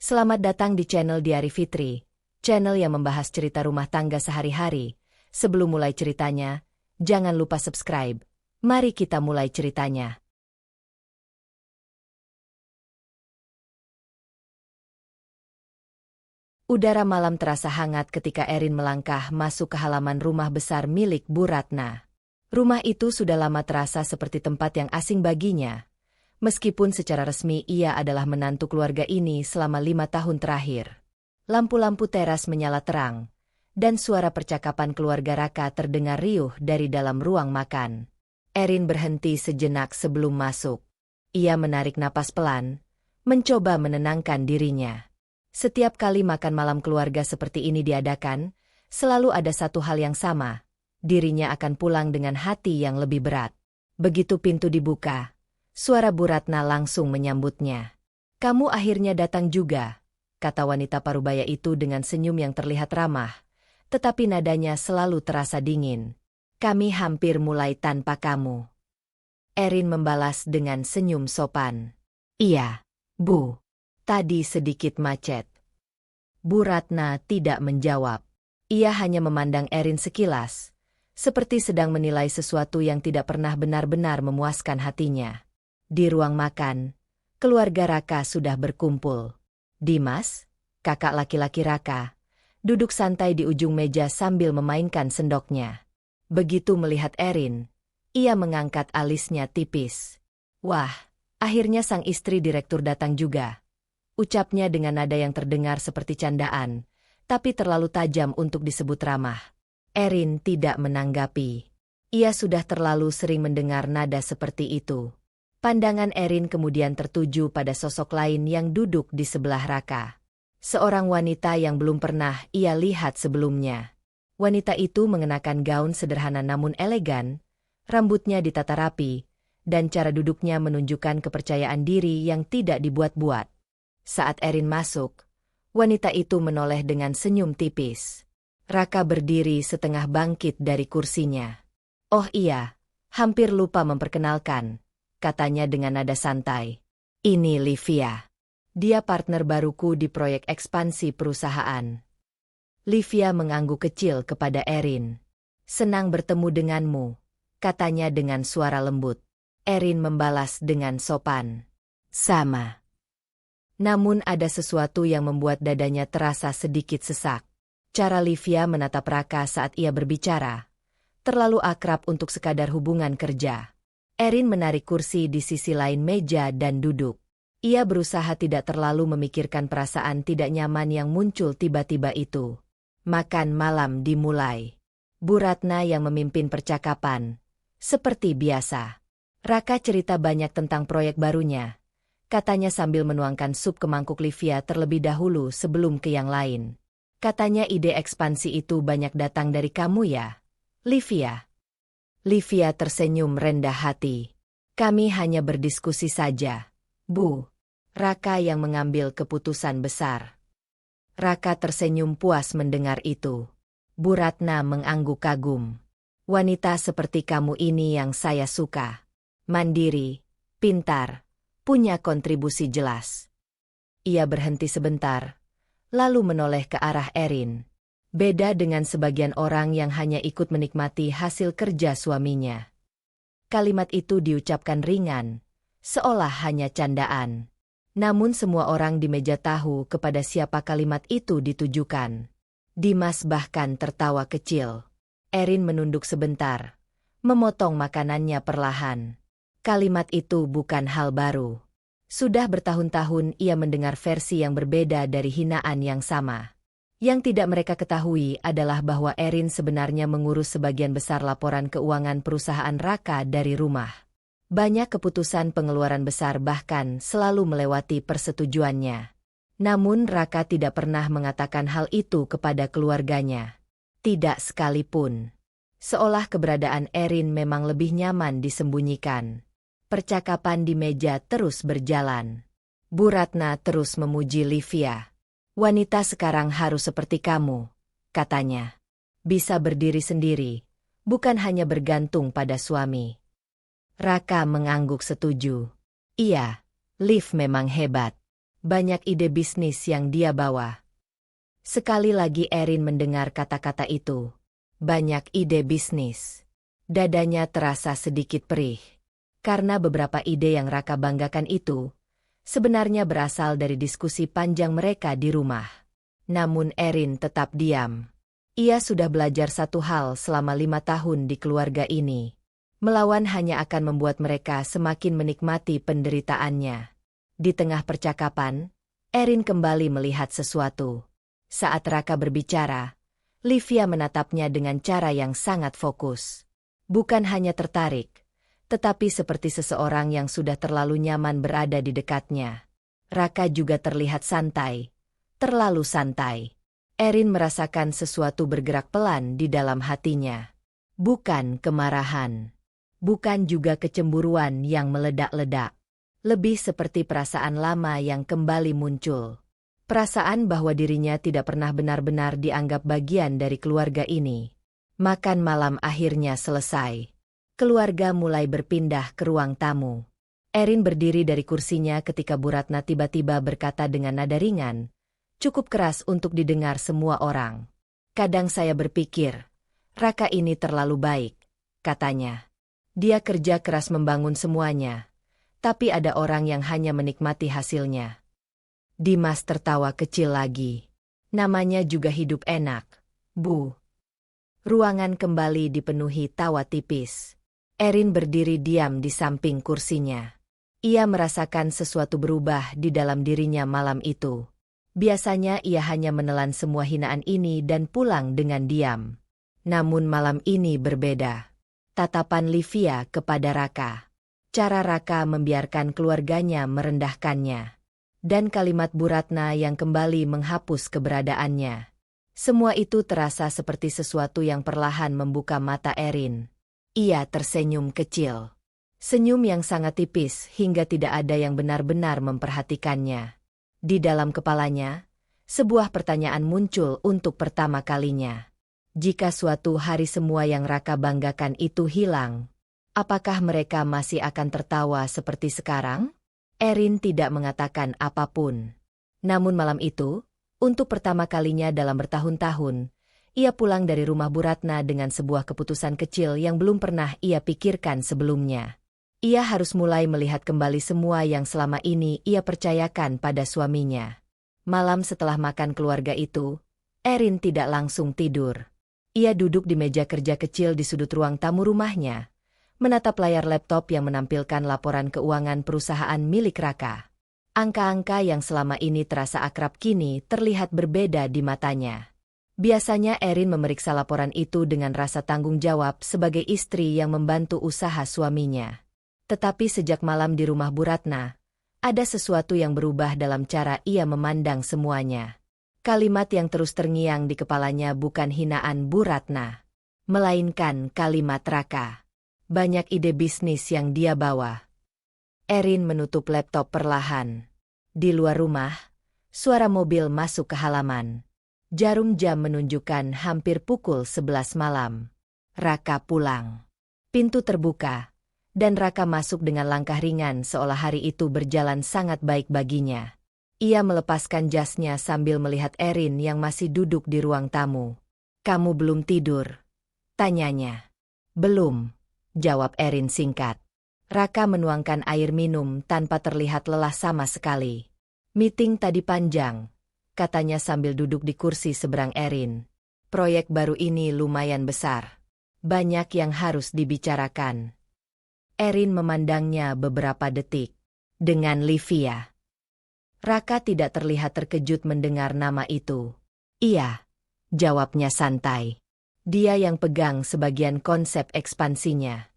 Selamat datang di channel Diari Fitri, channel yang membahas cerita rumah tangga sehari-hari. Sebelum mulai ceritanya, jangan lupa subscribe. Mari kita mulai ceritanya. Udara malam terasa hangat ketika Erin melangkah masuk ke halaman rumah besar milik Bu Ratna. Rumah itu sudah lama terasa seperti tempat yang asing baginya. Meskipun secara resmi ia adalah menantu keluarga ini selama 5 tahun terakhir. Lampu-lampu teras menyala terang, dan suara percakapan keluarga Raka terdengar riuh dari dalam ruang makan. Erin berhenti sejenak sebelum masuk. Ia menarik napas pelan, mencoba menenangkan dirinya. Setiap kali makan malam keluarga seperti ini diadakan, selalu ada satu hal yang sama. Dirinya akan pulang dengan hati yang lebih berat. Begitu pintu dibuka, suara Bu Ratna langsung menyambutnya. "Kamu akhirnya datang juga," kata wanita parubaya itu dengan senyum yang terlihat ramah, tetapi nadanya selalu terasa dingin. "Kami hampir mulai tanpa kamu." Erin membalas dengan senyum sopan. "Iya, Bu. Tadi sedikit macet." Bu Ratna tidak menjawab. Ia hanya memandang Erin sekilas, seperti sedang menilai sesuatu yang tidak pernah benar-benar memuaskan hatinya. Di ruang makan, keluarga Raka sudah berkumpul. Dimas, kakak laki-laki Raka, duduk santai di ujung meja sambil memainkan sendoknya. Begitu melihat Erin, ia mengangkat alisnya tipis. "Wah, akhirnya sang istri direktur datang juga," ucapnya dengan nada yang terdengar seperti candaan, tapi terlalu tajam untuk disebut ramah. Erin tidak menanggapi. Ia sudah terlalu sering mendengar nada seperti itu. Pandangan Erin kemudian tertuju pada sosok lain yang duduk di sebelah Raka. Seorang wanita yang belum pernah ia lihat sebelumnya. Wanita itu mengenakan gaun sederhana namun elegan, rambutnya ditata rapi, dan cara duduknya menunjukkan kepercayaan diri yang tidak dibuat-buat. Saat Erin masuk, wanita itu menoleh dengan senyum tipis. Raka berdiri setengah bangkit dari kursinya. "Oh iya, hampir lupa memperkenalkan," katanya dengan nada santai. "Ini Livia. Dia partner baruku di proyek ekspansi perusahaan." Livia mengangguk kecil kepada Erin. "Senang bertemu denganmu," katanya dengan suara lembut. Erin membalas dengan sopan. "Sama." Namun ada sesuatu yang membuat dadanya terasa sedikit sesak. Cara Livia menatap Raka saat ia berbicara terlalu akrab untuk sekadar hubungan kerja. Erin menarik kursi di sisi lain meja dan duduk. Ia berusaha tidak terlalu memikirkan perasaan tidak nyaman yang muncul tiba-tiba itu. Makan malam dimulai. Bu Ratna yang memimpin percakapan. Seperti biasa, Raka cerita banyak tentang proyek barunya, katanya sambil menuangkan sup ke mangkuk Livia terlebih dahulu sebelum ke yang lain. "Katanya ide ekspansi itu banyak datang dari kamu ya, Livia?" Livia tersenyum rendah hati. "Kami hanya berdiskusi saja, Bu." Raka yang mengambil keputusan besar. Raka tersenyum puas mendengar itu. Bu Ratna mengangguk kagum. "Wanita seperti kamu ini yang saya suka. Mandiri, pintar, punya kontribusi jelas." Ia berhenti sebentar, lalu menoleh ke arah Erin. Beda dengan sebagian orang yang hanya ikut menikmati hasil kerja suaminya. Kalimat itu diucapkan ringan, seolah hanya candaan. Namun semua orang di meja tahu kepada siapa kalimat itu ditujukan. Dimas bahkan tertawa kecil. Erin menunduk sebentar, memotong makanannya perlahan. Kalimat itu bukan hal baru. Sudah bertahun-tahun ia mendengar versi yang berbeda dari hinaan yang sama. Yang tidak mereka ketahui adalah bahwa Erin sebenarnya mengurus sebagian besar laporan keuangan perusahaan Raka dari rumah. Banyak keputusan pengeluaran besar bahkan selalu melewati persetujuannya. Namun Raka tidak pernah mengatakan hal itu kepada keluarganya. Tidak sekalipun. Seolah keberadaan Erin memang lebih nyaman disembunyikan. Percakapan di meja terus berjalan. Bu Ratna terus memuji Livia. "Wanita sekarang harus seperti kamu," katanya. "Bisa berdiri sendiri, bukan hanya bergantung pada suami." Raka mengangguk setuju. "Iya, Liv memang hebat. Banyak ide bisnis yang dia bawa. Sekali lagi Erin mendengar kata-kata itu. Banyak ide bisnis. Dadanya terasa sedikit perih. Karena beberapa ide yang Raka banggakan itu sebenarnya berasal dari diskusi panjang mereka di rumah. Namun Erin tetap diam. Ia sudah belajar satu hal selama 5 tahun di keluarga ini. Melawan hanya akan membuat mereka semakin menikmati penderitaannya. Di tengah percakapan, Erin kembali melihat sesuatu. Saat Raka berbicara, Livia menatapnya dengan cara yang sangat fokus. Bukan hanya tertarik, tetapi seperti seseorang yang sudah terlalu nyaman berada di dekatnya. Raka juga terlihat santai, terlalu santai. Erin merasakan sesuatu bergerak pelan di dalam hatinya. Bukan kemarahan. Bukan juga kecemburuan yang meledak-ledak. Lebih seperti perasaan lama yang kembali muncul. Perasaan bahwa dirinya tidak pernah benar-benar dianggap bagian dari keluarga ini. Makan malam akhirnya selesai. Keluarga mulai berpindah ke ruang tamu. Erin berdiri dari kursinya ketika Bu Ratna tiba-tiba berkata dengan nada ringan, cukup keras untuk didengar semua orang. Kadang saya berpikir, Raka ini terlalu baik, katanya. Dia kerja keras membangun semuanya. Tapi ada orang yang hanya menikmati hasilnya. Dimas tertawa kecil lagi. Namanya juga hidup enak, Bu. Ruangan kembali dipenuhi tawa tipis. Erin berdiri diam di samping kursinya. Ia merasakan sesuatu berubah di dalam dirinya malam itu. Biasanya ia hanya menelan semua hinaan ini dan pulang dengan diam. Namun malam ini berbeda. Tatapan Livia kepada Raka. Cara Raka membiarkan keluarganya merendahkannya. Dan kalimat Bu Ratna yang kembali menghapus keberadaannya. Semua itu terasa seperti sesuatu yang perlahan membuka mata Erin. Ia tersenyum kecil. Senyum yang sangat tipis hingga tidak ada yang benar-benar memperhatikannya. Di dalam kepalanya, sebuah pertanyaan muncul untuk pertama kalinya. Jika suatu hari semua yang Raka banggakan itu hilang, apakah mereka masih akan tertawa seperti sekarang? Erin tidak mengatakan apapun. Namun malam itu, untuk pertama kalinya dalam bertahun-tahun, ia pulang dari rumah Bu Ratna dengan sebuah keputusan kecil yang belum pernah ia pikirkan sebelumnya. Ia harus mulai melihat kembali semua yang selama ini ia percayakan pada suaminya. Malam setelah makan keluarga itu, Erin tidak langsung tidur. Ia duduk di meja kerja kecil di sudut ruang tamu rumahnya, menatap layar laptop yang menampilkan laporan keuangan perusahaan milik Raka. Angka-angka yang selama ini terasa akrab kini terlihat berbeda di matanya. Biasanya Erin memeriksa laporan itu dengan rasa tanggung jawab sebagai istri yang membantu usaha suaminya. Tetapi sejak malam di rumah Bu Ratna, ada sesuatu yang berubah dalam cara ia memandang semuanya. Kalimat yang terus terngiang di kepalanya bukan hinaan Bu Ratna, melainkan kalimat Raka. Banyak ide bisnis yang dia bawa. Erin menutup laptop perlahan. Di luar rumah, suara mobil masuk ke halaman. Jarum jam menunjukkan hampir pukul 11 malam. Raka pulang. Pintu terbuka, dan Raka masuk dengan langkah ringan seolah hari itu berjalan sangat baik baginya. Ia melepaskan jasnya sambil melihat Erin yang masih duduk di ruang tamu. "Kamu belum tidur?" tanyanya. "Belum," jawab Erin singkat. Raka menuangkan air minum tanpa terlihat lelah sama sekali. "Meeting tadi panjang," katanya sambil duduk di kursi seberang Erin. "Proyek baru ini lumayan besar. Banyak yang harus dibicarakan." Erin memandangnya beberapa detik. "Dengan Livia?" Raka tidak terlihat terkejut mendengar nama itu. "Iya," jawabnya santai. "Dia yang pegang sebagian konsep ekspansinya."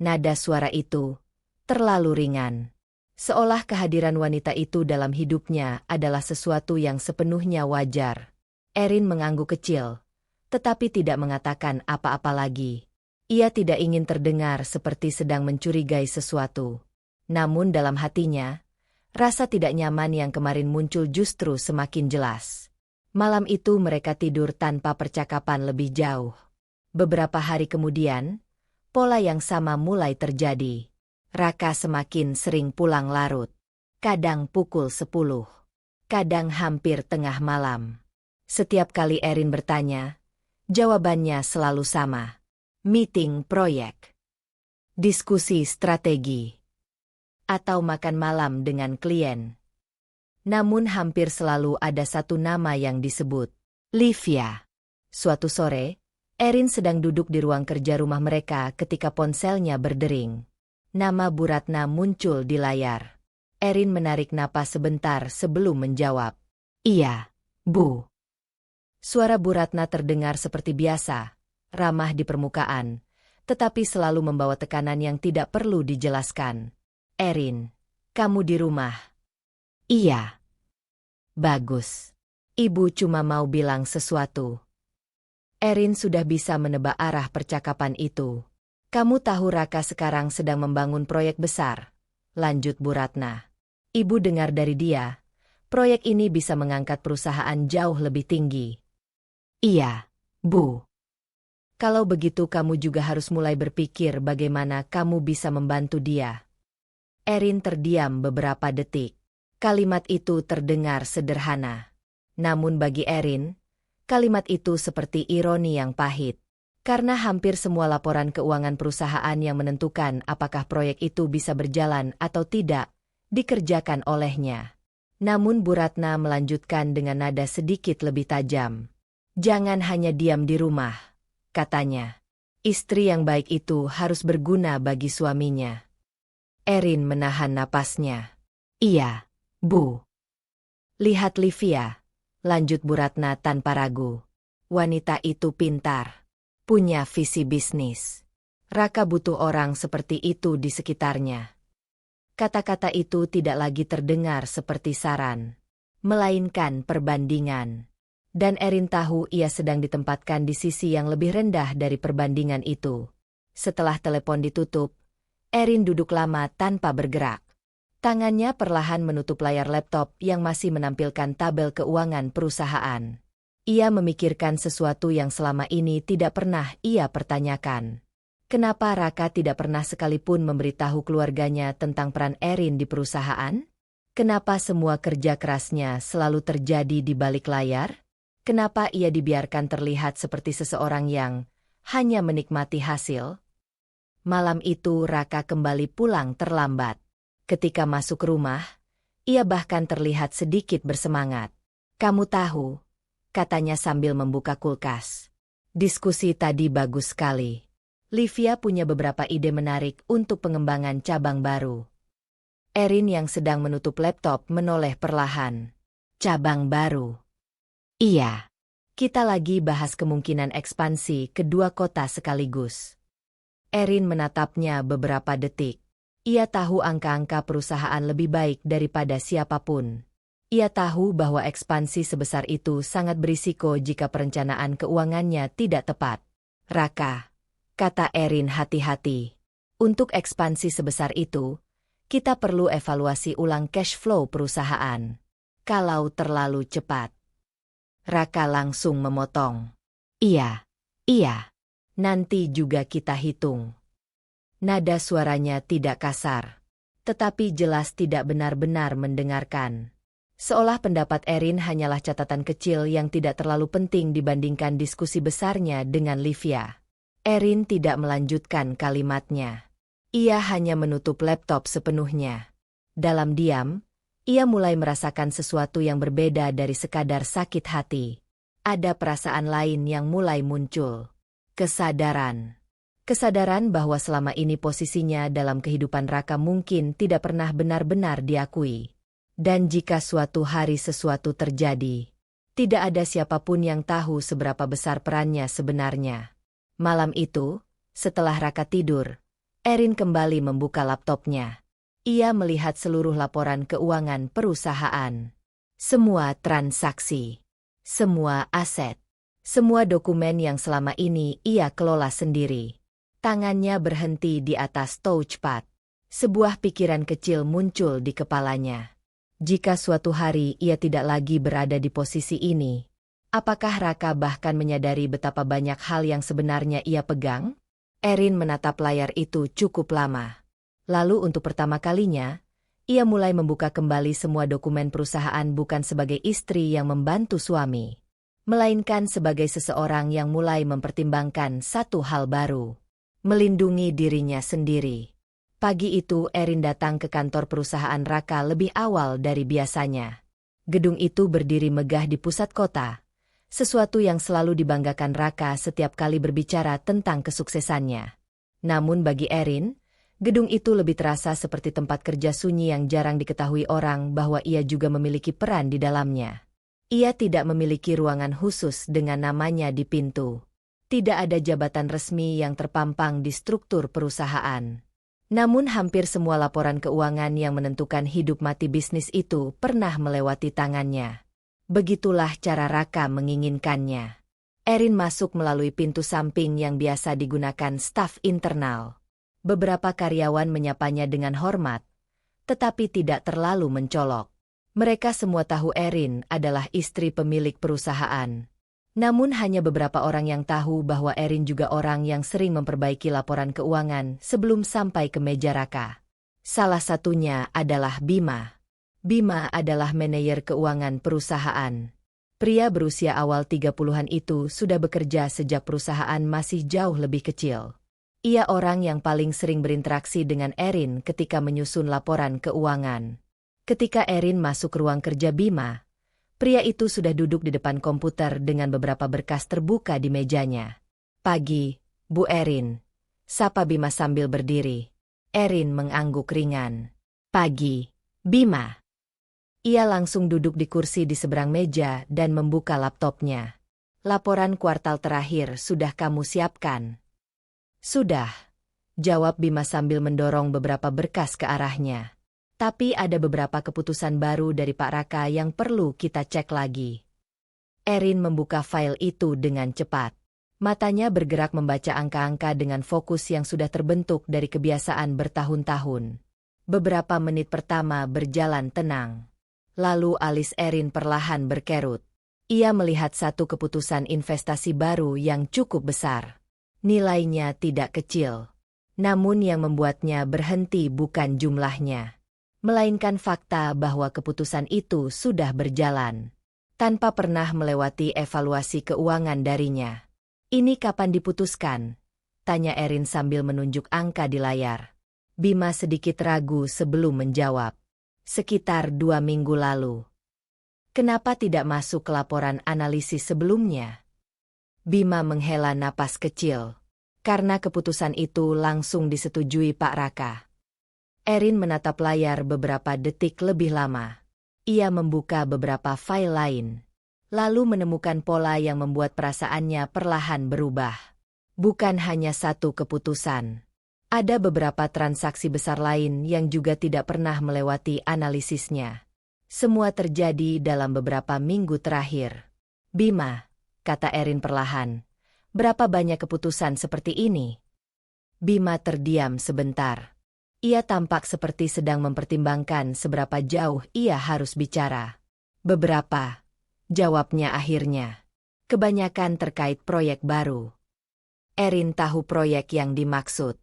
Nada suara itu terlalu ringan. Seolah kehadiran wanita itu dalam hidupnya adalah sesuatu yang sepenuhnya wajar. Erin mengangguk kecil, tetapi tidak mengatakan apa-apa lagi. Ia tidak ingin terdengar seperti sedang mencurigai sesuatu. Namun dalam hatinya, rasa tidak nyaman yang kemarin muncul justru semakin jelas. Malam itu mereka tidur tanpa percakapan lebih jauh. Beberapa hari kemudian, pola yang sama mulai terjadi. Raka semakin sering pulang larut. kadang pukul 10, kadang hampir tengah malam. Setiap kali Erin bertanya, jawabannya selalu sama. Meeting proyek, diskusi strategi, atau makan malam dengan klien. Namun hampir selalu ada satu nama yang disebut, Livia. Suatu sore, Erin sedang duduk di ruang kerja rumah mereka ketika ponselnya berdering. Nama Bu Ratna muncul di layar. Erin menarik napas sebentar sebelum menjawab. Iya, Bu. Suara Bu Ratna terdengar seperti biasa, ramah di permukaan, tetapi selalu membawa tekanan yang tidak perlu dijelaskan. Erin, kamu di rumah? Iya. Bagus. Ibu cuma mau bilang sesuatu. Erin sudah bisa menebak arah percakapan itu. Kamu tahu Raka sekarang sedang membangun proyek besar, lanjut Bu Ratna. Ibu dengar dari dia, proyek ini bisa mengangkat perusahaan jauh lebih tinggi. Iya, Bu. Kalau begitu kamu juga harus mulai berpikir bagaimana kamu bisa membantu dia. Erin terdiam beberapa detik. Kalimat itu terdengar sederhana. Namun bagi Erin, kalimat itu seperti ironi yang pahit. Karena hampir semua laporan keuangan perusahaan yang menentukan apakah proyek itu bisa berjalan atau tidak, dikerjakan olehnya. Namun Bu Ratna melanjutkan dengan nada sedikit lebih tajam. Jangan hanya diam di rumah, katanya. Istri yang baik itu harus berguna bagi suaminya. Erin menahan napasnya. Iya, Bu. Lihat Livia, lanjut Bu Ratna tanpa ragu. Wanita itu pintar, punya visi bisnis. Raka butuh orang seperti itu di sekitarnya. Kata-kata itu tidak lagi terdengar seperti saran, melainkan perbandingan. Dan Erin tahu ia sedang ditempatkan di sisi yang lebih rendah dari perbandingan itu. Setelah telepon ditutup, Erin duduk lama tanpa bergerak. Tangannya perlahan menutup layar laptop yang masih menampilkan tabel keuangan perusahaan. Ia memikirkan sesuatu yang selama ini tidak pernah ia pertanyakan. Kenapa Raka tidak pernah sekalipun memberitahu keluarganya tentang peran Erin di perusahaan? Kenapa semua kerja kerasnya selalu terjadi di balik layar? Kenapa ia dibiarkan terlihat seperti seseorang yang hanya menikmati hasil? Malam itu Raka kembali pulang terlambat. Ketika masuk rumah, ia bahkan terlihat sedikit bersemangat. Kamu tahu, katanya sambil membuka kulkas. Diskusi tadi bagus sekali. Livia punya beberapa ide menarik untuk pengembangan cabang baru. Erin yang sedang menutup laptop menoleh perlahan. Cabang baru. Iya. Kita lagi bahas kemungkinan ekspansi ke 2 kota sekaligus. Erin menatapnya beberapa detik. Ia tahu angka-angka perusahaan lebih baik daripada siapapun. Ia tahu bahwa ekspansi sebesar itu sangat berisiko jika perencanaan keuangannya tidak tepat. Raka, kata Erin hati-hati. Untuk ekspansi sebesar itu, kita perlu evaluasi ulang cash flow perusahaan. Kalau terlalu cepat. Raka langsung memotong. Iya, nanti juga kita hitung. Nada suaranya tidak kasar, tetapi jelas tidak benar-benar mendengarkan. Seolah pendapat Erin hanyalah catatan kecil yang tidak terlalu penting dibandingkan diskusi besarnya dengan Livia. Erin tidak melanjutkan kalimatnya. Ia hanya menutup laptop sepenuhnya. Dalam diam, ia mulai merasakan sesuatu yang berbeda dari sekadar sakit hati. Ada perasaan lain yang mulai muncul. Kesadaran. Kesadaran bahwa selama ini posisinya dalam kehidupan Raka mungkin tidak pernah benar-benar diakui. Dan jika suatu hari sesuatu terjadi, tidak ada siapapun yang tahu seberapa besar perannya sebenarnya. Malam itu, setelah Raka tidur, Erin kembali membuka laptopnya. Ia melihat seluruh laporan keuangan perusahaan. Semua transaksi. Semua aset. Semua dokumen yang selama ini ia kelola sendiri. Tangannya berhenti di atas touchpad. Sebuah pikiran kecil muncul di kepalanya. Jika suatu hari ia tidak lagi berada di posisi ini, apakah Raka bahkan menyadari betapa banyak hal yang sebenarnya ia pegang? Erin menatap layar itu cukup lama. Lalu untuk pertama kalinya, Ia mulai membuka kembali semua dokumen perusahaan bukan sebagai istri yang membantu suami, melainkan sebagai seseorang yang mulai mempertimbangkan satu hal baru: melindungi dirinya sendiri. Pagi itu Erin datang ke kantor perusahaan Raka lebih awal dari biasanya. Gedung itu berdiri megah di pusat kota, sesuatu yang selalu dibanggakan Raka setiap kali berbicara tentang kesuksesannya. Namun bagi Erin, gedung itu lebih terasa seperti tempat kerja sunyi yang jarang diketahui orang bahwa ia juga memiliki peran di dalamnya. Ia tidak memiliki ruangan khusus dengan namanya di pintu. Tidak ada jabatan resmi yang terpampang di struktur perusahaan. Namun hampir semua laporan keuangan yang menentukan hidup mati bisnis itu pernah melewati tangannya. Begitulah cara Raka menginginkannya. Erin masuk melalui pintu samping yang biasa digunakan staf internal. Beberapa karyawan menyapanya dengan hormat, tetapi tidak terlalu mencolok. Mereka semua tahu Erin adalah istri pemilik perusahaan. Namun hanya beberapa orang yang tahu bahwa Erin juga orang yang sering memperbaiki laporan keuangan sebelum sampai ke meja Raka. Salah satunya adalah Bima. Bima adalah manajer keuangan perusahaan. Pria berusia awal 30-an itu sudah bekerja sejak perusahaan masih jauh lebih kecil. Ia orang yang paling sering berinteraksi dengan Erin ketika menyusun laporan keuangan. Ketika Erin masuk ruang kerja Bima, pria itu sudah duduk di depan komputer dengan beberapa berkas terbuka di mejanya. "Pagi, Bu Erin," sapa Bima sambil berdiri. Erin mengangguk ringan. "Pagi, Bima." Ia langsung duduk di kursi di seberang meja dan membuka laptopnya. "Laporan kuartal terakhir sudah kamu siapkan?" "Sudah," jawab Bima sambil mendorong beberapa berkas ke arahnya. "Tapi ada beberapa keputusan baru dari Pak Raka yang perlu kita cek lagi." Erin membuka file itu dengan cepat. Matanya bergerak membaca angka-angka dengan fokus yang sudah terbentuk dari kebiasaan bertahun-tahun. Beberapa menit pertama berjalan tenang. Lalu alis Erin perlahan berkerut. Ia melihat satu keputusan investasi baru yang cukup besar. Nilainya tidak kecil. Namun yang membuatnya berhenti bukan jumlahnya, melainkan fakta bahwa keputusan itu sudah berjalan tanpa pernah melewati evaluasi keuangan darinya. "Ini kapan diputuskan?" tanya Erin sambil menunjuk angka di layar. Bima sedikit ragu sebelum menjawab. "Sekitar 2 minggu lalu." "Kenapa tidak masuk ke laporan analisis sebelumnya?" Bima menghela napas kecil. "Karena keputusan itu langsung disetujui Pak Raka." Erin menatap layar beberapa detik lebih lama. Ia membuka beberapa file lain, lalu menemukan pola yang membuat perasaannya perlahan berubah. Bukan hanya satu keputusan. Ada beberapa transaksi besar lain yang juga tidak pernah melewati analisisnya. Semua terjadi dalam beberapa minggu terakhir. "Bima," kata Erin perlahan, "berapa banyak keputusan seperti ini?" Bima terdiam sebentar. Ia tampak seperti sedang mempertimbangkan seberapa jauh ia harus bicara. "Beberapa," jawabnya akhirnya. "Kebanyakan terkait proyek baru." Erin tahu proyek yang dimaksud.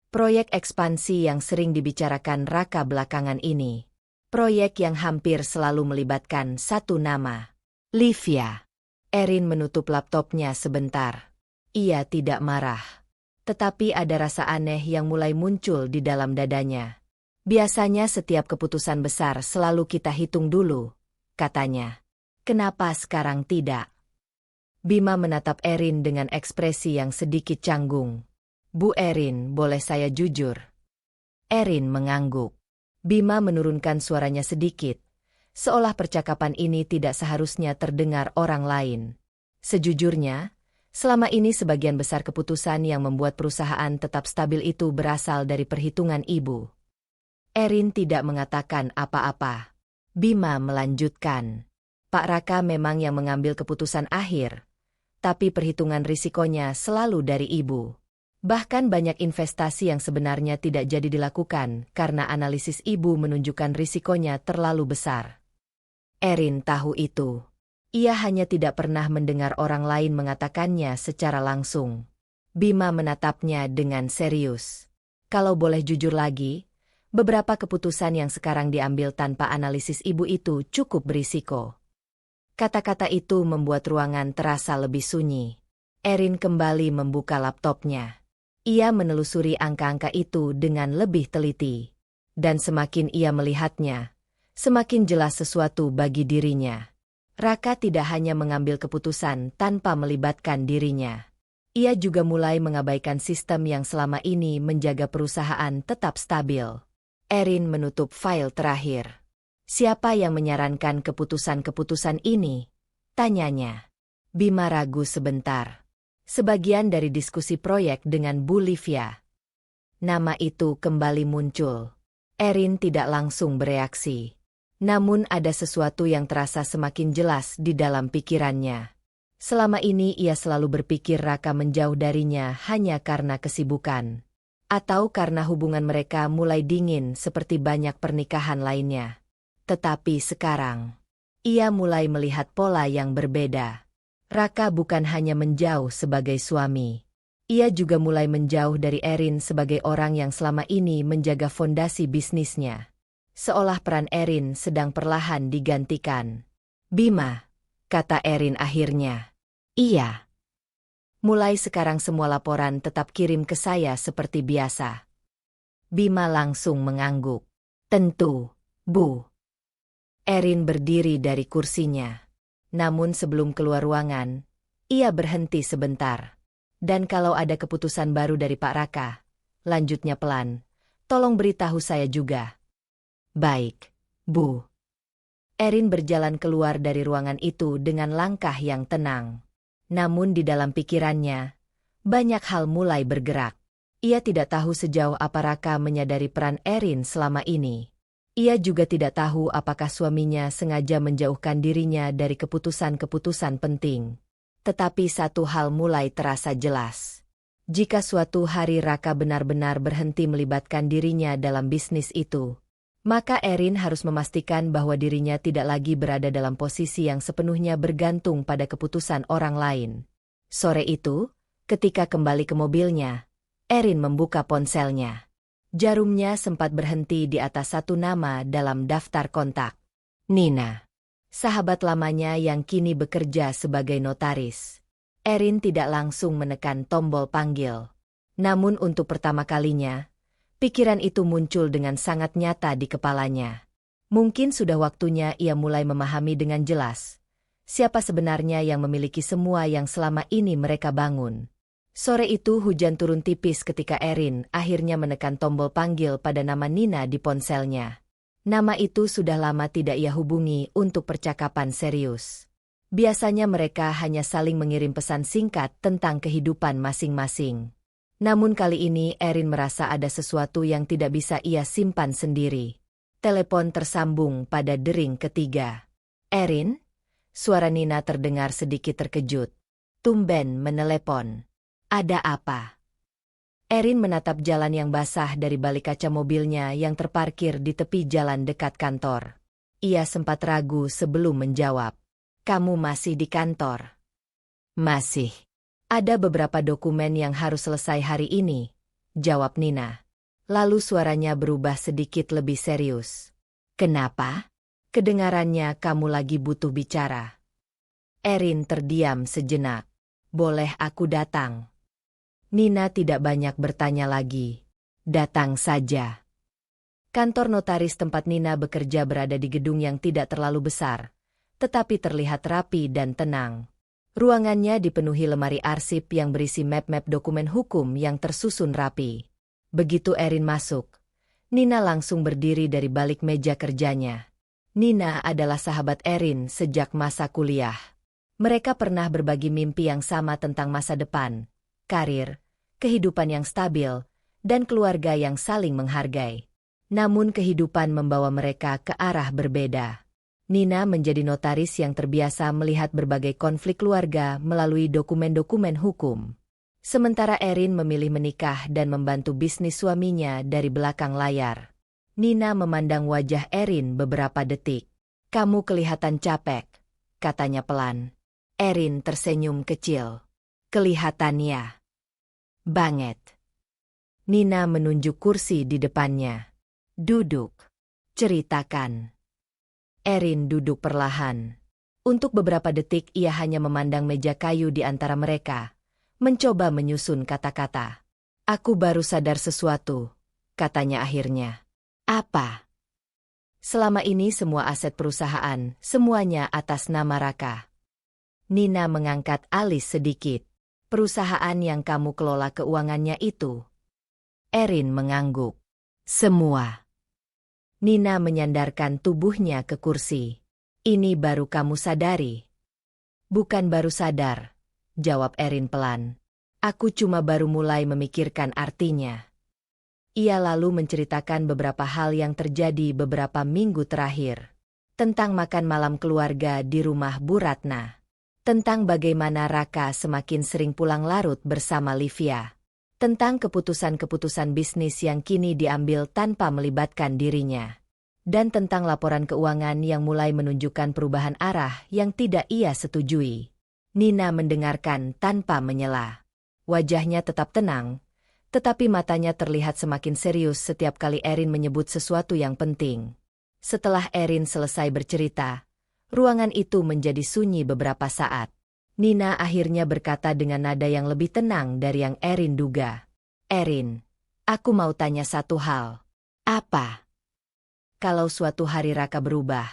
Proyek ekspansi yang sering dibicarakan Raka belakangan ini. Proyek yang hampir selalu melibatkan satu nama: Livia. Erin menutup laptopnya sebentar. Ia tidak marah. Tetapi ada rasa aneh yang mulai muncul di dalam dadanya. "Biasanya setiap keputusan besar selalu kita hitung dulu," katanya. "Kenapa sekarang tidak?" Bima menatap Erin dengan ekspresi yang sedikit canggung. "Bu Erin, boleh saya jujur?" Erin mengangguk. Bima menurunkan suaranya sedikit, seolah percakapan ini tidak seharusnya terdengar orang lain. "Sejujurnya, selama ini sebagian besar keputusan yang membuat perusahaan tetap stabil itu berasal dari perhitungan ibu." Erin tidak mengatakan apa-apa. Bima melanjutkan. "Pak Raka memang yang mengambil keputusan akhir, tapi perhitungan risikonya selalu dari ibu. Bahkan banyak investasi yang sebenarnya tidak jadi dilakukan karena analisis ibu menunjukkan risikonya terlalu besar." Erin tahu itu. Ia hanya tidak pernah mendengar orang lain mengatakannya secara langsung. Bima menatapnya dengan serius. "Kalau boleh jujur lagi, Beberapa keputusan yang sekarang diambil tanpa analisis ibu itu cukup berisiko. Kata-kata itu membuat ruangan terasa lebih sunyi. Erin kembali membuka laptopnya. Ia menelusuri angka-angka itu dengan lebih teliti. Dan semakin ia melihatnya, semakin jelas sesuatu bagi dirinya. Raka tidak hanya mengambil keputusan tanpa melibatkan dirinya. Ia juga mulai mengabaikan sistem yang selama ini menjaga perusahaan tetap stabil. Erin menutup file terakhir. Siapa yang menyarankan keputusan-keputusan ini? Tanyanya. Bima ragu sebentar. Sebagian dari diskusi proyek dengan Bu Livia. Nama itu kembali muncul. Erin tidak langsung bereaksi. Namun ada sesuatu yang terasa semakin jelas di dalam pikirannya. Selama ini ia selalu berpikir Raka menjauh darinya hanya karena kesibukan. Atau karena hubungan mereka mulai dingin seperti banyak pernikahan lainnya. Tetapi sekarang, ia mulai melihat pola yang berbeda. Raka bukan hanya menjauh sebagai suami. Ia juga mulai menjauh dari Erin sebagai orang yang selama ini menjaga fondasi bisnisnya. Seolah peran Erin sedang perlahan digantikan. Bima, kata Erin akhirnya. Iya. Mulai sekarang semua laporan tetap kirim ke saya seperti biasa. Bima langsung mengangguk. Tentu, Bu. Erin berdiri dari kursinya. Namun sebelum keluar ruangan, ia berhenti sebentar. Dan kalau ada keputusan baru dari Pak Raka, lanjutnya pelan, tolong beritahu saya juga. Baik, Bu. Erin berjalan keluar dari ruangan itu dengan langkah yang tenang. Namun di dalam pikirannya, banyak hal mulai bergerak. Ia tidak tahu sejauh apa Raka menyadari peran Erin selama ini. Ia juga tidak tahu apakah suaminya sengaja menjauhkan dirinya dari keputusan-keputusan penting. Tetapi satu hal mulai terasa jelas. Jika suatu hari Raka benar-benar berhenti melibatkan dirinya dalam bisnis itu, maka Erin harus memastikan bahwa dirinya tidak lagi berada dalam posisi yang sepenuhnya bergantung pada keputusan orang lain. Sore itu, ketika kembali ke mobilnya, Erin membuka ponselnya. Jarumnya sempat berhenti di atas satu nama dalam daftar kontak. Nina. Sahabat lamanya yang kini bekerja sebagai notaris. Erin tidak langsung menekan tombol panggil. Namun untuk pertama kalinya, pikiran itu muncul dengan sangat nyata di kepalanya. Mungkin sudah waktunya ia mulai memahami dengan jelas siapa sebenarnya yang memiliki semua yang selama ini mereka bangun. Sore itu hujan turun tipis ketika Erin akhirnya menekan tombol panggil pada nama Nina di ponselnya. Nama itu sudah lama tidak ia hubungi untuk percakapan serius. Biasanya mereka hanya saling mengirim pesan singkat tentang kehidupan masing-masing. Namun kali ini Erin merasa ada sesuatu yang tidak bisa ia simpan sendiri. Telepon tersambung pada dering ketiga. Erin? Suara Nina terdengar sedikit terkejut. Tumben menelepon. Ada apa? Erin menatap jalan yang basah dari balik kaca mobilnya yang terparkir di tepi jalan dekat kantor. Ia sempat ragu sebelum menjawab. Kamu masih di kantor? Masih. Ada beberapa dokumen yang harus selesai hari ini, jawab Nina. Lalu suaranya berubah sedikit lebih serius. Kenapa? Kedengarannya kamu lagi butuh bicara. Erin terdiam sejenak. Boleh aku datang? Nina tidak banyak bertanya lagi. Datang saja. Kantor notaris tempat Nina bekerja berada di gedung yang tidak terlalu besar, tetapi terlihat rapi dan tenang. Ruangannya dipenuhi lemari arsip yang berisi map-map dokumen hukum yang tersusun rapi. Begitu Erin masuk, Nina langsung berdiri dari balik meja kerjanya. Nina adalah sahabat Erin sejak masa kuliah. Mereka pernah berbagi mimpi yang sama tentang masa depan, karir, kehidupan yang stabil, dan keluarga yang saling menghargai. Namun kehidupan membawa mereka ke arah berbeda. Nina menjadi notaris yang terbiasa melihat berbagai konflik keluarga melalui dokumen-dokumen hukum. Sementara Erin memilih menikah dan membantu bisnis suaminya dari belakang layar. Nina memandang wajah Erin beberapa detik. Kamu kelihatan capek, katanya pelan. Erin tersenyum kecil. Kelihatannya. Banget. Nina menunjuk kursi di depannya. Duduk. Ceritakan. Erin duduk perlahan. Untuk beberapa detik ia hanya memandang meja kayu di antara mereka, mencoba menyusun kata-kata. Aku baru sadar sesuatu, katanya akhirnya. Apa? Selama ini semua aset perusahaan, semuanya atas nama Raka. Nina mengangkat alis sedikit. Perusahaan yang kamu kelola keuangannya itu. Erin mengangguk. Semua. Nina menyandarkan tubuhnya ke kursi. Ini baru kamu sadari. Bukan baru sadar, jawab Erin pelan. Aku cuma baru mulai memikirkan artinya. Ia lalu menceritakan beberapa hal yang terjadi beberapa minggu terakhir. Tentang makan malam keluarga di rumah Bu Ratna. Tentang bagaimana Raka semakin sering pulang larut bersama Livia. Tentang keputusan-keputusan bisnis yang kini diambil tanpa melibatkan dirinya. Dan tentang laporan keuangan yang mulai menunjukkan perubahan arah yang tidak ia setujui. Nina mendengarkan tanpa menyela. Wajahnya tetap tenang, tetapi matanya terlihat semakin serius setiap kali Erin menyebut sesuatu yang penting. Setelah Erin selesai bercerita, ruangan itu menjadi sunyi beberapa saat. Nina akhirnya berkata dengan nada yang lebih tenang dari yang Erin duga. Erin, aku mau tanya satu hal. Apa? Kalau suatu hari Raka berubah,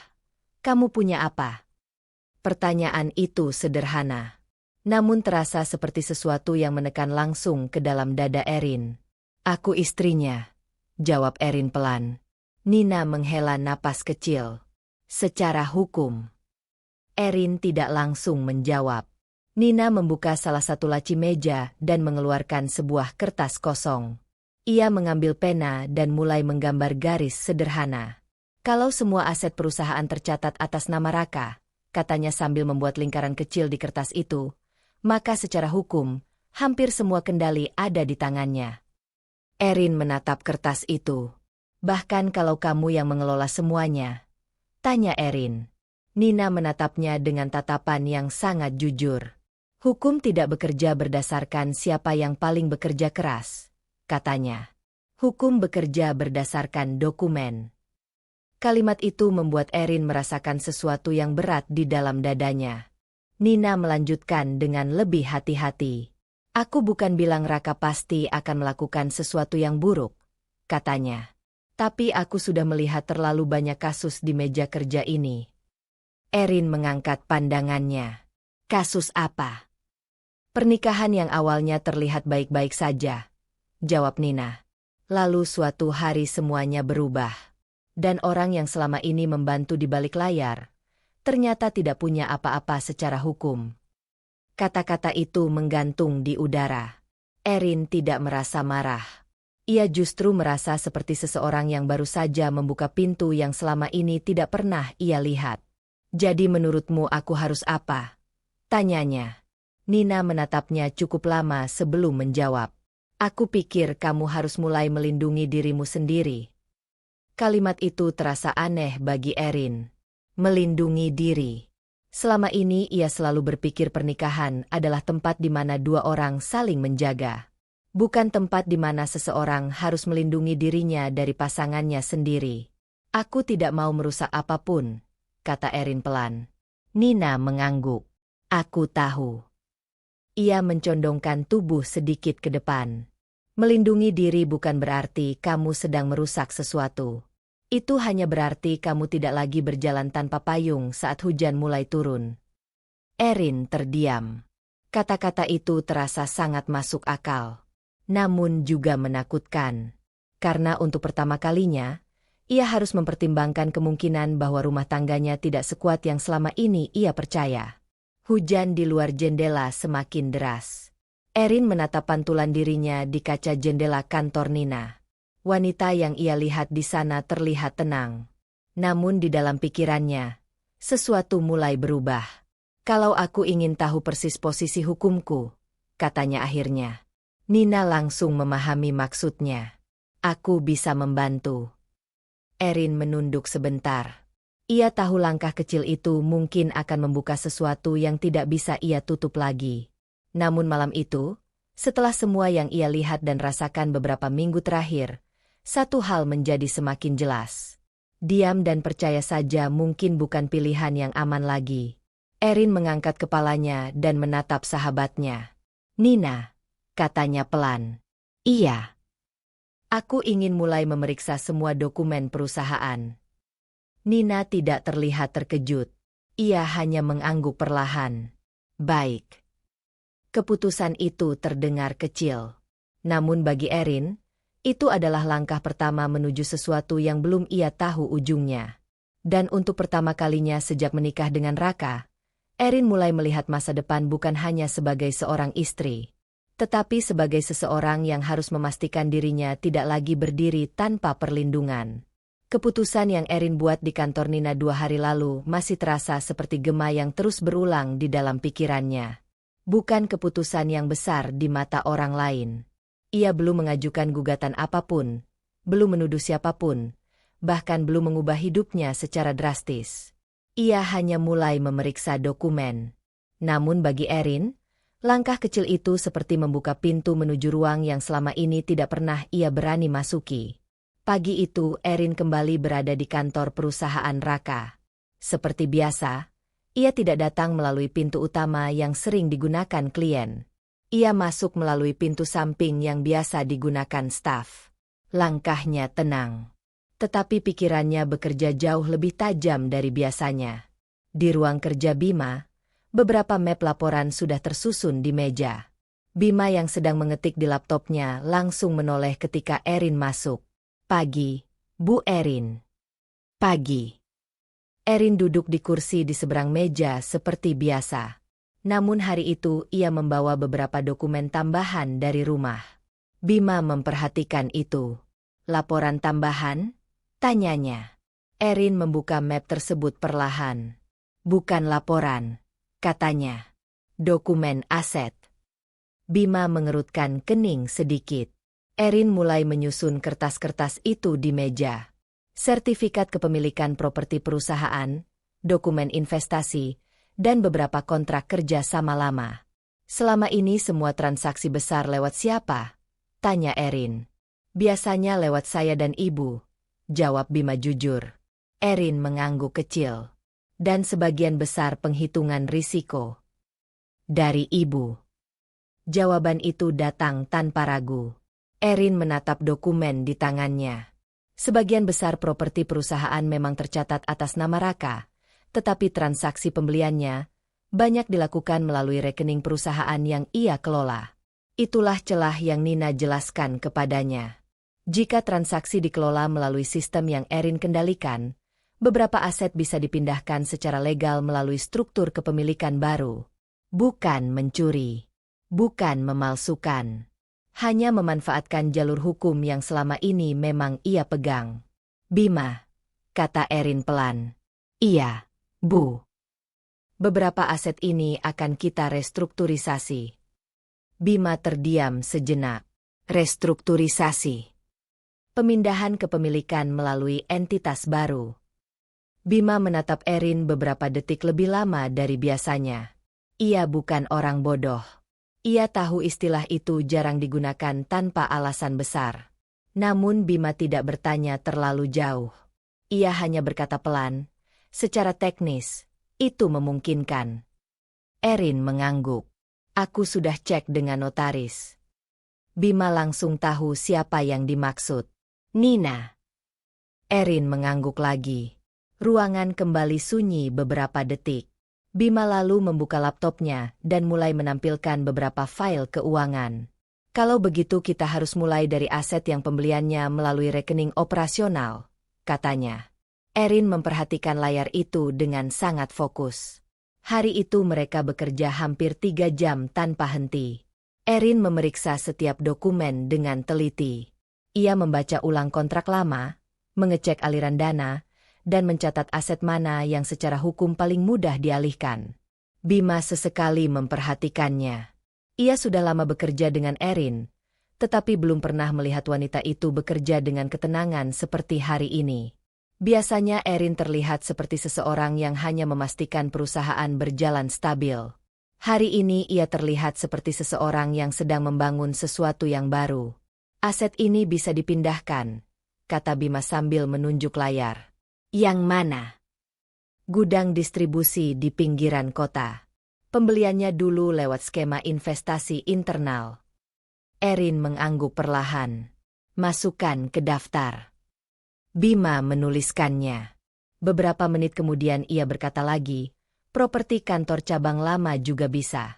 kamu punya apa? Pertanyaan itu sederhana. Namun terasa seperti sesuatu yang menekan langsung ke dalam dada Erin. Aku istrinya, jawab Erin pelan. Nina menghela napas kecil. Secara hukum. Erin tidak langsung menjawab. Nina membuka salah satu laci meja dan mengeluarkan sebuah kertas kosong. Ia mengambil pena dan mulai menggambar garis sederhana. Kalau semua aset perusahaan tercatat atas nama Raka, katanya sambil membuat lingkaran kecil di kertas itu, maka secara hukum, hampir semua kendali ada di tangannya. Erin menatap kertas itu. Bahkan kalau kamu yang mengelola semuanya, tanya Erin. Nina menatapnya dengan tatapan yang sangat jujur. Hukum tidak bekerja berdasarkan siapa yang paling bekerja keras, katanya. Hukum bekerja berdasarkan dokumen. Kalimat itu membuat Erin merasakan sesuatu yang berat di dalam dadanya. Nina melanjutkan dengan lebih hati-hati. Aku bukan bilang Raka pasti akan melakukan sesuatu yang buruk, katanya. Tapi aku sudah melihat terlalu banyak kasus di meja kerja ini. Erin mengangkat pandangannya. Kasus apa? Pernikahan yang awalnya terlihat baik-baik saja, jawab Nina. Lalu suatu hari semuanya berubah. Dan orang yang selama ini membantu di balik layar, ternyata tidak punya apa-apa secara hukum. Kata-kata itu menggantung di udara. Erin tidak merasa marah. Ia justru merasa seperti seseorang yang baru saja membuka pintu yang selama ini tidak pernah ia lihat. Jadi menurutmu aku harus apa? Tanyanya. Nina menatapnya cukup lama sebelum menjawab. Aku pikir kamu harus mulai melindungi dirimu sendiri. Kalimat itu terasa aneh bagi Erin. Melindungi diri. Selama ini ia selalu berpikir pernikahan adalah tempat di mana dua orang saling menjaga. Bukan tempat di mana seseorang harus melindungi dirinya dari pasangannya sendiri. Aku tidak mau merusak apapun, kata Erin pelan. Nina mengangguk. Aku tahu. Ia mencondongkan tubuh sedikit ke depan. Melindungi diri bukan berarti kamu sedang merusak sesuatu. Itu hanya berarti kamu tidak lagi berjalan tanpa payung saat hujan mulai turun. Erin terdiam. Kata-kata itu terasa sangat masuk akal. Namun juga menakutkan. Karena untuk pertama kalinya, ia harus mempertimbangkan kemungkinan bahwa rumah tangganya tidak sekuat yang selama ini ia percaya. Hujan di luar jendela semakin deras. Erin menatap pantulan dirinya di kaca jendela kantor Nina. Wanita yang ia lihat di sana terlihat tenang. Namun di dalam pikirannya, sesuatu mulai berubah. Kalau aku ingin tahu persis posisi hukumku, katanya akhirnya. Nina langsung memahami maksudnya. Aku bisa membantu. Erin menunduk sebentar. Ia tahu langkah kecil itu mungkin akan membuka sesuatu yang tidak bisa ia tutup lagi. Namun malam itu, setelah semua yang ia lihat dan rasakan beberapa minggu terakhir, satu hal menjadi semakin jelas. Diam dan percaya saja mungkin bukan pilihan yang aman lagi. Erin mengangkat kepalanya dan menatap sahabatnya. "Nina," katanya pelan. "Iya. Aku ingin mulai memeriksa semua dokumen perusahaan." Nina tidak terlihat terkejut. Ia hanya mengangguk perlahan. "Baik." Keputusan itu terdengar kecil. Namun bagi Erin, itu adalah langkah pertama menuju sesuatu yang belum ia tahu ujungnya. Dan untuk pertama kalinya sejak menikah dengan Raka, Erin mulai melihat masa depan bukan hanya sebagai seorang istri, tetapi sebagai seseorang yang harus memastikan dirinya tidak lagi berdiri tanpa perlindungan. Keputusan yang Erin buat di kantor Nina 2 hari lalu masih terasa seperti gema yang terus berulang di dalam pikirannya. Bukan keputusan yang besar di mata orang lain. Ia belum mengajukan gugatan apapun, belum menuduh siapapun, bahkan belum mengubah hidupnya secara drastis. Ia hanya mulai memeriksa dokumen. Namun bagi Erin, langkah kecil itu seperti membuka pintu menuju ruang yang selama ini tidak pernah ia berani masuki. Pagi itu Erin kembali berada di kantor perusahaan Raka. Seperti biasa, ia tidak datang melalui pintu utama yang sering digunakan klien. Ia masuk melalui pintu samping yang biasa digunakan staf. Langkahnya tenang. Tetapi pikirannya bekerja jauh lebih tajam dari biasanya. Di ruang kerja Bima, beberapa map laporan sudah tersusun di meja. Bima yang sedang mengetik di laptopnya langsung menoleh ketika Erin masuk. "Pagi, Bu Erin." "Pagi." Erin duduk di kursi di seberang meja seperti biasa. Namun hari itu ia membawa beberapa dokumen tambahan dari rumah. Bima memperhatikan itu. "Laporan tambahan?" tanyanya. Erin membuka map tersebut perlahan. "Bukan laporan," katanya. "Dokumen aset." Bima mengerutkan kening sedikit. Erin mulai menyusun kertas-kertas itu di meja. Sertifikat kepemilikan properti perusahaan, dokumen investasi, dan beberapa kontrak kerja sama lama. "Selama ini semua transaksi besar lewat siapa?" tanya Erin. "Biasanya lewat saya dan ibu," jawab Bima jujur. Erin mengangguk kecil. "Dan sebagian besar penghitungan risiko." "Dari ibu." Jawaban itu datang tanpa ragu. Erin menatap dokumen di tangannya. Sebagian besar properti perusahaan memang tercatat atas nama Raka, tetapi transaksi pembeliannya banyak dilakukan melalui rekening perusahaan yang ia kelola. Itulah celah yang Nina jelaskan kepadanya. Jika transaksi dikelola melalui sistem yang Erin kendalikan, beberapa aset bisa dipindahkan secara legal melalui struktur kepemilikan baru. Bukan mencuri, bukan memalsukan. Hanya memanfaatkan jalur hukum yang selama ini memang ia pegang. "Bima," kata Erin pelan. "Iya, Bu. Beberapa aset ini akan kita restrukturisasi." Bima terdiam sejenak. "Restrukturisasi?" "Pemindahan kepemilikan melalui entitas baru." Bima menatap Erin beberapa detik lebih lama dari biasanya. Ia bukan orang bodoh. Ia tahu istilah itu jarang digunakan tanpa alasan besar. Namun Bima tidak bertanya terlalu jauh. Ia hanya berkata pelan, "Secara teknis, itu memungkinkan." Erin mengangguk. "Aku sudah cek dengan notaris." Bima langsung tahu siapa yang dimaksud. "Nina." Erin mengangguk lagi. Ruangan kembali sunyi beberapa detik. Bima lalu membuka laptopnya dan mulai menampilkan beberapa file keuangan. "Kalau begitu kita harus mulai dari aset yang pembeliannya melalui rekening operasional," katanya. Erin memperhatikan layar itu dengan sangat fokus. Hari itu mereka bekerja hampir 3 jam tanpa henti. Erin memeriksa setiap dokumen dengan teliti. Ia membaca ulang kontrak lama, mengecek aliran dana, dan mencatat aset mana yang secara hukum paling mudah dialihkan. Bima sesekali memperhatikannya. Ia sudah lama bekerja dengan Erin, tetapi belum pernah melihat wanita itu bekerja dengan ketenangan seperti hari ini. Biasanya Erin terlihat seperti seseorang yang hanya memastikan perusahaan berjalan stabil. Hari ini ia terlihat seperti seseorang yang sedang membangun sesuatu yang baru. Aset ini bisa dipindahkan, kata Bima sambil menunjuk layar. Yang mana? Gudang distribusi di pinggiran kota. Pembeliannya dulu lewat skema investasi internal. Erin mengangguk perlahan. Masukkan ke daftar. Bima menuliskannya. Beberapa menit kemudian ia berkata lagi, properti kantor cabang lama juga bisa.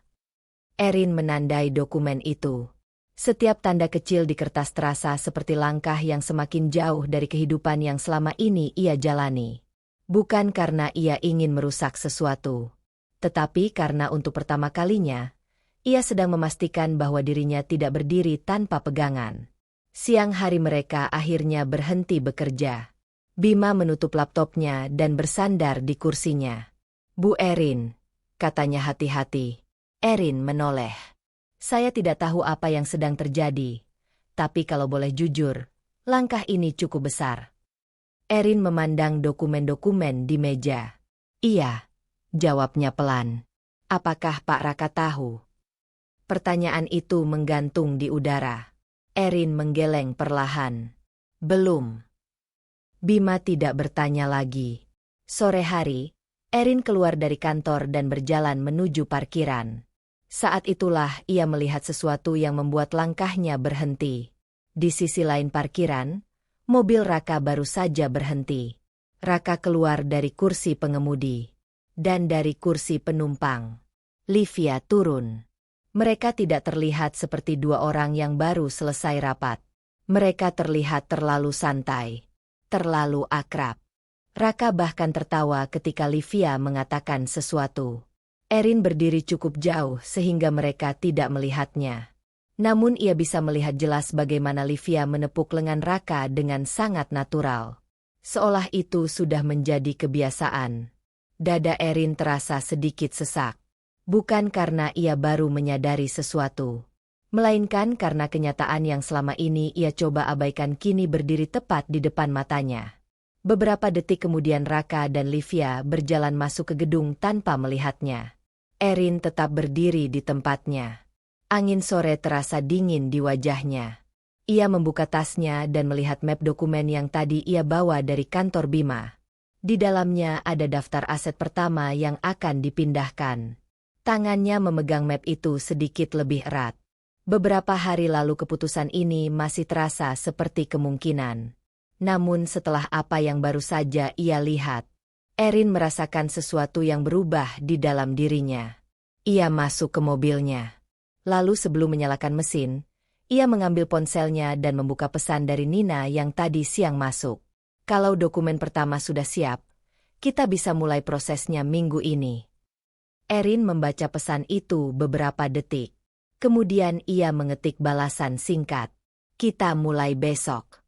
Erin menandai dokumen itu. Setiap tanda kecil di kertas terasa seperti langkah yang semakin jauh dari kehidupan yang selama ini ia jalani. Bukan karena ia ingin merusak sesuatu, tetapi karena untuk pertama kalinya, ia sedang memastikan bahwa dirinya tidak berdiri tanpa pegangan. Siang hari mereka akhirnya berhenti bekerja. Bima menutup laptopnya dan bersandar di kursinya. Bu Erin, katanya hati-hati. Erin menoleh. Saya tidak tahu apa yang sedang terjadi, tapi kalau boleh jujur, langkah ini cukup besar. Erin memandang dokumen-dokumen di meja. Iya, jawabnya pelan. Apakah Pak Raka tahu? Pertanyaan itu menggantung di udara. Erin menggeleng perlahan. Belum. Bima tidak bertanya lagi. Sore hari, Erin keluar dari kantor dan berjalan menuju parkiran. Saat itulah ia melihat sesuatu yang membuat langkahnya berhenti. Di sisi lain parkiran, mobil Raka baru saja berhenti. Raka keluar dari kursi pengemudi. Dan dari kursi penumpang. Livia turun. Mereka tidak terlihat seperti dua orang yang baru selesai rapat. Mereka terlihat terlalu santai. Terlalu akrab. Raka bahkan tertawa ketika Livia mengatakan sesuatu. Erin berdiri cukup jauh sehingga mereka tidak melihatnya. Namun ia bisa melihat jelas bagaimana Livia menepuk lengan Raka dengan sangat natural. Seolah itu sudah menjadi kebiasaan. Dada Erin terasa sedikit sesak. Bukan karena ia baru menyadari sesuatu, melainkan karena kenyataan yang selama ini ia coba abaikan kini berdiri tepat di depan matanya. Beberapa detik kemudian Raka dan Livia berjalan masuk ke gedung tanpa melihatnya. Erin tetap berdiri di tempatnya. Angin sore terasa dingin di wajahnya. Ia membuka tasnya dan melihat map dokumen yang tadi ia bawa dari kantor Bima. Di dalamnya ada daftar aset pertama yang akan dipindahkan. Tangannya memegang map itu sedikit lebih erat. Beberapa hari lalu keputusan ini masih terasa seperti kemungkinan. Namun setelah apa yang baru saja ia lihat, Erin merasakan sesuatu yang berubah di dalam dirinya. Ia masuk ke mobilnya. Lalu sebelum menyalakan mesin, ia mengambil ponselnya dan membuka pesan dari Nina yang tadi siang masuk. Kalau dokumen pertama sudah siap, kita bisa mulai prosesnya minggu ini. Erin membaca pesan itu beberapa detik. Kemudian ia mengetik balasan singkat. Kita mulai besok.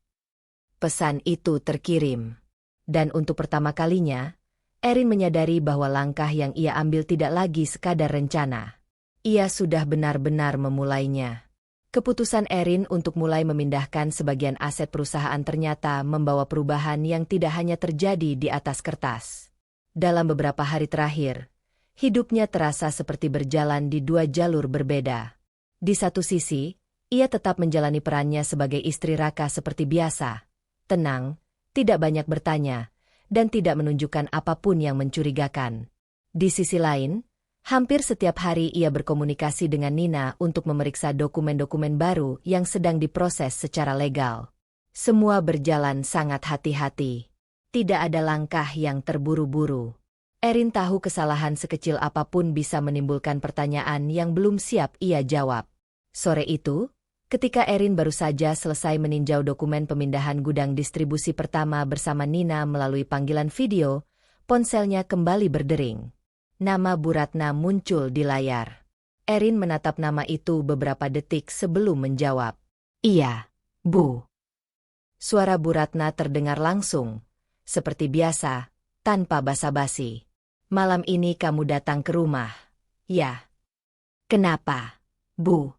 Pesan itu terkirim. Dan untuk pertama kalinya, Erin menyadari bahwa langkah yang ia ambil tidak lagi sekadar rencana. Ia sudah benar-benar memulainya. Keputusan Erin untuk mulai memindahkan sebagian aset perusahaan ternyata membawa perubahan yang tidak hanya terjadi di atas kertas. Dalam beberapa hari terakhir, hidupnya terasa seperti berjalan di dua jalur berbeda. Di satu sisi, ia tetap menjalani perannya sebagai istri Raka seperti biasa. Tenang, tidak banyak bertanya, dan tidak menunjukkan apapun yang mencurigakan. Di sisi lain, hampir setiap hari ia berkomunikasi dengan Nina untuk memeriksa dokumen-dokumen baru yang sedang diproses secara legal. Semua berjalan sangat hati-hati. Tidak ada langkah yang terburu-buru. Erin tahu kesalahan sekecil apapun bisa menimbulkan pertanyaan yang belum siap ia jawab. Sore itu, ketika Erin baru saja selesai meninjau dokumen pemindahan gudang distribusi pertama bersama Nina melalui panggilan video, ponselnya kembali berdering. Nama Bu Ratna muncul di layar. Erin menatap nama itu beberapa detik sebelum menjawab. Iya, Bu. Suara Bu Ratna terdengar langsung, seperti biasa, tanpa basa-basi. Malam ini kamu datang ke rumah. Ya. Kenapa, Bu?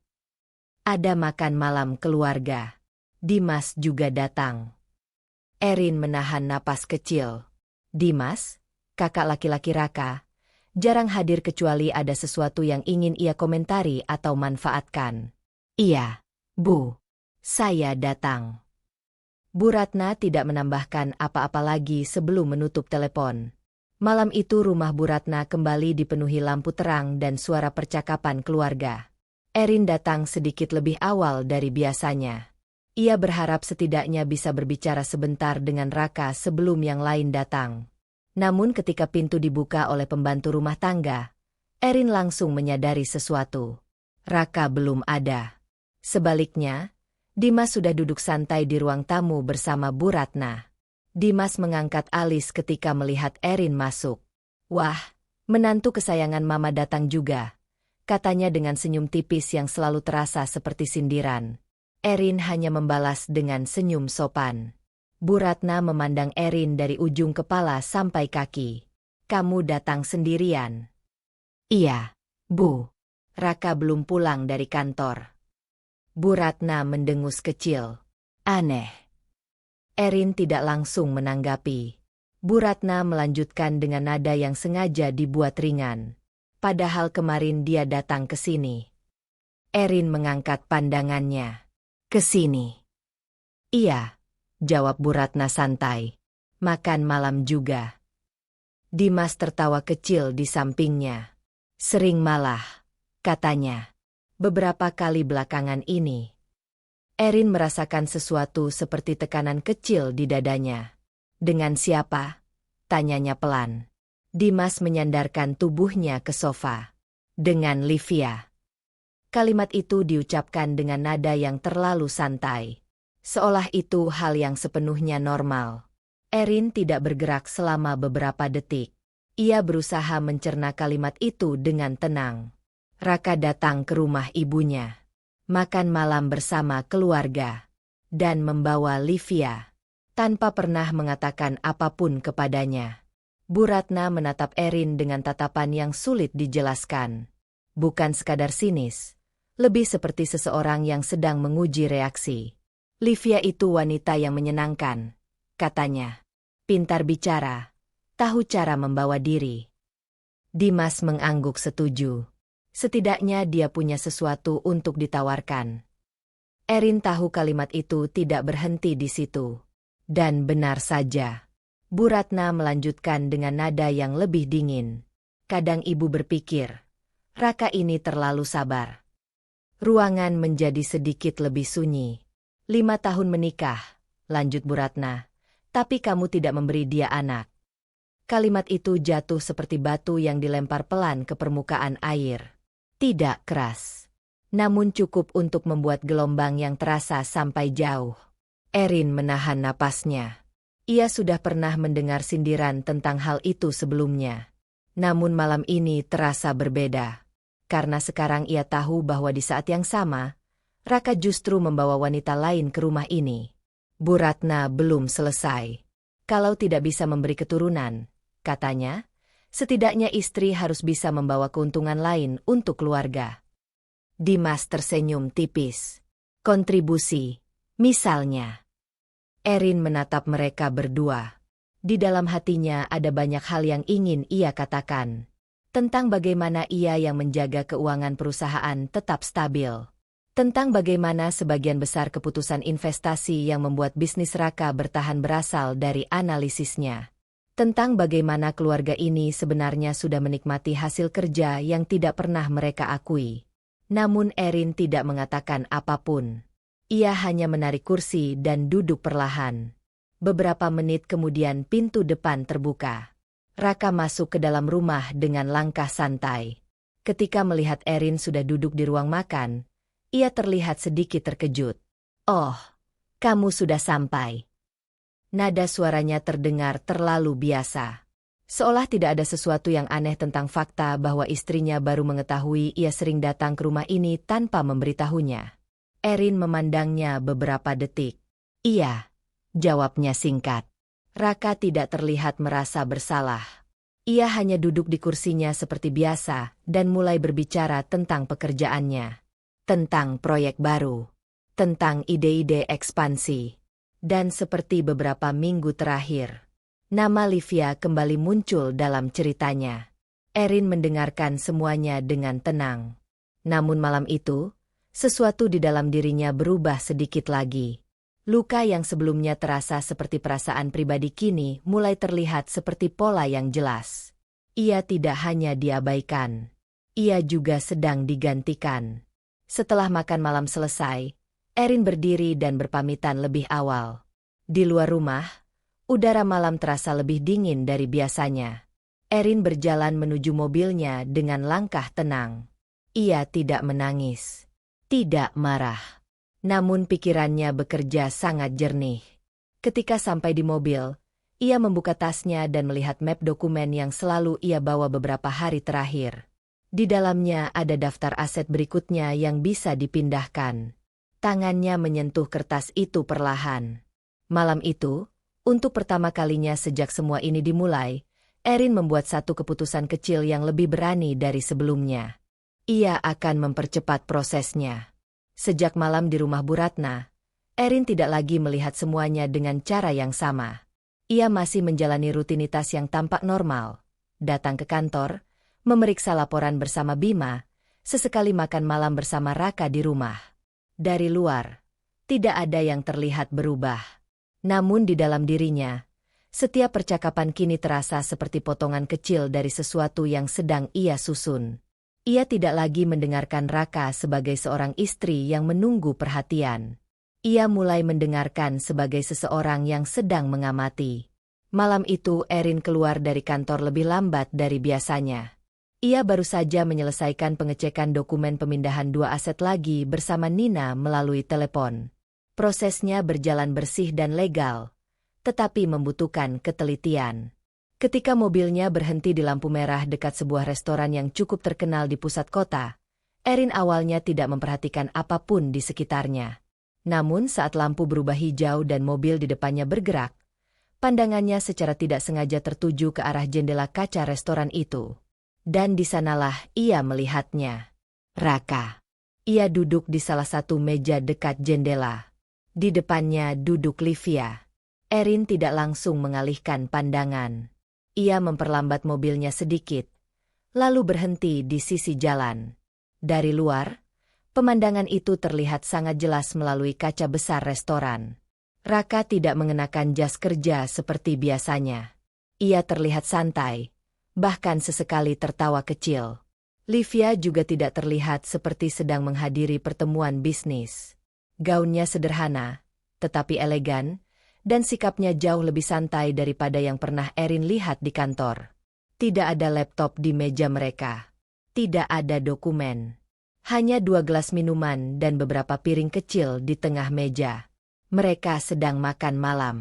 Ada makan malam keluarga. Dimas juga datang. Erin menahan napas kecil. Dimas, kakak laki-laki Raka, jarang hadir kecuali ada sesuatu yang ingin ia komentari atau manfaatkan. Iya, Bu. Saya datang. Bu Ratna tidak menambahkan apa-apa lagi sebelum menutup telepon. Malam itu rumah Bu Ratna kembali dipenuhi lampu terang dan suara percakapan keluarga. Erin datang sedikit lebih awal dari biasanya. Ia berharap setidaknya bisa berbicara sebentar dengan Raka sebelum yang lain datang. Namun ketika pintu dibuka oleh pembantu rumah tangga, Erin langsung menyadari sesuatu. Raka belum ada. Sebaliknya, Dimas sudah duduk santai di ruang tamu bersama Bu Ratna. Dimas mengangkat alis ketika melihat Erin masuk. "Wah, menantu kesayangan Mama datang juga," katanya dengan senyum tipis yang selalu terasa seperti sindiran. Erin hanya membalas dengan senyum sopan. Bu Ratna memandang Erin dari ujung kepala sampai kaki. "Kamu datang sendirian?" "Iya, Bu. Raka belum pulang dari kantor." Bu Ratna mendengus kecil. "Aneh." Erin tidak langsung menanggapi. Bu Ratna melanjutkan dengan nada yang sengaja dibuat ringan. "Padahal kemarin dia datang ke sini." Erin mengangkat pandangannya. "Ke sini?" "Iya," jawab Bu Ratna santai. "Makan malam juga." Dimas tertawa kecil di sampingnya. "Sering malah," katanya. "Beberapa kali belakangan ini." Erin merasakan sesuatu seperti tekanan kecil di dadanya. "Dengan siapa?" tanyanya pelan. Dimas menyandarkan tubuhnya ke sofa. "Dengan Livia." Kalimat itu diucapkan dengan nada yang terlalu santai. Seolah itu hal yang sepenuhnya normal. Erin tidak bergerak selama beberapa detik. Ia berusaha mencerna kalimat itu dengan tenang. Raka datang ke rumah ibunya. Makan malam bersama keluarga. Dan membawa Livia. Tanpa pernah mengatakan apapun kepadanya. Bu Ratna menatap Erin dengan tatapan yang sulit dijelaskan. Bukan sekadar sinis. Lebih seperti seseorang yang sedang menguji reaksi. "Livia itu wanita yang menyenangkan," katanya. "Pintar bicara, tahu cara membawa diri." Dimas mengangguk setuju. Setidaknya dia punya sesuatu untuk ditawarkan. Erin tahu kalimat itu tidak berhenti di situ. Dan benar saja. Bu Ratna melanjutkan dengan nada yang lebih dingin. "Kadang ibu berpikir, Raka ini terlalu sabar." Ruangan menjadi sedikit lebih sunyi. 5 tahun menikah, lanjut Bu Ratna, tapi kamu tidak memberi dia anak. Kalimat itu jatuh seperti batu yang dilempar pelan ke permukaan air. Tidak keras, namun cukup untuk membuat gelombang yang terasa sampai jauh. Erin menahan napasnya. Ia sudah pernah mendengar sindiran tentang hal itu sebelumnya. Namun malam ini terasa berbeda. Karena sekarang ia tahu bahwa di saat yang sama, Raka justru membawa wanita lain ke rumah ini. Bu Ratna belum selesai. Kalau tidak bisa memberi keturunan, katanya, setidaknya istri harus bisa membawa keuntungan lain untuk keluarga. Dimas tersenyum tipis. "Kontribusi, misalnya." Erin menatap mereka berdua. Di dalam hatinya ada banyak hal yang ingin ia katakan. Tentang bagaimana ia yang menjaga keuangan perusahaan tetap stabil. Tentang bagaimana sebagian besar keputusan investasi yang membuat bisnis Raka bertahan berasal dari analisisnya. Tentang bagaimana keluarga ini sebenarnya sudah menikmati hasil kerja yang tidak pernah mereka akui. Namun Erin tidak mengatakan apapun. Ia hanya menarik kursi dan duduk perlahan. Beberapa menit kemudian pintu depan terbuka. Raka masuk ke dalam rumah dengan langkah santai. Ketika melihat Erin sudah duduk di ruang makan, ia terlihat sedikit terkejut. "Oh, kamu sudah sampai." Nada suaranya terdengar terlalu biasa. Seolah tidak ada sesuatu yang aneh tentang fakta bahwa istrinya baru mengetahui ia sering datang ke rumah ini tanpa memberitahunya. Erin memandangnya beberapa detik. "Iya," jawabnya singkat. Raka tidak terlihat merasa bersalah. Ia hanya duduk di kursinya seperti biasa dan mulai berbicara tentang pekerjaannya. Tentang proyek baru. Tentang ide-ide ekspansi. Dan seperti beberapa minggu terakhir, nama Livia kembali muncul dalam ceritanya. Erin mendengarkan semuanya dengan tenang. Namun malam itu, sesuatu di dalam dirinya berubah sedikit lagi. Luka yang sebelumnya terasa seperti perasaan pribadi kini mulai terlihat seperti pola yang jelas. Ia tidak hanya diabaikan. Ia juga sedang digantikan. Setelah makan malam selesai, Erin berdiri dan berpamitan lebih awal. Di luar rumah, udara malam terasa lebih dingin dari biasanya. Erin berjalan menuju mobilnya dengan langkah tenang. Ia tidak menangis, tidak marah. Namun pikirannya bekerja sangat jernih. Ketika sampai di mobil, ia membuka tasnya dan melihat map dokumen yang selalu ia bawa beberapa hari terakhir. Di dalamnya ada daftar aset berikutnya yang bisa dipindahkan. Tangannya menyentuh kertas itu perlahan. Malam itu, untuk pertama kalinya sejak semua ini dimulai, Erin membuat satu keputusan kecil yang lebih berani dari sebelumnya. Ia akan mempercepat prosesnya. Sejak malam di rumah Bu Ratna, Erin tidak lagi melihat semuanya dengan cara yang sama. Ia masih menjalani rutinitas yang tampak normal. Datang ke kantor, memeriksa laporan bersama Bima, sesekali makan malam bersama Raka di rumah. Dari luar, tidak ada yang terlihat berubah. Namun di dalam dirinya, setiap percakapan kini terasa seperti potongan kecil dari sesuatu yang sedang ia susun. Ia tidak lagi mendengarkan Raka sebagai seorang istri yang menunggu perhatian. Ia mulai mendengarkan sebagai seseorang yang sedang mengamati. Malam itu Erin keluar dari kantor lebih lambat dari biasanya. Ia baru saja menyelesaikan pengecekan dokumen pemindahan 2 aset lagi bersama Nina melalui telepon. Prosesnya berjalan bersih dan legal, tetapi membutuhkan ketelitian. Ketika mobilnya berhenti di lampu merah dekat sebuah restoran yang cukup terkenal di pusat kota, Erin awalnya tidak memperhatikan apapun di sekitarnya. Namun saat lampu berubah hijau dan mobil di depannya bergerak, pandangannya secara tidak sengaja tertuju ke arah jendela kaca restoran itu. Dan di sanalah ia melihatnya. Raka. Ia duduk di salah satu meja dekat jendela. Di depannya duduk Livia. Erin tidak langsung mengalihkan pandangan. Ia memperlambat mobilnya sedikit, lalu berhenti di sisi jalan. Dari luar, pemandangan itu terlihat sangat jelas melalui kaca besar restoran. Raka tidak mengenakan jas kerja seperti biasanya. Ia terlihat santai, bahkan sesekali tertawa kecil. Livia juga tidak terlihat seperti sedang menghadiri pertemuan bisnis. Gaunnya sederhana, tetapi elegan, dan sikapnya jauh lebih santai daripada yang pernah Erin lihat di kantor. Tidak ada laptop di meja mereka. Tidak ada dokumen. Hanya 2 gelas minuman dan beberapa piring kecil di tengah meja. Mereka sedang makan malam.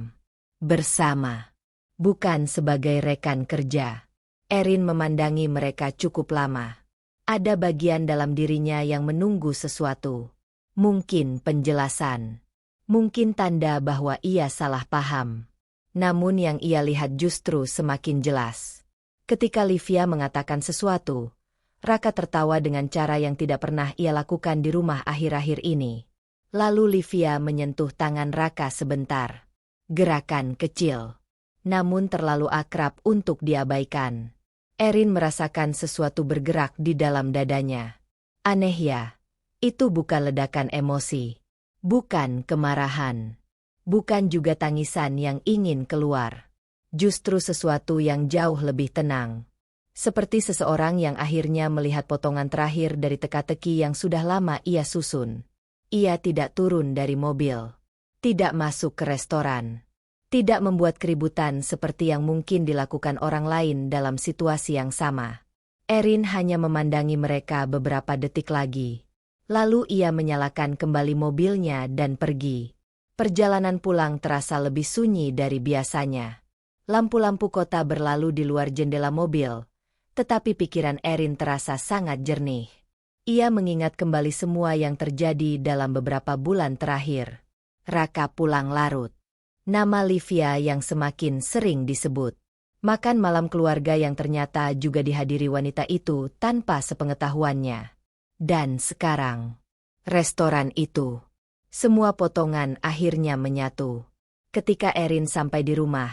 Bersama. Bukan sebagai rekan kerja. Erin memandangi mereka cukup lama. Ada bagian dalam dirinya yang menunggu sesuatu. Mungkin penjelasan. Mungkin tanda bahwa ia salah paham. Namun yang ia lihat justru semakin jelas. Ketika Livia mengatakan sesuatu, Raka tertawa dengan cara yang tidak pernah ia lakukan di rumah akhir-akhir ini. Lalu Livia menyentuh tangan Raka sebentar. Gerakan kecil. Namun terlalu akrab untuk diabaikan. Erin merasakan sesuatu bergerak di dalam dadanya. Aneh ya, itu bukan ledakan emosi. Bukan kemarahan. Bukan juga tangisan yang ingin keluar. Justru sesuatu yang jauh lebih tenang. Seperti seseorang yang akhirnya melihat potongan terakhir dari teka-teki yang sudah lama ia susun. Ia tidak turun dari mobil. Tidak masuk ke restoran. Tidak membuat keributan seperti yang mungkin dilakukan orang lain dalam situasi yang sama. Erin hanya memandangi mereka beberapa detik lagi. Lalu ia menyalakan kembali mobilnya dan pergi. Perjalanan pulang terasa lebih sunyi dari biasanya. Lampu-lampu kota berlalu di luar jendela mobil, tetapi pikiran Erin terasa sangat jernih. Ia mengingat kembali semua yang terjadi dalam beberapa bulan terakhir. Raka pulang larut. Nama Livia yang semakin sering disebut. Makan malam keluarga yang ternyata juga dihadiri wanita itu tanpa sepengetahuannya. Dan sekarang, restoran itu. Semua potongan akhirnya menyatu. Ketika Erin sampai di rumah,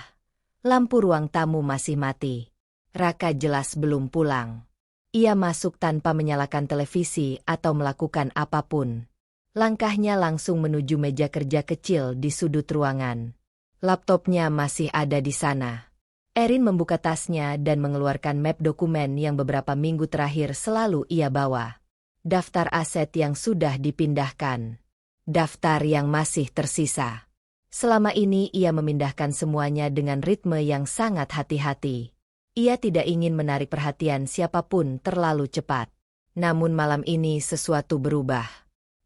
lampu ruang tamu masih mati. Raka jelas belum pulang. Ia masuk tanpa menyalakan televisi atau melakukan apapun. Langkahnya langsung menuju meja kerja kecil di sudut ruangan. Laptopnya masih ada di sana. Erin membuka tasnya dan mengeluarkan map dokumen yang beberapa minggu terakhir selalu ia bawa. Daftar aset yang sudah dipindahkan. Daftar yang masih tersisa. Selama ini ia memindahkan semuanya dengan ritme yang sangat hati-hati. Ia tidak ingin menarik perhatian siapapun terlalu cepat. Namun malam ini sesuatu berubah.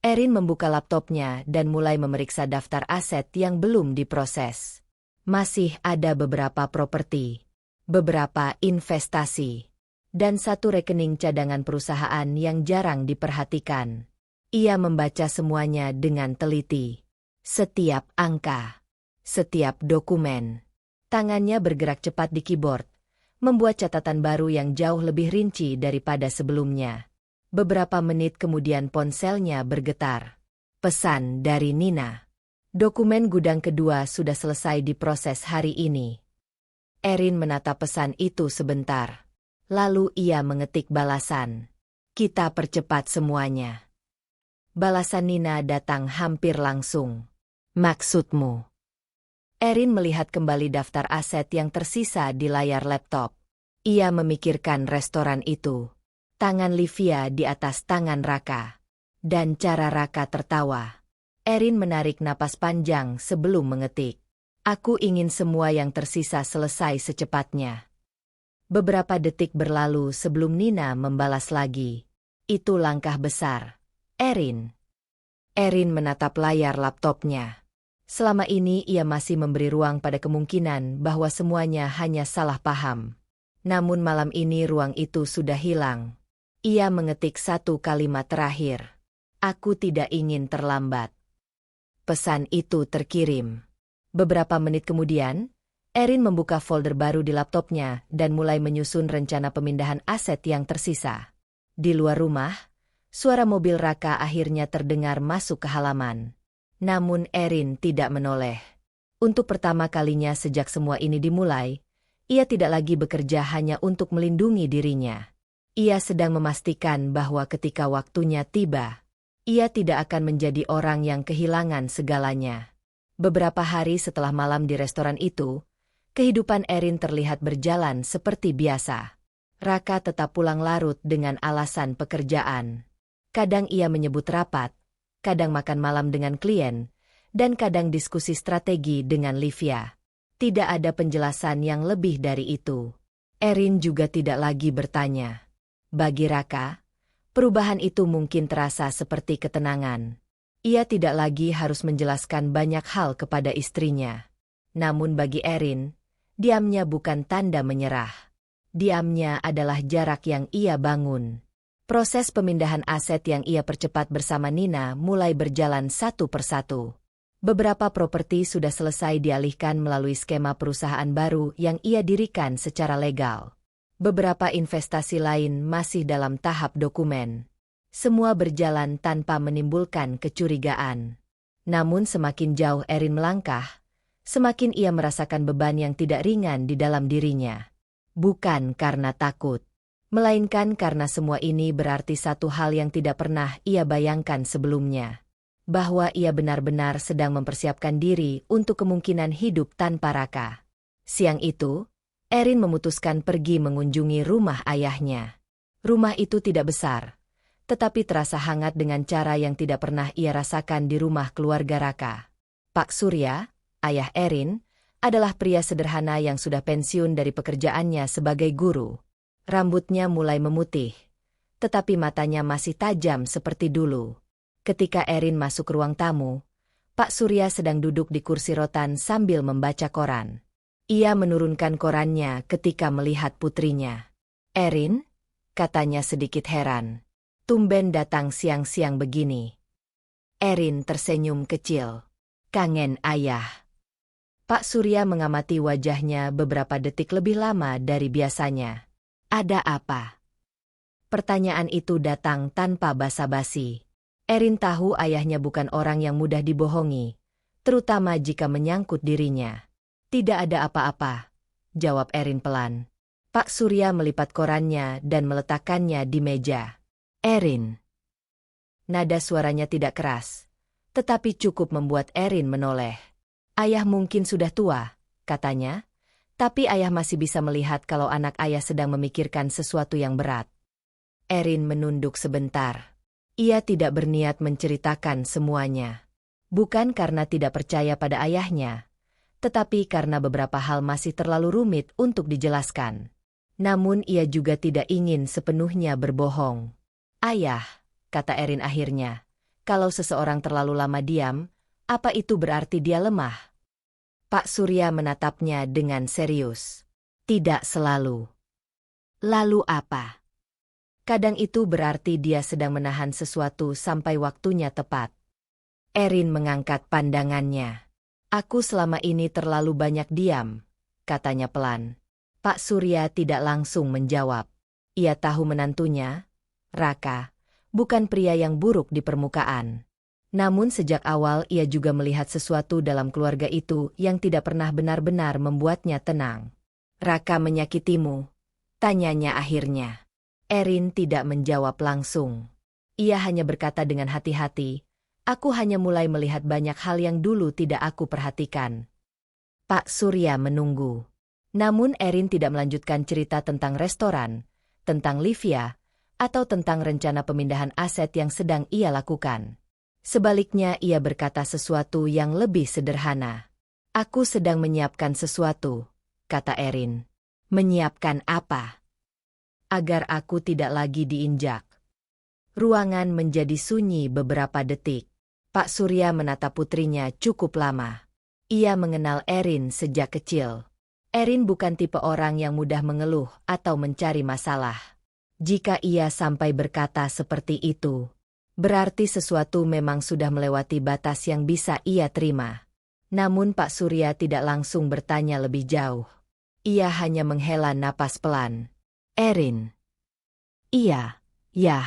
Erin membuka laptopnya dan mulai memeriksa daftar aset yang belum diproses. Masih ada beberapa properti, beberapa investasi, dan satu rekening cadangan perusahaan yang jarang diperhatikan. Ia membaca semuanya dengan teliti. Setiap angka, setiap dokumen. Tangannya bergerak cepat di keyboard, membuat catatan baru yang jauh lebih rinci daripada sebelumnya. Beberapa menit kemudian ponselnya bergetar. Pesan dari Nina. Dokumen gudang kedua sudah selesai diproses hari ini. Erin menatap pesan itu sebentar. Lalu ia mengetik balasan. Kita percepat semuanya. Balasan Nina datang hampir langsung. Maksudmu? Erin melihat kembali daftar aset yang tersisa di layar laptop. Ia memikirkan restoran itu. Tangan Livia di atas tangan Raka. Dan cara Raka tertawa. Erin menarik napas panjang sebelum mengetik. Aku ingin semua yang tersisa selesai secepatnya. Beberapa detik berlalu sebelum Nina membalas lagi. Itu langkah besar. Erin. Erin menatap layar laptopnya. Selama ini ia masih memberi ruang pada kemungkinan bahwa semuanya hanya salah paham. Namun malam ini ruang itu sudah hilang. Ia mengetik satu kalimat terakhir. Aku tidak ingin terlambat. Pesan itu terkirim. Beberapa menit kemudian, Erin membuka folder baru di laptopnya dan mulai menyusun rencana pemindahan aset yang tersisa. Di luar rumah, suara mobil Raka akhirnya terdengar masuk ke halaman. Namun Erin tidak menoleh. Untuk pertama kalinya sejak semua ini dimulai, ia tidak lagi bekerja hanya untuk melindungi dirinya. Ia sedang memastikan bahwa ketika waktunya tiba, ia tidak akan menjadi orang yang kehilangan segalanya. Beberapa hari setelah malam di restoran itu, kehidupan Erin terlihat berjalan seperti biasa. Raka tetap pulang larut dengan alasan pekerjaan. Kadang ia menyebut rapat, kadang makan malam dengan klien, dan kadang diskusi strategi dengan Livia. Tidak ada penjelasan yang lebih dari itu. Erin juga tidak lagi bertanya. Bagi Raka, perubahan itu mungkin terasa seperti ketenangan. Ia tidak lagi harus menjelaskan banyak hal kepada istrinya. Namun bagi Erin, diamnya bukan tanda menyerah. Diamnya adalah jarak yang ia bangun. Proses pemindahan aset yang ia percepat bersama Nina mulai berjalan satu persatu. Beberapa properti sudah selesai dialihkan melalui skema perusahaan baru yang ia dirikan secara legal. Beberapa investasi lain masih dalam tahap dokumen. Semua berjalan tanpa menimbulkan kecurigaan. Namun semakin jauh Erin melangkah, semakin ia merasakan beban yang tidak ringan di dalam dirinya. Bukan karena takut, melainkan karena semua ini berarti satu hal yang tidak pernah ia bayangkan sebelumnya. Bahwa ia benar-benar sedang mempersiapkan diri untuk kemungkinan hidup tanpa Raka. Siang itu, Erin memutuskan pergi mengunjungi rumah ayahnya. Rumah itu tidak besar, tetapi terasa hangat dengan cara yang tidak pernah ia rasakan di rumah keluarga Raka. Pak Surya, ayah Erin, adalah pria sederhana yang sudah pensiun dari pekerjaannya sebagai guru. Rambutnya mulai memutih, tetapi matanya masih tajam seperti dulu. Ketika Erin masuk ruang tamu, Pak Surya sedang duduk di kursi rotan sambil membaca koran. Ia menurunkan korannya ketika melihat putrinya. Erin, katanya sedikit heran. Tumben datang siang-siang begini. Erin tersenyum kecil. Kangen ayah. Pak Surya mengamati wajahnya beberapa detik lebih lama dari biasanya. Ada apa? Pertanyaan itu datang tanpa basa-basi. Erin tahu ayahnya bukan orang yang mudah dibohongi, terutama jika menyangkut dirinya. Tidak ada apa-apa, jawab Erin pelan. Pak Surya melipat korannya dan meletakkannya di meja. Erin. Nada suaranya tidak keras, tetapi cukup membuat Erin menoleh. Ayah mungkin sudah tua, katanya, tapi ayah masih bisa melihat kalau anak ayah sedang memikirkan sesuatu yang berat. Erin menunduk sebentar. Ia tidak berniat menceritakan semuanya. Bukan karena tidak percaya pada ayahnya, tetapi karena beberapa hal masih terlalu rumit untuk dijelaskan. Namun ia juga tidak ingin sepenuhnya berbohong. Ayah, kata Erin akhirnya, kalau seseorang terlalu lama diam, apa itu berarti dia lemah? Pak Surya menatapnya dengan serius. Tidak selalu. Lalu apa? Kadang itu berarti dia sedang menahan sesuatu sampai waktunya tepat. Erin mengangkat pandangannya. Aku selama ini terlalu banyak diam, katanya pelan. Pak Surya tidak langsung menjawab. Ia tahu menantunya, Raka, bukan pria yang buruk di permukaan. Namun sejak awal ia juga melihat sesuatu dalam keluarga itu yang tidak pernah benar-benar membuatnya tenang. Raka menyakitimu? Tanyanya akhirnya. Erin tidak menjawab langsung. Ia hanya berkata dengan hati-hati, aku hanya mulai melihat banyak hal yang dulu tidak aku perhatikan. Pak Surya menunggu. Namun Erin tidak melanjutkan cerita tentang restoran, tentang Livia, atau tentang rencana pemindahan aset yang sedang ia lakukan. Sebaliknya ia berkata sesuatu yang lebih sederhana. Aku sedang menyiapkan sesuatu, kata Erin. Menyiapkan apa? Agar aku tidak lagi diinjak. Ruangan menjadi sunyi beberapa detik. Pak Surya menatap putrinya cukup lama. Ia mengenal Erin sejak kecil. Erin bukan tipe orang yang mudah mengeluh atau mencari masalah. Jika ia sampai berkata seperti itu, berarti sesuatu memang sudah melewati batas yang bisa ia terima. Namun Pak Surya tidak langsung bertanya lebih jauh. Ia hanya menghela napas pelan. Erin. Iya, ya.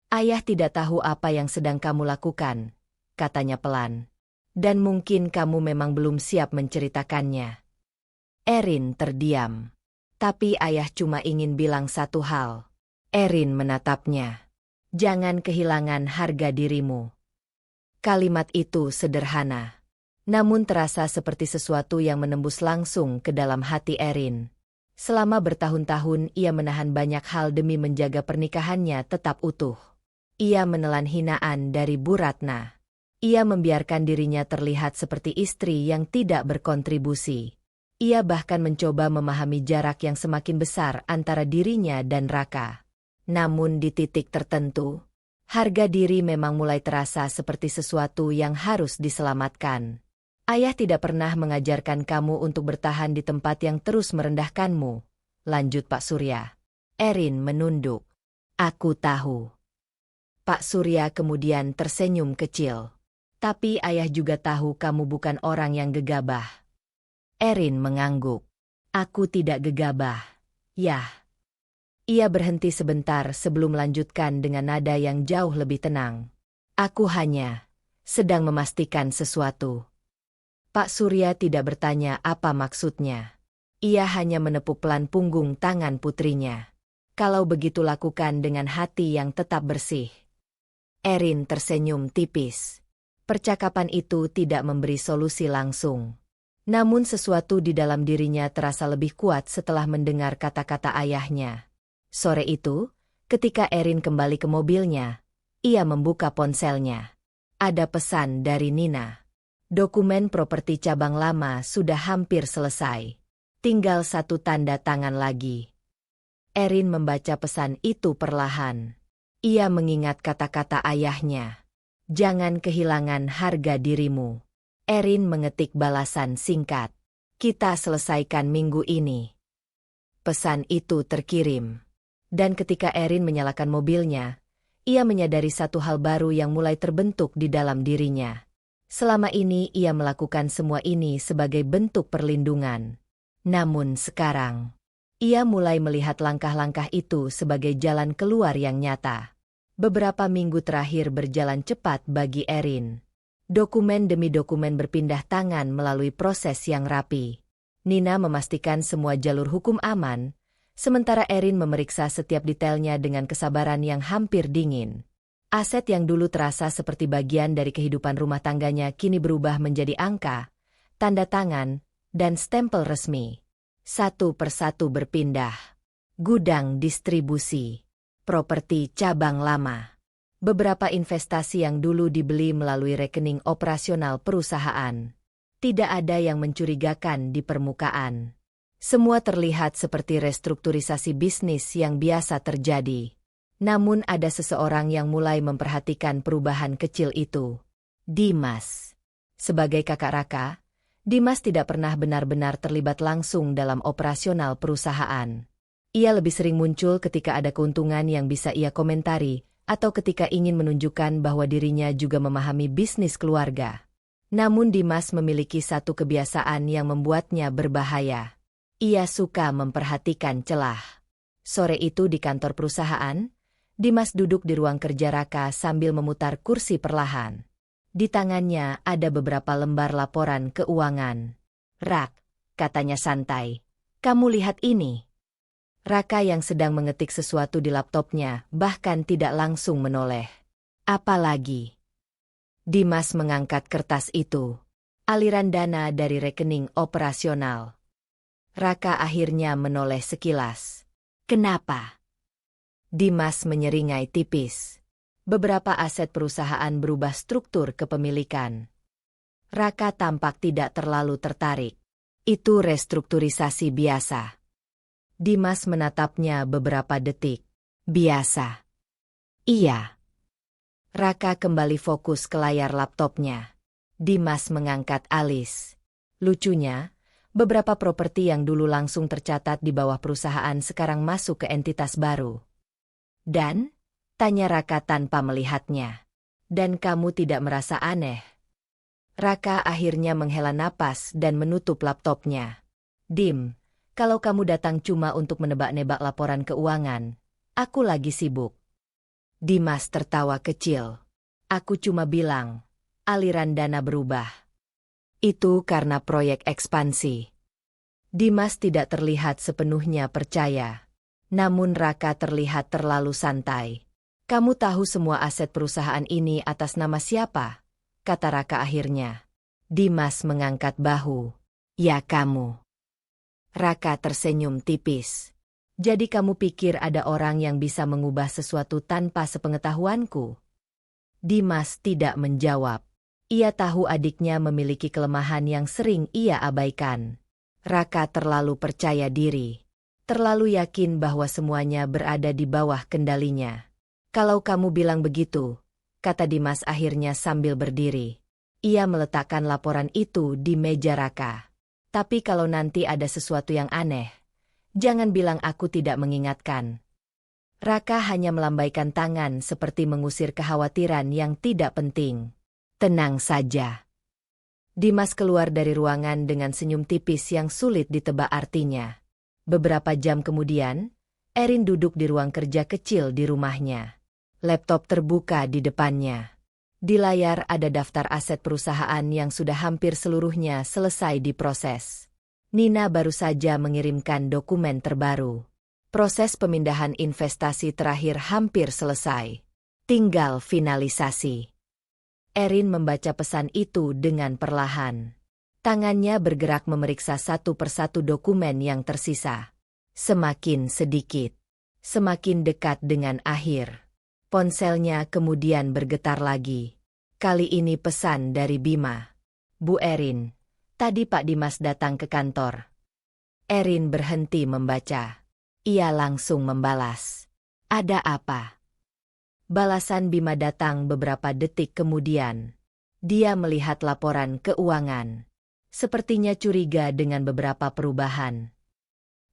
Ayah tidak tahu apa yang sedang kamu lakukan, katanya pelan. Dan mungkin kamu memang belum siap menceritakannya. Erin terdiam. Tapi ayah cuma ingin bilang satu hal. Erin menatapnya. Jangan kehilangan harga dirimu. Kalimat itu sederhana. Namun terasa seperti sesuatu yang menembus langsung ke dalam hati Erin. Selama bertahun-tahun ia menahan banyak hal demi menjaga pernikahannya tetap utuh. Ia menelan hinaan dari Bu Ratna. Ia membiarkan dirinya terlihat seperti istri yang tidak berkontribusi. Ia bahkan mencoba memahami jarak yang semakin besar antara dirinya dan Raka. Namun di titik tertentu, harga diri memang mulai terasa seperti sesuatu yang harus diselamatkan. Ayah tidak pernah mengajarkan kamu untuk bertahan di tempat yang terus merendahkanmu, lanjut Pak Surya. Erin menunduk. Aku tahu. Pak Surya kemudian tersenyum kecil. Tapi ayah juga tahu kamu bukan orang yang gegabah. Erin mengangguk. Aku tidak gegabah. Yah. Ia berhenti sebentar sebelum melanjutkan dengan nada yang jauh lebih tenang. Aku hanya sedang memastikan sesuatu. Pak Surya tidak bertanya apa maksudnya. Ia hanya menepuk pelan punggung tangan putrinya. Kalau begitu lakukan dengan hati yang tetap bersih. Erin tersenyum tipis. Percakapan itu tidak memberi solusi langsung. Namun sesuatu di dalam dirinya terasa lebih kuat setelah mendengar kata-kata ayahnya. Sore itu, ketika Erin kembali ke mobilnya, ia membuka ponselnya. Ada pesan dari Nina. Dokumen properti cabang lama sudah hampir selesai. Tinggal satu tanda tangan lagi. Erin membaca pesan itu perlahan. Ia mengingat kata-kata ayahnya. Jangan kehilangan harga dirimu. Erin mengetik balasan singkat. Kita selesaikan minggu ini. Pesan itu terkirim. Dan ketika Erin menyalakan mobilnya, ia menyadari satu hal baru yang mulai terbentuk di dalam dirinya. Selama ini ia melakukan semua ini sebagai bentuk perlindungan. Namun sekarang, ia mulai melihat langkah-langkah itu sebagai jalan keluar yang nyata. Beberapa minggu terakhir berjalan cepat bagi Erin. Dokumen demi dokumen berpindah tangan melalui proses yang rapi. Nina memastikan semua jalur hukum aman, sementara Erin memeriksa setiap detailnya dengan kesabaran yang hampir dingin. Aset yang dulu terasa seperti bagian dari kehidupan rumah tangganya kini berubah menjadi angka, tanda tangan, dan stempel resmi. Satu persatu berpindah. Gudang distribusi. Properti cabang lama. Beberapa investasi yang dulu dibeli melalui rekening operasional perusahaan. Tidak ada yang mencurigakan di permukaan. Semua terlihat seperti restrukturisasi bisnis yang biasa terjadi. Namun ada seseorang yang mulai memperhatikan perubahan kecil itu. Dimas. Sebagai kakak Raka, Dimas tidak pernah benar-benar terlibat langsung dalam operasional perusahaan. Ia lebih sering muncul ketika ada keuntungan yang bisa ia komentari, atau ketika ingin menunjukkan bahwa dirinya juga memahami bisnis keluarga. Namun Dimas memiliki satu kebiasaan yang membuatnya berbahaya. Ia suka memperhatikan celah. Sore itu di kantor perusahaan, Dimas duduk di ruang kerja Raka sambil memutar kursi perlahan. Di tangannya ada beberapa lembar laporan keuangan. "Rak," katanya santai, "kamu lihat ini." Raka yang sedang mengetik sesuatu di laptopnya bahkan tidak langsung menoleh. "Apa lagi?" Dimas mengangkat kertas itu. Aliran dana dari rekening operasional. Raka akhirnya menoleh sekilas. "Kenapa?" Dimas menyeringai tipis. Beberapa aset perusahaan berubah struktur kepemilikan. Raka tampak tidak terlalu tertarik. "Itu restrukturisasi biasa." Dimas menatapnya beberapa detik. "Biasa?" "Iya." Raka kembali fokus ke layar laptopnya. Dimas mengangkat alis. Lucunya, beberapa properti yang dulu langsung tercatat di bawah perusahaan sekarang masuk ke entitas baru. "Dan?" tanya Raka tanpa melihatnya. "Dan kamu tidak merasa aneh?" Raka akhirnya menghela napas dan menutup laptopnya. "Dim, kalau kamu datang cuma untuk menebak-nebak laporan keuangan, aku lagi sibuk." Dimas tertawa kecil. "Aku cuma bilang, aliran dana berubah. Itu karena proyek ekspansi." Dimas tidak terlihat sepenuhnya percaya. Namun Raka terlihat terlalu santai. "Kamu tahu semua aset perusahaan ini atas nama siapa?" kata Raka akhirnya. Dimas mengangkat bahu. "Ya kamu." Raka tersenyum tipis. "Jadi kamu pikir ada orang yang bisa mengubah sesuatu tanpa sepengetahuanku?" Dimas tidak menjawab. Ia tahu adiknya memiliki kelemahan yang sering ia abaikan. Raka terlalu percaya diri. Terlalu yakin bahwa semuanya berada di bawah kendalinya. "Kalau kamu bilang begitu," kata Dimas akhirnya sambil berdiri. Ia meletakkan laporan itu di meja Raka. "Tapi kalau nanti ada sesuatu yang aneh, jangan bilang aku tidak mengingatkan." Raka hanya melambaikan tangan seperti mengusir kekhawatiran yang tidak penting. "Tenang saja." Dimas keluar dari ruangan dengan senyum tipis yang sulit ditebak artinya. Beberapa jam kemudian, Erin duduk di ruang kerja kecil di rumahnya. Laptop terbuka di depannya. Di layar ada daftar aset perusahaan yang sudah hampir seluruhnya selesai diproses. Nina baru saja mengirimkan dokumen terbaru. Proses pemindahan investasi terakhir hampir selesai. Tinggal finalisasi. Erin membaca pesan itu dengan perlahan. Tangannya bergerak memeriksa satu persatu dokumen yang tersisa. Semakin sedikit, semakin dekat dengan akhir. Ponselnya kemudian bergetar lagi. Kali ini pesan dari Bima. "Bu Erin, tadi Pak Dimas datang ke kantor." Erin berhenti membaca. Ia langsung membalas. "Ada apa?" Balasan Bima datang beberapa detik kemudian. Dia melihat laporan keuangan. Sepertinya curiga dengan beberapa perubahan.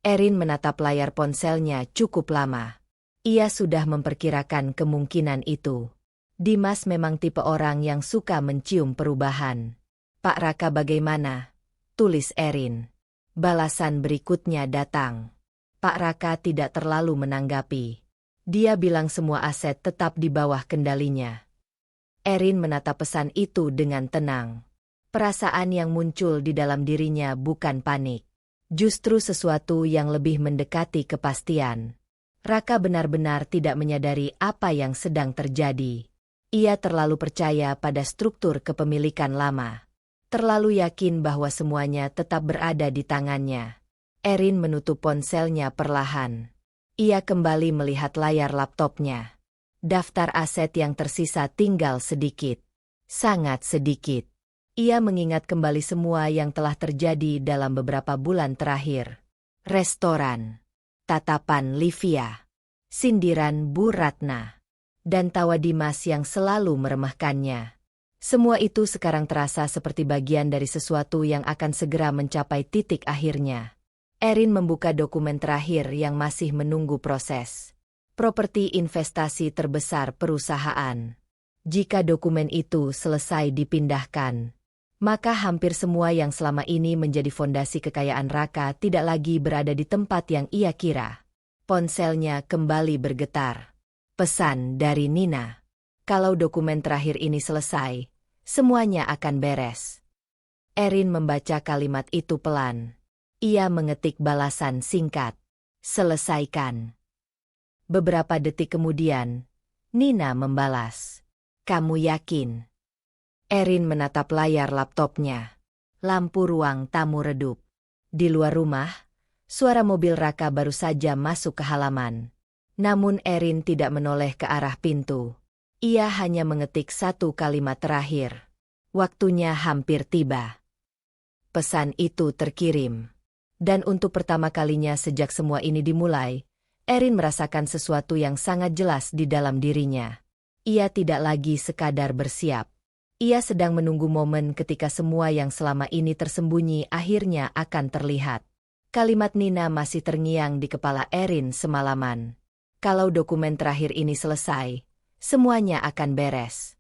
Erin menatap layar ponselnya cukup lama. Ia sudah memperkirakan kemungkinan itu. Dimas memang tipe orang yang suka mencium perubahan. "Pak Raka bagaimana?" tulis Erin. Balasan berikutnya datang. Pak Raka tidak terlalu menanggapi. Dia bilang semua aset tetap di bawah kendalinya. Erin menatap pesan itu dengan tenang. Perasaan yang muncul di dalam dirinya bukan panik. Justru sesuatu yang lebih mendekati kepastian. Raka benar-benar tidak menyadari apa yang sedang terjadi. Ia terlalu percaya pada struktur kepemilikan lama. Terlalu yakin bahwa semuanya tetap berada di tangannya. Erin menutup ponselnya perlahan. Ia kembali melihat layar laptopnya. Daftar aset yang tersisa tinggal sedikit. Sangat sedikit. Ia mengingat kembali semua yang telah terjadi dalam beberapa bulan terakhir. Restoran. Tatapan Livia, sindiran Bu Ratna, dan tawa Dimas yang selalu meremehkannya. Semua itu sekarang terasa seperti bagian dari sesuatu yang akan segera mencapai titik akhirnya. Erin membuka dokumen terakhir yang masih menunggu proses. Properti investasi terbesar perusahaan. Jika dokumen itu selesai dipindahkan, maka hampir semua yang selama ini menjadi fondasi kekayaan Raka tidak lagi berada di tempat yang ia kira. Ponselnya kembali bergetar. Pesan dari Nina. Kalau dokumen terakhir ini selesai, semuanya akan beres. Erin membaca kalimat itu pelan. Ia mengetik balasan singkat. Selesaikan. Beberapa detik kemudian, Nina membalas. Kamu yakin? Erin menatap layar laptopnya. Lampu ruang tamu redup. Di luar rumah, suara mobil Raka baru saja masuk ke halaman. Namun Erin tidak menoleh ke arah pintu. Ia hanya mengetik satu kalimat terakhir. Waktunya hampir tiba. Pesan itu terkirim. Dan untuk pertama kalinya sejak semua ini dimulai, Erin merasakan sesuatu yang sangat jelas di dalam dirinya. Ia tidak lagi sekadar bersiap. Ia sedang menunggu momen ketika semua yang selama ini tersembunyi akhirnya akan terlihat. Kalimat Nina masih terngiang di kepala Erin semalaman. Kalau dokumen terakhir ini selesai, semuanya akan beres.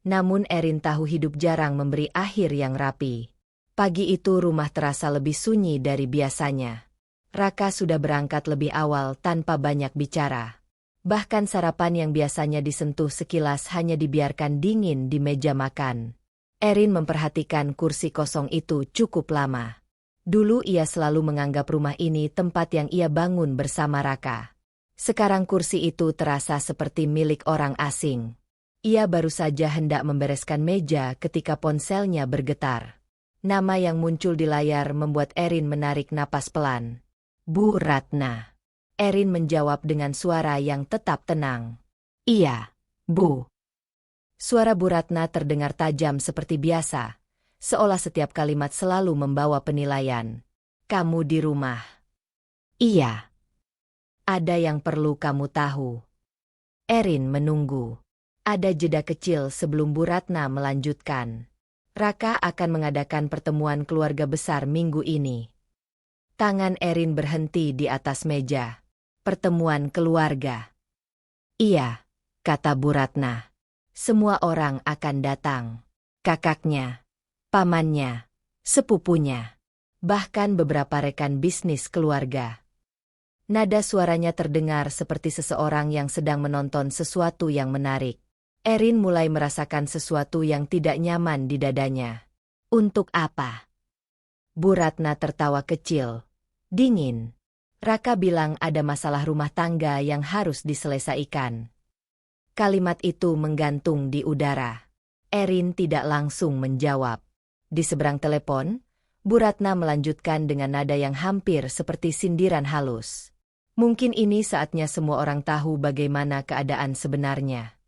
Namun Erin tahu hidup jarang memberi akhir yang rapi. Pagi itu rumah terasa lebih sunyi dari biasanya. Raka sudah berangkat lebih awal tanpa banyak bicara. Bahkan sarapan yang biasanya disentuh sekilas hanya dibiarkan dingin di meja makan. Erin memperhatikan kursi kosong itu cukup lama. Dulu ia selalu menganggap rumah ini tempat yang ia bangun bersama Raka. Sekarang kursi itu terasa seperti milik orang asing. Ia baru saja hendak membereskan meja ketika ponselnya bergetar. Nama yang muncul di layar membuat Erin menarik napas pelan. Bu Ratna. Erin menjawab dengan suara yang tetap tenang. Iya, Bu. Suara Bu Ratna terdengar tajam seperti biasa, seolah setiap kalimat selalu membawa penilaian. Kamu di rumah. Iya. Ada yang perlu kamu tahu. Erin menunggu. Ada jeda kecil sebelum Bu Ratna melanjutkan. Raka akan mengadakan pertemuan keluarga besar minggu ini. Tangan Erin berhenti di atas meja. Pertemuan keluarga. Iya, kata Bu Ratna. Semua orang akan datang. Kakaknya, pamannya, sepupunya, bahkan beberapa rekan bisnis keluarga. Nada suaranya terdengar seperti seseorang yang sedang menonton sesuatu yang menarik. Erin mulai merasakan sesuatu yang tidak nyaman di dadanya. Untuk apa? Bu Ratna tertawa kecil. Dingin. Raka bilang ada masalah rumah tangga yang harus diselesaikan. Kalimat itu menggantung di udara. Erin tidak langsung menjawab. Di seberang telepon, Bu Ratna melanjutkan dengan nada yang hampir seperti sindiran halus. Mungkin ini saatnya semua orang tahu bagaimana keadaan sebenarnya.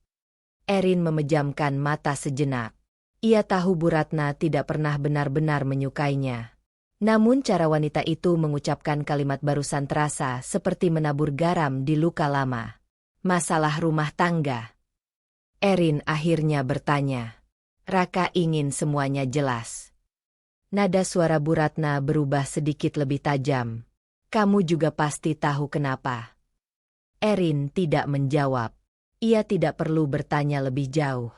Erin memejamkan mata sejenak. Ia tahu Bu Ratna tidak pernah benar-benar menyukainya. Namun cara wanita itu mengucapkan kalimat barusan terasa seperti menabur garam di luka lama. Masalah rumah tangga. Erin akhirnya bertanya. Raka ingin semuanya jelas. Nada suara Bu Ratna berubah sedikit lebih tajam. Kamu juga pasti tahu kenapa. Erin tidak menjawab. Ia tidak perlu bertanya lebih jauh.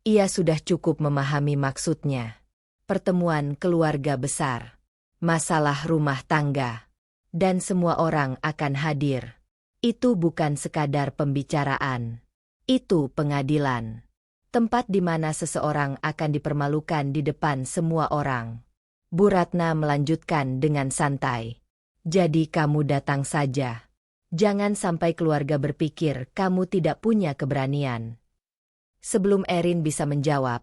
Ia sudah cukup memahami maksudnya. Pertemuan keluarga besar. Masalah rumah tangga. Dan semua orang akan hadir. Itu bukan sekadar pembicaraan. Itu pengadilan. Tempat di mana seseorang akan dipermalukan di depan semua orang. Bu Ratna melanjutkan dengan santai. Jadi kamu datang saja. Jangan sampai keluarga berpikir kamu tidak punya keberanian. Sebelum Erin bisa menjawab,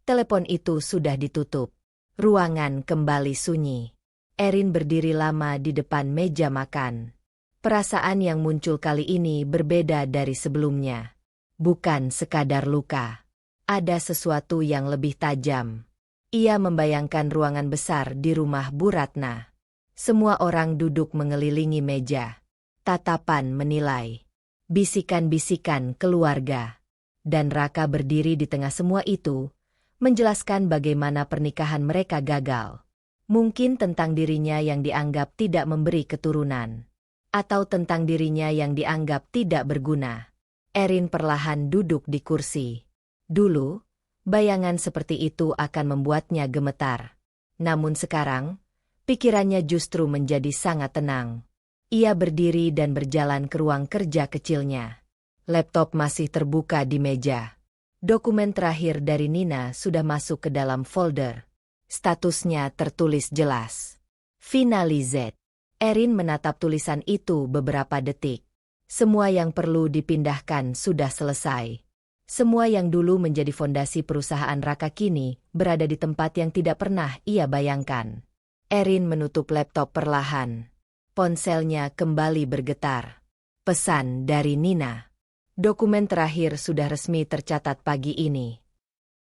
telepon itu sudah ditutup. Ruangan kembali sunyi. Erin berdiri lama di depan meja makan. Perasaan yang muncul kali ini berbeda dari sebelumnya. Bukan sekadar luka. Ada sesuatu yang lebih tajam. Ia membayangkan ruangan besar di rumah Bu Ratna. Semua orang duduk mengelilingi meja. Tatapan menilai. Bisikan-bisikan keluarga. Dan Raka berdiri di tengah semua itu, menjelaskan bagaimana pernikahan mereka gagal. Mungkin tentang dirinya yang dianggap tidak memberi keturunan. Atau tentang dirinya yang dianggap tidak berguna. Erin perlahan duduk di kursi. Dulu, bayangan seperti itu akan membuatnya gemetar. Namun sekarang, pikirannya justru menjadi sangat tenang. Ia berdiri dan berjalan ke ruang kerja kecilnya. Laptop masih terbuka di meja. Dokumen terakhir dari Nina sudah masuk ke dalam folder. Statusnya tertulis jelas. Finalized. Erin menatap tulisan itu beberapa detik. Semua yang perlu dipindahkan sudah selesai. Semua yang dulu menjadi fondasi perusahaan Raka kini berada di tempat yang tidak pernah ia bayangkan. Erin menutup laptop perlahan. Ponselnya kembali bergetar. Pesan dari Nina. Dokumen terakhir sudah resmi tercatat pagi ini.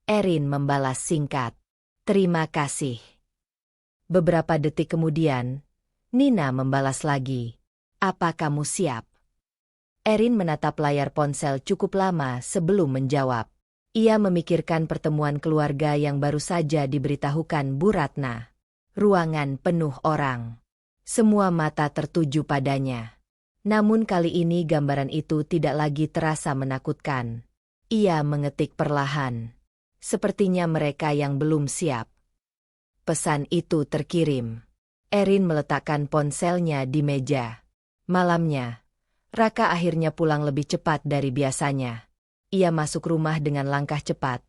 Erin membalas singkat. Terima kasih. Beberapa detik kemudian, Nina membalas lagi. Apa kamu siap? Erin menatap layar ponsel cukup lama sebelum menjawab. Ia memikirkan pertemuan keluarga yang baru saja diberitahukan Bu Ratna. Ruangan penuh orang. Semua mata tertuju padanya. Namun kali ini gambaran itu tidak lagi terasa menakutkan. Ia mengetik perlahan. Sepertinya mereka yang belum siap. Pesan itu terkirim. Erin meletakkan ponselnya di meja. Malamnya, Raka akhirnya pulang lebih cepat dari biasanya. Ia masuk rumah dengan langkah cepat,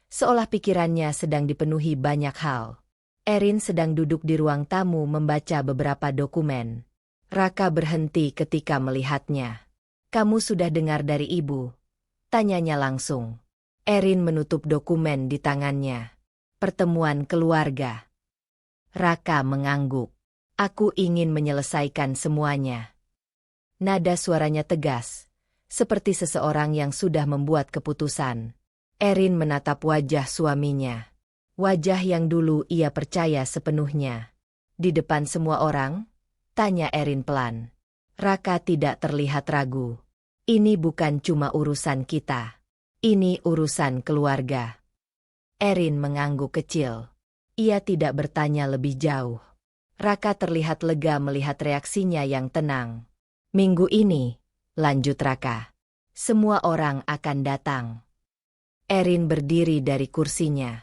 seolah pikirannya sedang dipenuhi banyak hal. Erin sedang duduk di ruang tamu membaca beberapa dokumen. Raka berhenti ketika melihatnya. Kamu sudah dengar dari ibu? Tanyanya langsung. Erin menutup dokumen di tangannya. Pertemuan keluarga. Raka mengangguk. Aku ingin menyelesaikan semuanya. Nada suaranya tegas, seperti seseorang yang sudah membuat keputusan. Erin menatap wajah suaminya. Wajah yang dulu ia percaya sepenuhnya. Di depan semua orang, tanya Erin pelan. Raka tidak terlihat ragu. Ini bukan cuma urusan kita. Ini urusan keluarga. Erin mengangguk kecil. Ia tidak bertanya lebih jauh. Raka terlihat lega melihat reaksinya yang tenang. Minggu ini, lanjut Raka. Semua orang akan datang. Erin berdiri dari kursinya.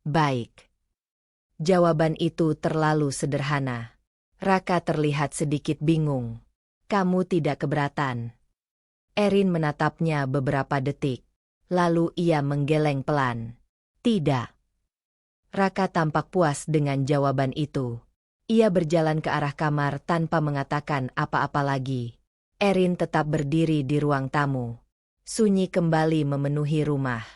Baik. Jawaban itu terlalu sederhana. Raka terlihat sedikit bingung. Kamu tidak keberatan? Erin menatapnya beberapa detik. Lalu ia menggeleng pelan. Tidak. Raka tampak puas dengan jawaban itu. Ia berjalan ke arah kamar tanpa mengatakan apa-apa lagi. Erin tetap berdiri di ruang tamu. Sunyi kembali memenuhi rumah.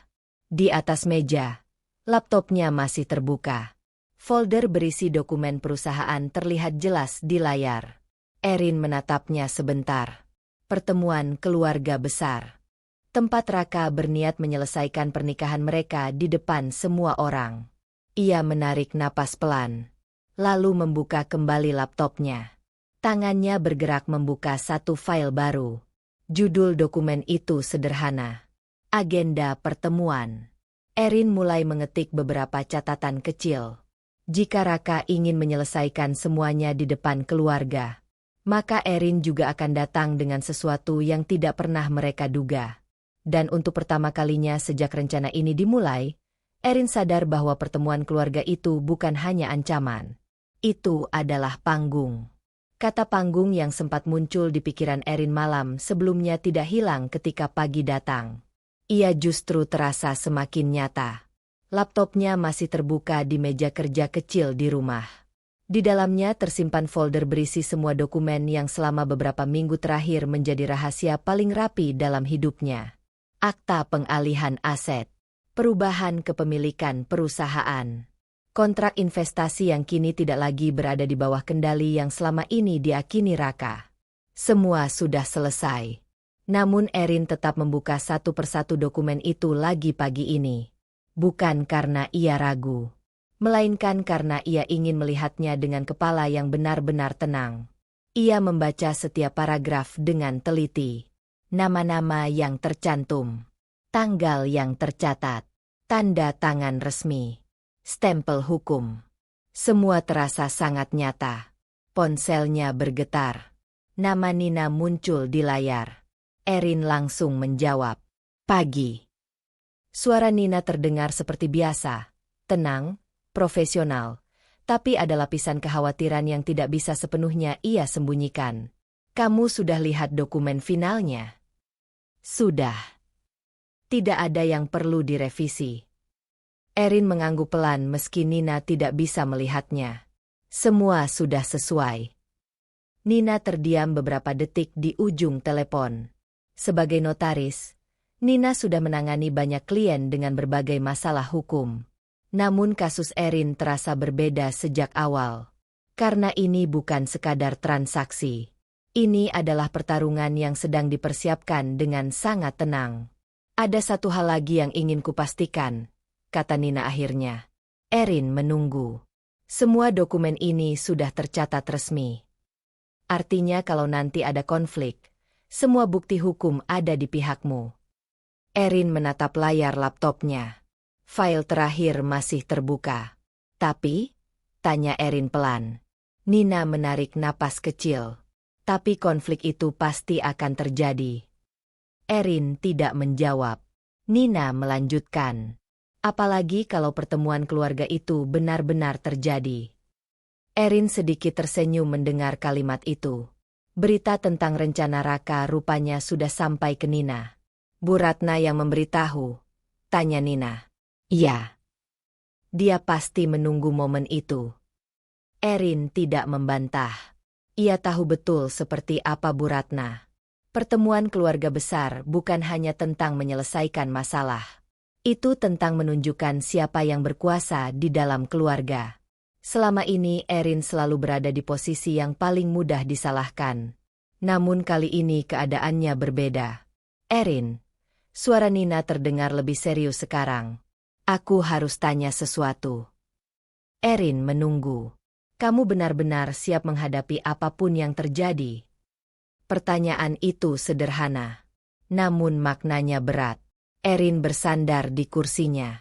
Di atas meja, laptopnya masih terbuka. Folder berisi dokumen perusahaan terlihat jelas di layar. Erin menatapnya sebentar. Pertemuan keluarga besar. Tempat Raka berniat menyelesaikan pernikahan mereka di depan semua orang. Ia menarik napas pelan. Lalu membuka kembali laptopnya. Tangannya bergerak membuka satu file baru. Judul dokumen itu sederhana. Agenda pertemuan. Erin mulai mengetik beberapa catatan kecil. Jika Raka ingin menyelesaikan semuanya di depan keluarga, maka Erin juga akan datang dengan sesuatu yang tidak pernah mereka duga. Dan untuk pertama kalinya sejak rencana ini dimulai, Erin sadar bahwa pertemuan keluarga itu bukan hanya ancaman. Itu adalah panggung. Kata panggung yang sempat muncul di pikiran Erin malam sebelumnya tidak hilang ketika pagi datang. Ia justru terasa semakin nyata. Laptopnya masih terbuka di meja kerja kecil di rumah. Di dalamnya tersimpan folder berisi semua dokumen yang selama beberapa minggu terakhir menjadi rahasia paling rapi dalam hidupnya. Akta pengalihan aset, perubahan kepemilikan perusahaan, kontrak investasi yang kini tidak lagi berada di bawah kendali yang selama ini diakini Raka. Semua sudah selesai. Namun Erin tetap membuka satu persatu dokumen itu lagi pagi ini. Bukan karena ia ragu, melainkan karena ia ingin melihatnya dengan kepala yang benar-benar tenang. Ia membaca setiap paragraf dengan teliti. Nama-nama yang tercantum, tanggal yang tercatat, tanda tangan resmi, stempel hukum. Semua terasa sangat nyata. Ponselnya bergetar. Nama Nina muncul di layar. Erin langsung menjawab. Pagi. Suara Nina terdengar seperti biasa, tenang, profesional, tapi ada lapisan kekhawatiran yang tidak bisa sepenuhnya ia sembunyikan. Kamu sudah lihat dokumen finalnya? Sudah. Tidak ada yang perlu direvisi. Erin mengangguk pelan meski Nina tidak bisa melihatnya. Semua sudah sesuai. Nina terdiam beberapa detik di ujung telepon. Sebagai notaris, Nina sudah menangani banyak klien dengan berbagai masalah hukum. Namun kasus Erin terasa berbeda sejak awal. Karena ini bukan sekadar transaksi. Ini adalah pertarungan yang sedang dipersiapkan dengan sangat tenang. Ada satu hal lagi yang ingin kupastikan, kata Nina akhirnya. Erin menunggu. Semua dokumen ini sudah tercatat resmi. Artinya kalau nanti ada konflik, semua bukti hukum ada di pihakmu. Erin menatap layar laptopnya. File terakhir masih terbuka. Tapi, tanya Erin pelan. Nina menarik napas kecil. Tapi konflik itu pasti akan terjadi. Erin tidak menjawab. Nina melanjutkan. Apalagi kalau pertemuan keluarga itu benar-benar terjadi. Erin sedikit tersenyum mendengar kalimat itu. Berita tentang rencana Raka rupanya sudah sampai ke Nina. Bu Ratna yang memberitahu, tanya Nina. Iya. Dia pasti menunggu momen itu. Erin tidak membantah. Ia tahu betul seperti apa Bu Ratna. Pertemuan keluarga besar bukan hanya tentang menyelesaikan masalah. Itu tentang menunjukkan siapa yang berkuasa di dalam keluarga. Selama ini Erin selalu berada di posisi yang paling mudah disalahkan. Namun kali ini keadaannya berbeda. Erin, suara Nina terdengar lebih serius sekarang. Aku harus tanya sesuatu. Erin menunggu. Kamu benar-benar siap menghadapi apapun yang terjadi? Pertanyaan itu sederhana. Namun maknanya berat. Erin bersandar di kursinya.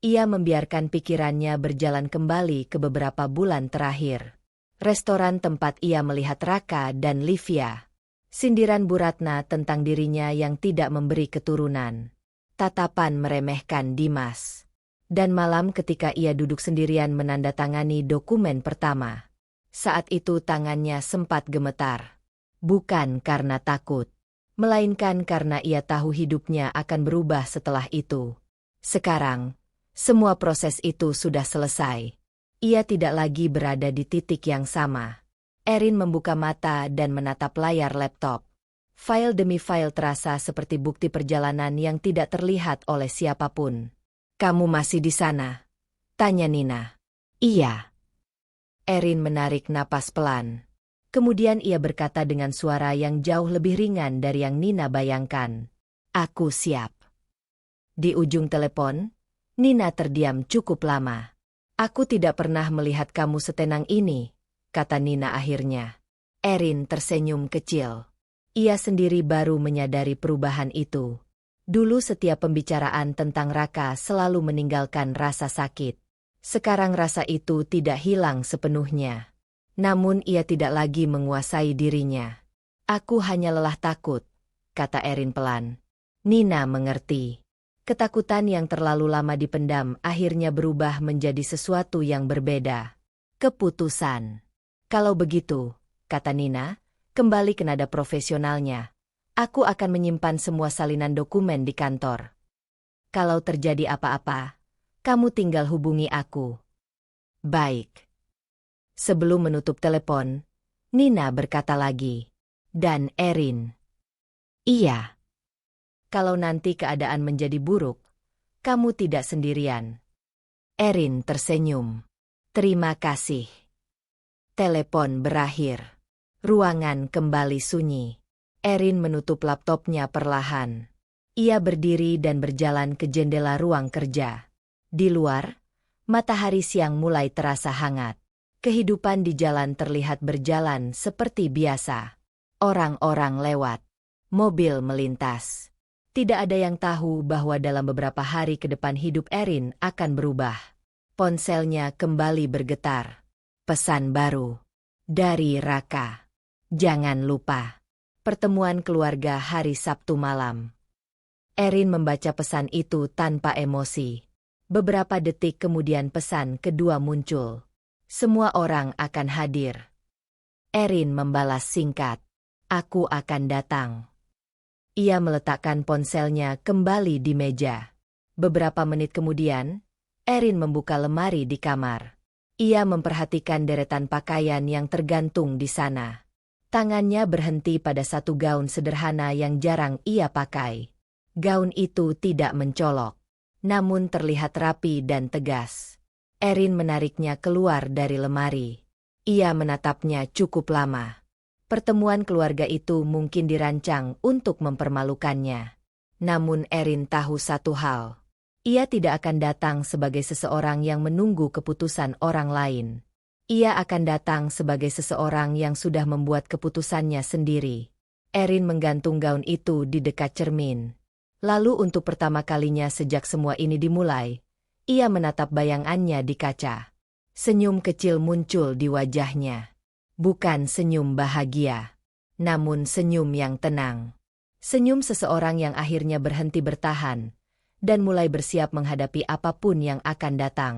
Ia membiarkan pikirannya berjalan kembali ke beberapa bulan terakhir. Restoran tempat ia melihat Raka dan Livia. Sindiran Bu Ratna tentang dirinya yang tidak memberi keturunan. Tatapan meremehkan Dimas. Dan malam ketika ia duduk sendirian menandatangani dokumen pertama. Saat itu tangannya sempat gemetar. Bukan karena takut, melainkan karena ia tahu hidupnya akan berubah setelah itu. Sekarang, semua proses itu sudah selesai. Ia tidak lagi berada di titik yang sama. Erin membuka mata dan menatap layar laptop. File demi file terasa seperti bukti perjalanan yang tidak terlihat oleh siapapun. Kamu masih di sana? Tanya Nina. Iya. Erin menarik napas pelan. Kemudian ia berkata dengan suara yang jauh lebih ringan dari yang Nina bayangkan. Aku siap. Di ujung telepon, Nina terdiam cukup lama. Aku tidak pernah melihat kamu setenang ini, kata Nina akhirnya. Erin tersenyum kecil. Ia sendiri baru menyadari perubahan itu. Dulu setiap pembicaraan tentang Raka selalu meninggalkan rasa sakit. Sekarang rasa itu tidak hilang sepenuhnya. Namun ia tidak lagi menguasai dirinya. Aku hanya lelah takut, kata Erin pelan. Nina mengerti. Ketakutan yang terlalu lama dipendam akhirnya berubah menjadi sesuatu yang berbeda. Keputusan. Kalau begitu, kata Nina, kembali ke nada profesionalnya. Aku akan menyimpan semua salinan dokumen di kantor. Kalau terjadi apa-apa, kamu tinggal hubungi aku. Baik. Sebelum menutup telepon, Nina berkata lagi. Dan Erin. Iya. Kalau nanti keadaan menjadi buruk, kamu tidak sendirian. Erin tersenyum. Terima kasih. Telepon berakhir. Ruangan kembali sunyi. Erin menutup laptopnya perlahan. Ia berdiri dan berjalan ke jendela ruang kerja. Di luar, matahari siang mulai terasa hangat. Kehidupan di jalan terlihat berjalan seperti biasa. Orang-orang lewat. Mobil melintas. Tidak ada yang tahu bahwa dalam beberapa hari ke depan hidup Erin akan berubah. Ponselnya kembali bergetar. Pesan baru. Dari Raka. Jangan lupa. Pertemuan keluarga hari Sabtu malam. Erin membaca pesan itu tanpa emosi. Beberapa detik kemudian pesan kedua muncul. Semua orang akan hadir. Erin membalas singkat. Aku akan datang. Ia meletakkan ponselnya kembali di meja. Beberapa menit kemudian, Erin membuka lemari di kamar. Ia memperhatikan deretan pakaian yang tergantung di sana. Tangannya berhenti pada satu gaun sederhana yang jarang ia pakai. Gaun itu tidak mencolok, namun terlihat rapi dan tegas. Erin menariknya keluar dari lemari. Ia menatapnya cukup lama. Pertemuan keluarga itu mungkin dirancang untuk mempermalukannya. Namun Erin tahu satu hal. Ia tidak akan datang sebagai seseorang yang menunggu keputusan orang lain. Ia akan datang sebagai seseorang yang sudah membuat keputusannya sendiri. Erin menggantung gaun itu di dekat cermin. Lalu untuk pertama kalinya sejak semua ini dimulai, ia menatap bayangannya di kaca. Senyum kecil muncul di wajahnya. Bukan senyum bahagia, namun senyum yang tenang. Senyum seseorang yang akhirnya berhenti bertahan dan mulai bersiap menghadapi apapun yang akan datang.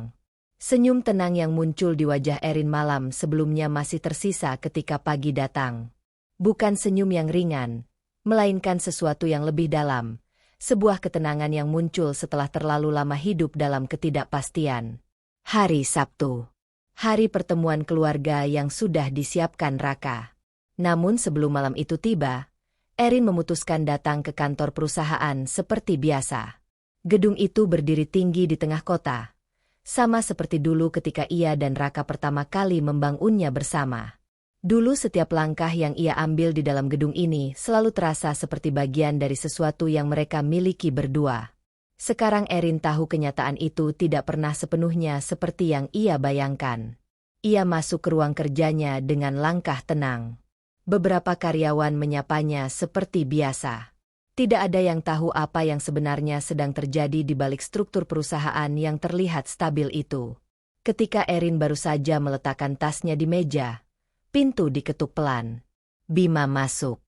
Senyum tenang yang muncul di wajah Erin malam sebelumnya masih tersisa ketika pagi datang. Bukan senyum yang ringan, melainkan sesuatu yang lebih dalam. Sebuah ketenangan yang muncul setelah terlalu lama hidup dalam ketidakpastian. Hari Sabtu. Hari pertemuan keluarga yang sudah disiapkan Raka. Namun sebelum malam itu tiba, Erin memutuskan datang ke kantor perusahaan seperti biasa. Gedung itu berdiri tinggi di tengah kota. Sama seperti dulu ketika ia dan Raka pertama kali membangunnya bersama. Dulu setiap langkah yang ia ambil di dalam gedung ini selalu terasa seperti bagian dari sesuatu yang mereka miliki berdua. Sekarang Erin tahu kenyataan itu tidak pernah sepenuhnya seperti yang ia bayangkan. Ia masuk ke ruang kerjanya dengan langkah tenang. Beberapa karyawan menyapanya seperti biasa. Tidak ada yang tahu apa yang sebenarnya sedang terjadi di balik struktur perusahaan yang terlihat stabil itu. Ketika Erin baru saja meletakkan tasnya di meja, pintu diketuk pelan. Bima masuk.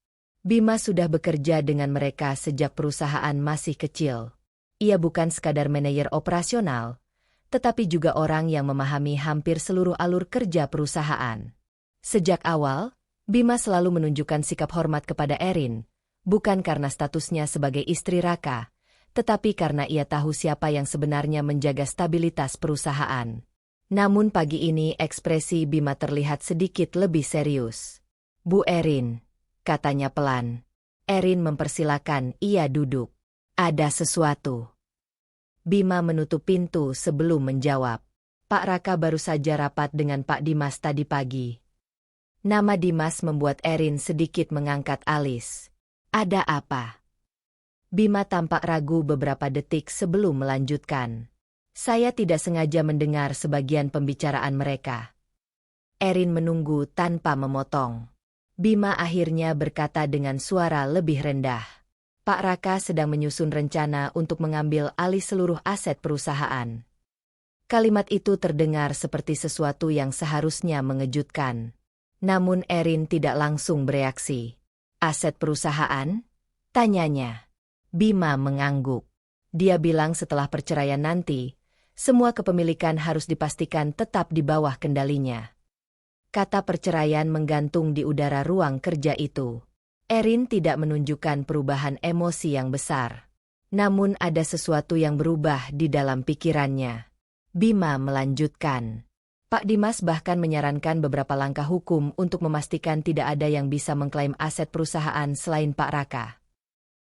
Bima sudah bekerja dengan mereka sejak perusahaan masih kecil. Ia bukan sekadar manajer operasional, tetapi juga orang yang memahami hampir seluruh alur kerja perusahaan. Sejak awal, Bima selalu menunjukkan sikap hormat kepada Erin, bukan karena statusnya sebagai istri Raka, tetapi karena ia tahu siapa yang sebenarnya menjaga stabilitas perusahaan. Namun pagi ini ekspresi Bima terlihat sedikit lebih serius. Bu Erin, katanya pelan. Erin mempersilakan ia duduk. Ada sesuatu. Bima menutup pintu sebelum menjawab. Pak Raka baru saja rapat dengan Pak Dimas tadi pagi. Nama Dimas membuat Erin sedikit mengangkat alis. Ada apa? Bima tampak ragu beberapa detik sebelum melanjutkan. Saya tidak sengaja mendengar sebagian pembicaraan mereka. Erin menunggu tanpa memotong. Bima akhirnya berkata dengan suara lebih rendah. Pak Raka sedang menyusun rencana untuk mengambil alih seluruh aset perusahaan. Kalimat itu terdengar seperti sesuatu yang seharusnya mengejutkan. Namun Erin tidak langsung bereaksi. Aset perusahaan? Tanyanya. Bima mengangguk. Dia bilang setelah perceraian nanti, semua kepemilikan harus dipastikan tetap di bawah kendalinya. Kata perceraian menggantung di udara ruang kerja itu. Erin tidak menunjukkan perubahan emosi yang besar. Namun ada sesuatu yang berubah di dalam pikirannya. Bima melanjutkan. Pak Dimas bahkan menyarankan beberapa langkah hukum untuk memastikan tidak ada yang bisa mengklaim aset perusahaan selain Pak Raka.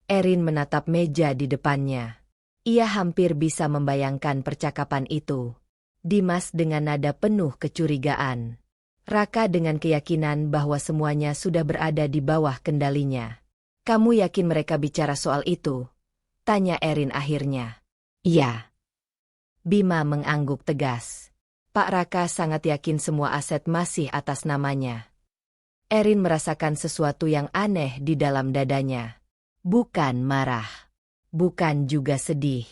Erin menatap meja di depannya. Ia hampir bisa membayangkan percakapan itu. Dimas dengan nada penuh kecurigaan. Raka dengan keyakinan bahwa semuanya sudah berada di bawah kendalinya. "Kamu yakin mereka bicara soal itu?" tanya Erin akhirnya. "Iya." Bima mengangguk tegas. Pak Raka sangat yakin semua aset masih atas namanya. Erin merasakan sesuatu yang aneh di dalam dadanya. Bukan marah. Bukan juga sedih.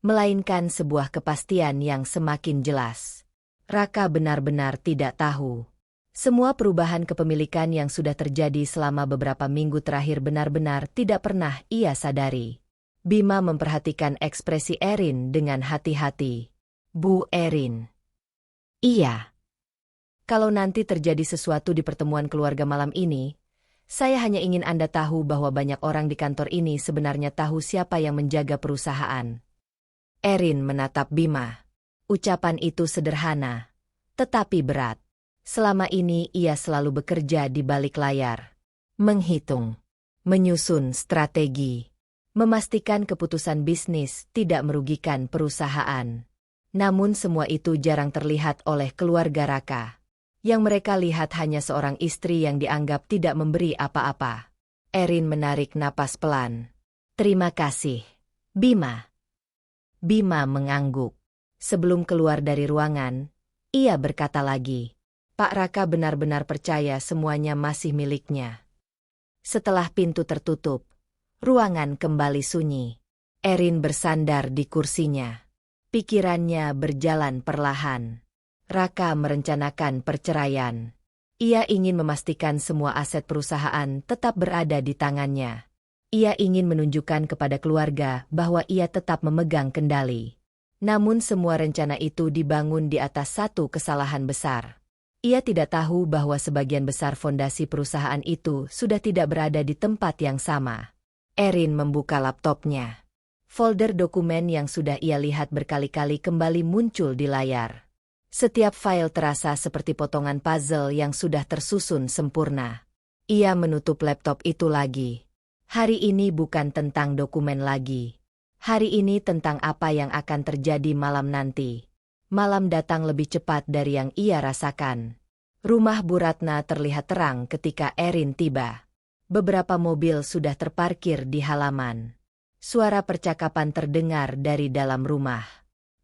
Melainkan sebuah kepastian yang semakin jelas. Raka benar-benar tidak tahu. Semua perubahan kepemilikan yang sudah terjadi selama beberapa minggu terakhir benar-benar tidak pernah ia sadari. Bima memperhatikan ekspresi Erin dengan hati-hati. "Bu Erin." "Iya. Kalau nanti terjadi sesuatu di pertemuan keluarga malam ini, saya hanya ingin Anda tahu bahwa banyak orang di kantor ini sebenarnya tahu siapa yang menjaga perusahaan." Erin menatap Bima. Ucapan itu sederhana, tetapi berat. Selama ini ia selalu bekerja di balik layar. Menghitung, menyusun strategi, memastikan keputusan bisnis tidak merugikan perusahaan. Namun semua itu jarang terlihat oleh keluarga Raka. Yang mereka lihat hanya seorang istri yang dianggap tidak memberi apa-apa. Erin menarik napas pelan. "Terima kasih, Bima." Bima mengangguk. Sebelum keluar dari ruangan, ia berkata lagi, "Pak Raka benar-benar percaya semuanya masih miliknya." Setelah pintu tertutup, ruangan kembali sunyi. Erin bersandar di kursinya. Pikirannya berjalan perlahan. Raka merencanakan perceraian. Ia ingin memastikan semua aset perusahaan tetap berada di tangannya. Ia ingin menunjukkan kepada keluarga bahwa ia tetap memegang kendali. Namun semua rencana itu dibangun di atas satu kesalahan besar. Ia tidak tahu bahwa sebagian besar fondasi perusahaan itu sudah tidak berada di tempat yang sama. Erin membuka laptopnya. Folder dokumen yang sudah ia lihat berkali-kali kembali muncul di layar. Setiap file terasa seperti potongan puzzle yang sudah tersusun sempurna. Ia menutup laptop itu lagi. Hari ini bukan tentang dokumen lagi. Hari ini tentang apa yang akan terjadi malam nanti. Malam datang lebih cepat dari yang ia rasakan. Rumah Bu Ratna terlihat terang ketika Erin tiba. Beberapa mobil sudah terparkir di halaman. Suara percakapan terdengar dari dalam rumah.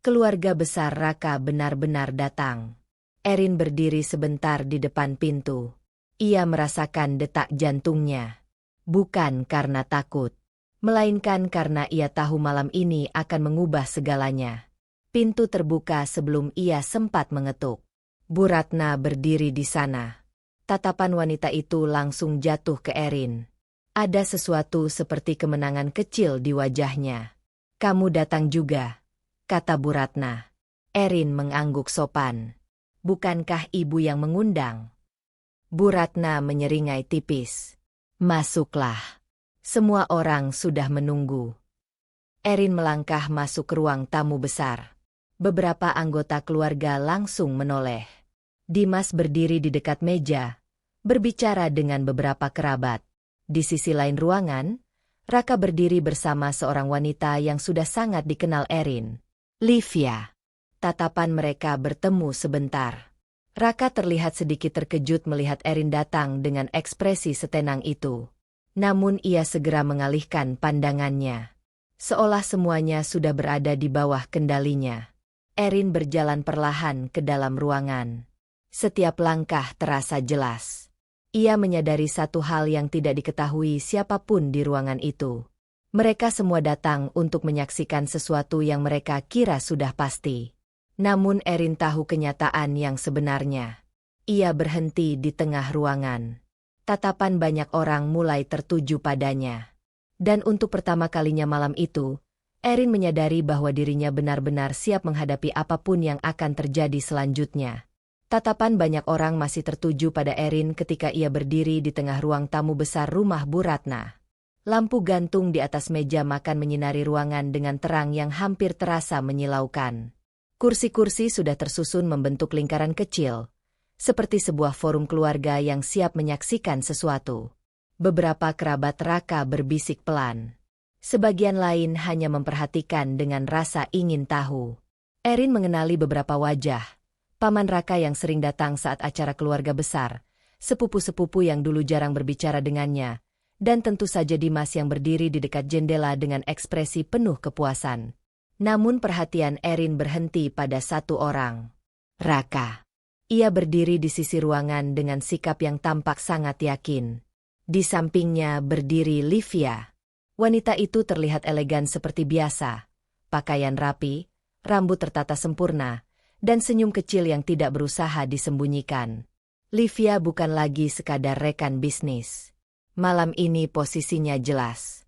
Keluarga besar Raka benar-benar datang. Erin berdiri sebentar di depan pintu. Ia merasakan detak jantungnya. Bukan karena takut, melainkan karena ia tahu malam ini akan mengubah segalanya. Pintu terbuka sebelum ia sempat mengetuk. Bu Ratna berdiri di sana. Tatapan wanita itu langsung jatuh ke Erin. Ada sesuatu seperti kemenangan kecil di wajahnya. "Kamu datang juga," kata Bu Ratna. Erin mengangguk sopan. "Bukankah ibu yang mengundang?" Bu Ratna menyeringai tipis. "Masuklah. Semua orang sudah menunggu." Erin melangkah masuk ke ruang tamu besar. Beberapa anggota keluarga langsung menoleh. Dimas berdiri di dekat meja, berbicara dengan beberapa kerabat. Di sisi lain ruangan, Raka berdiri bersama seorang wanita yang sudah sangat dikenal Erin. Livia. Tatapan mereka bertemu sebentar. Raka terlihat sedikit terkejut melihat Erin datang dengan ekspresi setenang itu. Namun ia segera mengalihkan pandangannya. Seolah semuanya sudah berada di bawah kendalinya. Erin berjalan perlahan ke dalam ruangan. Setiap langkah terasa jelas. Ia menyadari satu hal yang tidak diketahui siapapun di ruangan itu. Mereka semua datang untuk menyaksikan sesuatu yang mereka kira sudah pasti. Namun Erin tahu kenyataan yang sebenarnya. Ia berhenti di tengah ruangan. Tatapan banyak orang mulai tertuju padanya. Dan untuk pertama kalinya malam itu, Erin menyadari bahwa dirinya benar-benar siap menghadapi apapun yang akan terjadi selanjutnya. Tatapan banyak orang masih tertuju pada Erin ketika ia berdiri di tengah ruang tamu besar rumah Bu Ratna. Lampu gantung di atas meja makan menyinari ruangan dengan terang yang hampir terasa menyilaukan. Kursi-kursi sudah tersusun membentuk lingkaran kecil, seperti sebuah forum keluarga yang siap menyaksikan sesuatu. Beberapa kerabat Raka berbisik pelan. Sebagian lain hanya memperhatikan dengan rasa ingin tahu. Erin mengenali beberapa wajah. Paman Raka yang sering datang saat acara keluarga besar, sepupu-sepupu yang dulu jarang berbicara dengannya, dan tentu saja Dimas yang berdiri di dekat jendela dengan ekspresi penuh kepuasan. Namun perhatian Erin berhenti pada satu orang. Raka. Ia berdiri di sisi ruangan dengan sikap yang tampak sangat yakin. Di sampingnya berdiri Livia. Wanita itu terlihat elegan seperti biasa. Pakaian rapi, rambut tertata sempurna, dan senyum kecil yang tidak berusaha disembunyikan. Livia bukan lagi sekadar rekan bisnis. Malam ini posisinya jelas.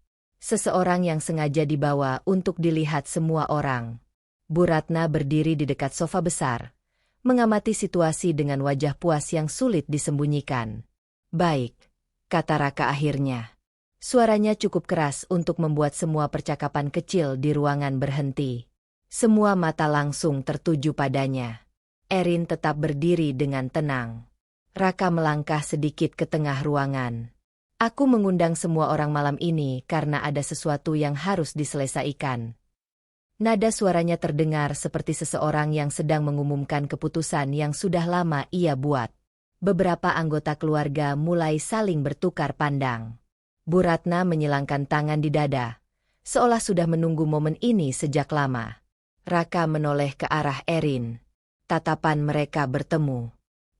Seseorang yang sengaja dibawa untuk dilihat semua orang. Bu Ratna berdiri di dekat sofa besar, mengamati situasi dengan wajah puas yang sulit disembunyikan. Baik, kata Raka akhirnya. Suaranya cukup keras untuk membuat semua percakapan kecil di ruangan berhenti. Semua mata langsung tertuju padanya. Erin tetap berdiri dengan tenang. Raka melangkah sedikit ke tengah ruangan. Aku mengundang semua orang malam ini karena ada sesuatu yang harus diselesaikan. Nada suaranya terdengar seperti seseorang yang sedang mengumumkan keputusan yang sudah lama ia buat. Beberapa anggota keluarga mulai saling bertukar pandang. Bu Ratna menyilangkan tangan di dada, seolah sudah menunggu momen ini sejak lama. Raka menoleh ke arah Erin. Tatapan mereka bertemu.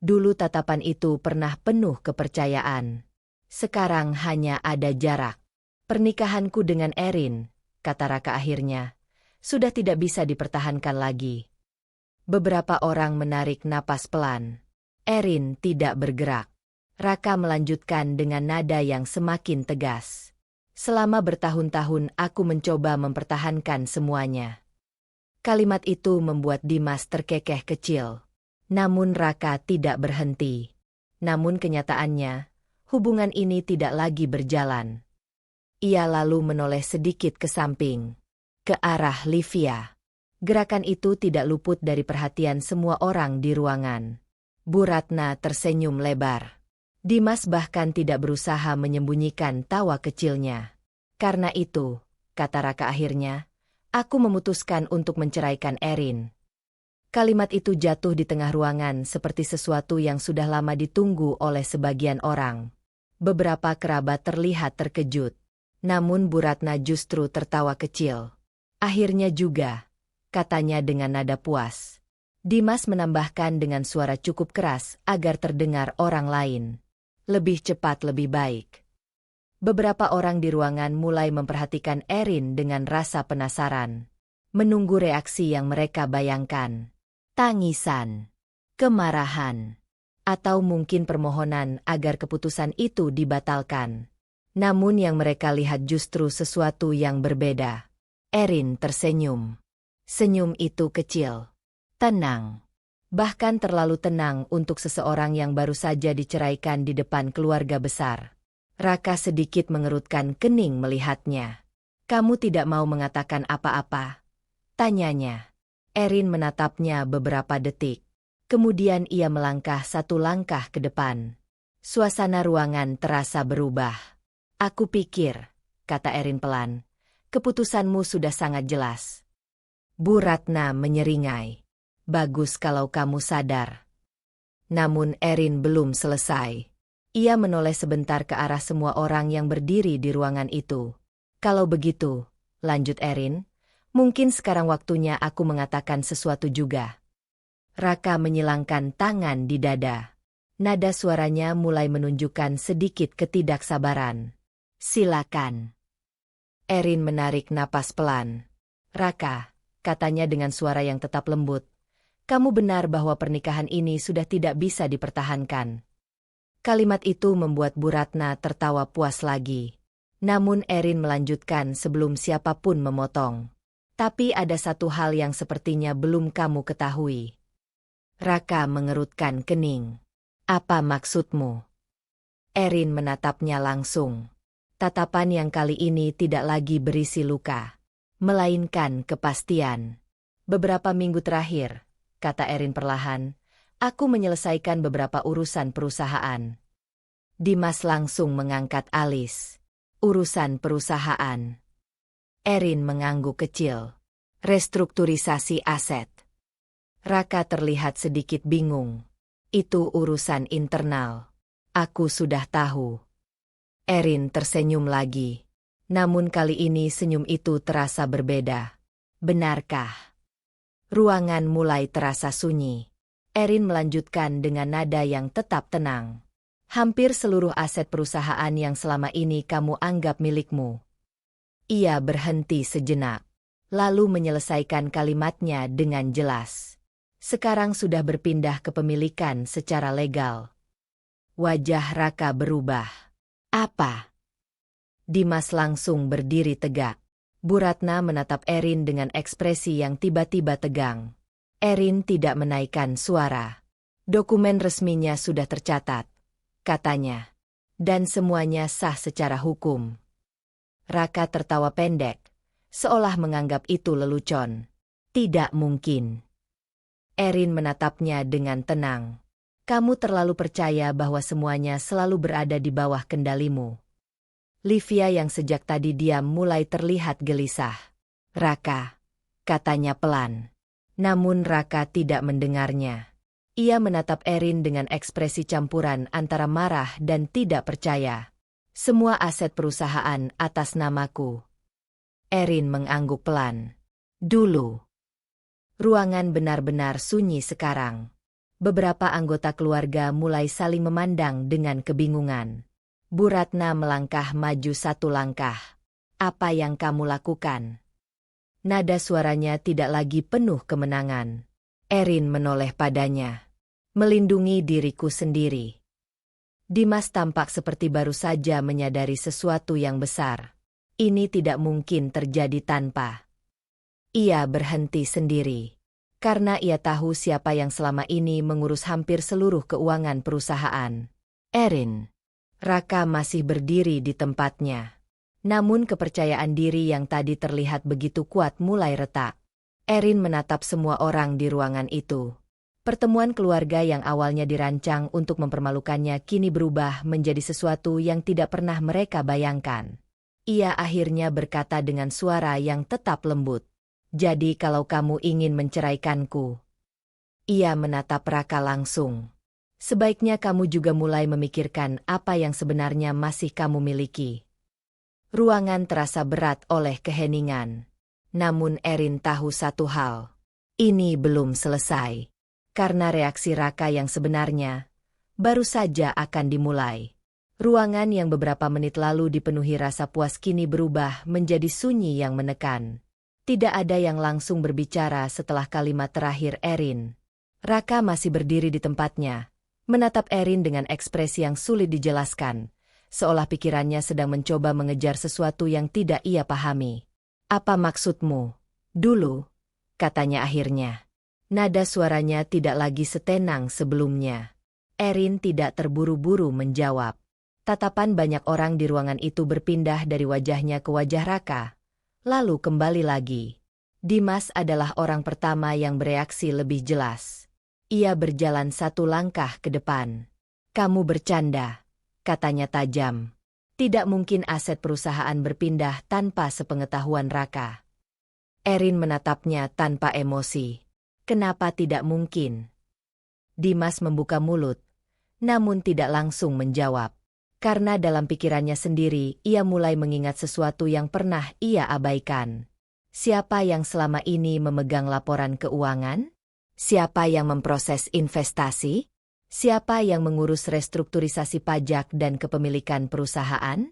Dulu tatapan itu pernah penuh kepercayaan. Sekarang hanya ada jarak. Pernikahanku dengan Erin, kata Raka akhirnya, sudah tidak bisa dipertahankan lagi. Beberapa orang menarik napas pelan. Erin tidak bergerak. Raka melanjutkan dengan nada yang semakin tegas. Selama bertahun-tahun aku mencoba mempertahankan semuanya. Kalimat itu membuat Dimas terkekeh kecil. Namun Raka tidak berhenti. Namun kenyataannya, hubungan ini tidak lagi berjalan. Ia lalu menoleh sedikit ke samping, ke arah Livia. Gerakan itu tidak luput dari perhatian semua orang di ruangan. Bu Ratna tersenyum lebar. Dimas bahkan tidak berusaha menyembunyikan tawa kecilnya. Karena itu, kata Raka akhirnya, aku memutuskan untuk menceraikan Erin. Kalimat itu jatuh di tengah ruangan seperti sesuatu yang sudah lama ditunggu oleh sebagian orang. Beberapa kerabat terlihat terkejut. Namun Bu Ratna justru tertawa kecil. Akhirnya juga, katanya dengan nada puas. Dimas menambahkan dengan suara cukup keras agar terdengar orang lain. Lebih cepat lebih baik. Beberapa orang di ruangan mulai memperhatikan Erin dengan rasa penasaran. Menunggu reaksi yang mereka bayangkan. Tangisan, kemarahan, atau mungkin permohonan agar keputusan itu dibatalkan. Namun yang mereka lihat justru sesuatu yang berbeda. Erin tersenyum. Senyum itu kecil, tenang. Bahkan terlalu tenang untuk seseorang yang baru saja diceraikan di depan keluarga besar. Raka sedikit mengerutkan kening melihatnya. Kamu tidak mau mengatakan apa-apa? Tanyanya. Erin menatapnya beberapa detik. Kemudian ia melangkah satu langkah ke depan. Suasana ruangan terasa berubah. Aku pikir, kata Erin pelan, keputusanmu sudah sangat jelas. Bu Ratna menyeringai. Bagus kalau kamu sadar. Namun Erin belum selesai. Ia menoleh sebentar ke arah semua orang yang berdiri di ruangan itu. Kalau begitu, lanjut Erin, mungkin sekarang waktunya aku mengatakan sesuatu juga. Raka menyilangkan tangan di dada. Nada suaranya mulai menunjukkan sedikit ketidaksabaran. Silakan. Erin menarik napas pelan. Raka, katanya dengan suara yang tetap lembut. Kamu benar bahwa pernikahan ini sudah tidak bisa dipertahankan. Kalimat itu membuat Bu Ratna tertawa puas lagi. Namun Erin melanjutkan sebelum siapapun memotong. Tapi ada satu hal yang sepertinya belum kamu ketahui. Raka mengerutkan kening. Apa maksudmu? Erin menatapnya langsung. Tatapan yang kali ini tidak lagi berisi luka, melainkan kepastian. Beberapa minggu terakhir, kata Erin perlahan, aku menyelesaikan beberapa urusan perusahaan. Dimas langsung mengangkat alis. Urusan perusahaan. Erin mengangguk kecil. Restrukturisasi aset. Raka terlihat sedikit bingung. Itu urusan internal. Aku sudah tahu. Erin tersenyum lagi. Namun kali ini senyum itu terasa berbeda. Benarkah? Ruangan mulai terasa sunyi. Erin melanjutkan dengan nada yang tetap tenang. Hampir seluruh aset perusahaan yang selama ini kamu anggap milikmu. Ia berhenti sejenak. Lalu menyelesaikan kalimatnya dengan jelas. Sekarang sudah berpindah kepemilikan secara legal. Wajah Raka berubah. Apa? Dimas langsung berdiri tegak. Bu Ratna menatap Erin dengan ekspresi yang tiba-tiba tegang. Erin tidak menaikkan suara. Dokumen resminya sudah tercatat, katanya. Dan semuanya sah secara hukum. Raka tertawa pendek, seolah menganggap itu lelucon. Tidak mungkin. Erin menatapnya dengan tenang. Kamu terlalu percaya bahwa semuanya selalu berada di bawah kendalimu. Livia yang sejak tadi diam mulai terlihat gelisah. Raka, katanya pelan. Namun Raka tidak mendengarnya. Ia menatap Erin dengan ekspresi campuran antara marah dan tidak percaya. Semua aset perusahaan atas namaku. Erin mengangguk pelan. Dulu. Ruangan benar-benar sunyi sekarang. Beberapa anggota keluarga mulai saling memandang dengan kebingungan. Bu Ratna melangkah maju satu langkah. Apa yang kamu lakukan? Nada suaranya tidak lagi penuh kemenangan. Erin menoleh padanya. Melindungi diriku sendiri. Dimas tampak seperti baru saja menyadari sesuatu yang besar. Ini tidak mungkin terjadi tanpa. Ia berhenti sendiri. Karena ia tahu siapa yang selama ini mengurus hampir seluruh keuangan perusahaan. Erin. Raka masih berdiri di tempatnya. Namun kepercayaan diri yang tadi terlihat begitu kuat mulai retak. Erin menatap semua orang di ruangan itu. Pertemuan keluarga yang awalnya dirancang untuk mempermalukannya kini berubah menjadi sesuatu yang tidak pernah mereka bayangkan. Ia akhirnya berkata dengan suara yang tetap lembut. Jadi kalau kamu ingin menceraikanku. Ia menatap Raka langsung. Sebaiknya kamu juga mulai memikirkan apa yang sebenarnya masih kamu miliki. Ruangan terasa berat oleh keheningan. Namun Erin tahu satu hal. Ini belum selesai. Karena reaksi Raka yang sebenarnya baru saja akan dimulai. Ruangan yang beberapa menit lalu dipenuhi rasa puas kini berubah menjadi sunyi yang menekan. Tidak ada yang langsung berbicara setelah kalimat terakhir Erin. Raka masih berdiri di tempatnya, menatap Erin dengan ekspresi yang sulit dijelaskan, seolah pikirannya sedang mencoba mengejar sesuatu yang tidak ia pahami. Apa maksudmu? Dulu, katanya akhirnya. Nada suaranya tidak lagi setenang sebelumnya. Erin tidak terburu-buru menjawab. Tatapan banyak orang di ruangan itu berpindah dari wajahnya ke wajah Raka. Lalu kembali lagi. Dimas adalah orang pertama yang bereaksi lebih jelas. Ia berjalan satu langkah ke depan. Kamu bercanda, katanya tajam. Tidak mungkin aset perusahaan berpindah tanpa sepengetahuan Raka. Erin menatapnya tanpa emosi. Kenapa tidak mungkin? Dimas membuka mulut, namun tidak langsung menjawab. Karena dalam pikirannya sendiri, ia mulai mengingat sesuatu yang pernah ia abaikan. Siapa yang selama ini memegang laporan keuangan? Siapa yang memproses investasi? Siapa yang mengurus restrukturisasi pajak dan kepemilikan perusahaan?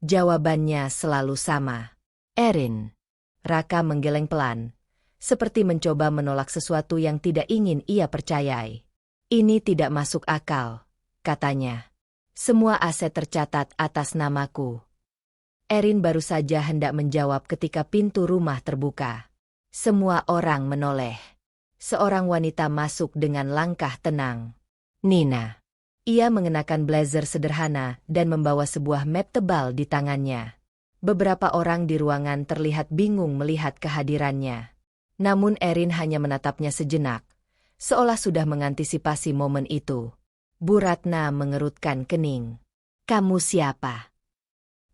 Jawabannya selalu sama. Erin. Raka menggeleng pelan, seperti mencoba menolak sesuatu yang tidak ingin ia percayai. Ini tidak masuk akal, katanya. Semua aset tercatat atas namaku. Erin baru saja hendak menjawab ketika pintu rumah terbuka. Semua orang menoleh. Seorang wanita masuk dengan langkah tenang. Nina. Ia mengenakan blazer sederhana dan membawa sebuah map tebal di tangannya. Beberapa orang di ruangan terlihat bingung melihat kehadirannya. Namun Erin hanya menatapnya sejenak, seolah sudah mengantisipasi momen itu. Bu Ratna mengerutkan kening. Kamu siapa?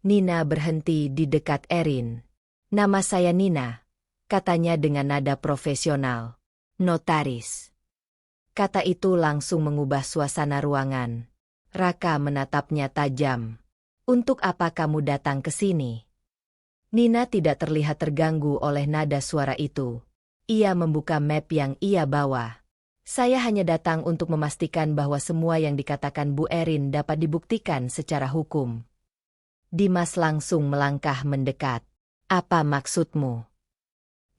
Nina berhenti di dekat Erin. Nama saya Nina, katanya dengan nada profesional. Notaris. Kata itu langsung mengubah suasana ruangan. Raka menatapnya tajam. Untuk apa kamu datang ke sini? Nina tidak terlihat terganggu oleh nada suara itu. Ia membuka map yang ia bawa. Saya hanya datang untuk memastikan bahwa semua yang dikatakan Bu Erin dapat dibuktikan secara hukum. Dimas langsung melangkah mendekat. Apa maksudmu?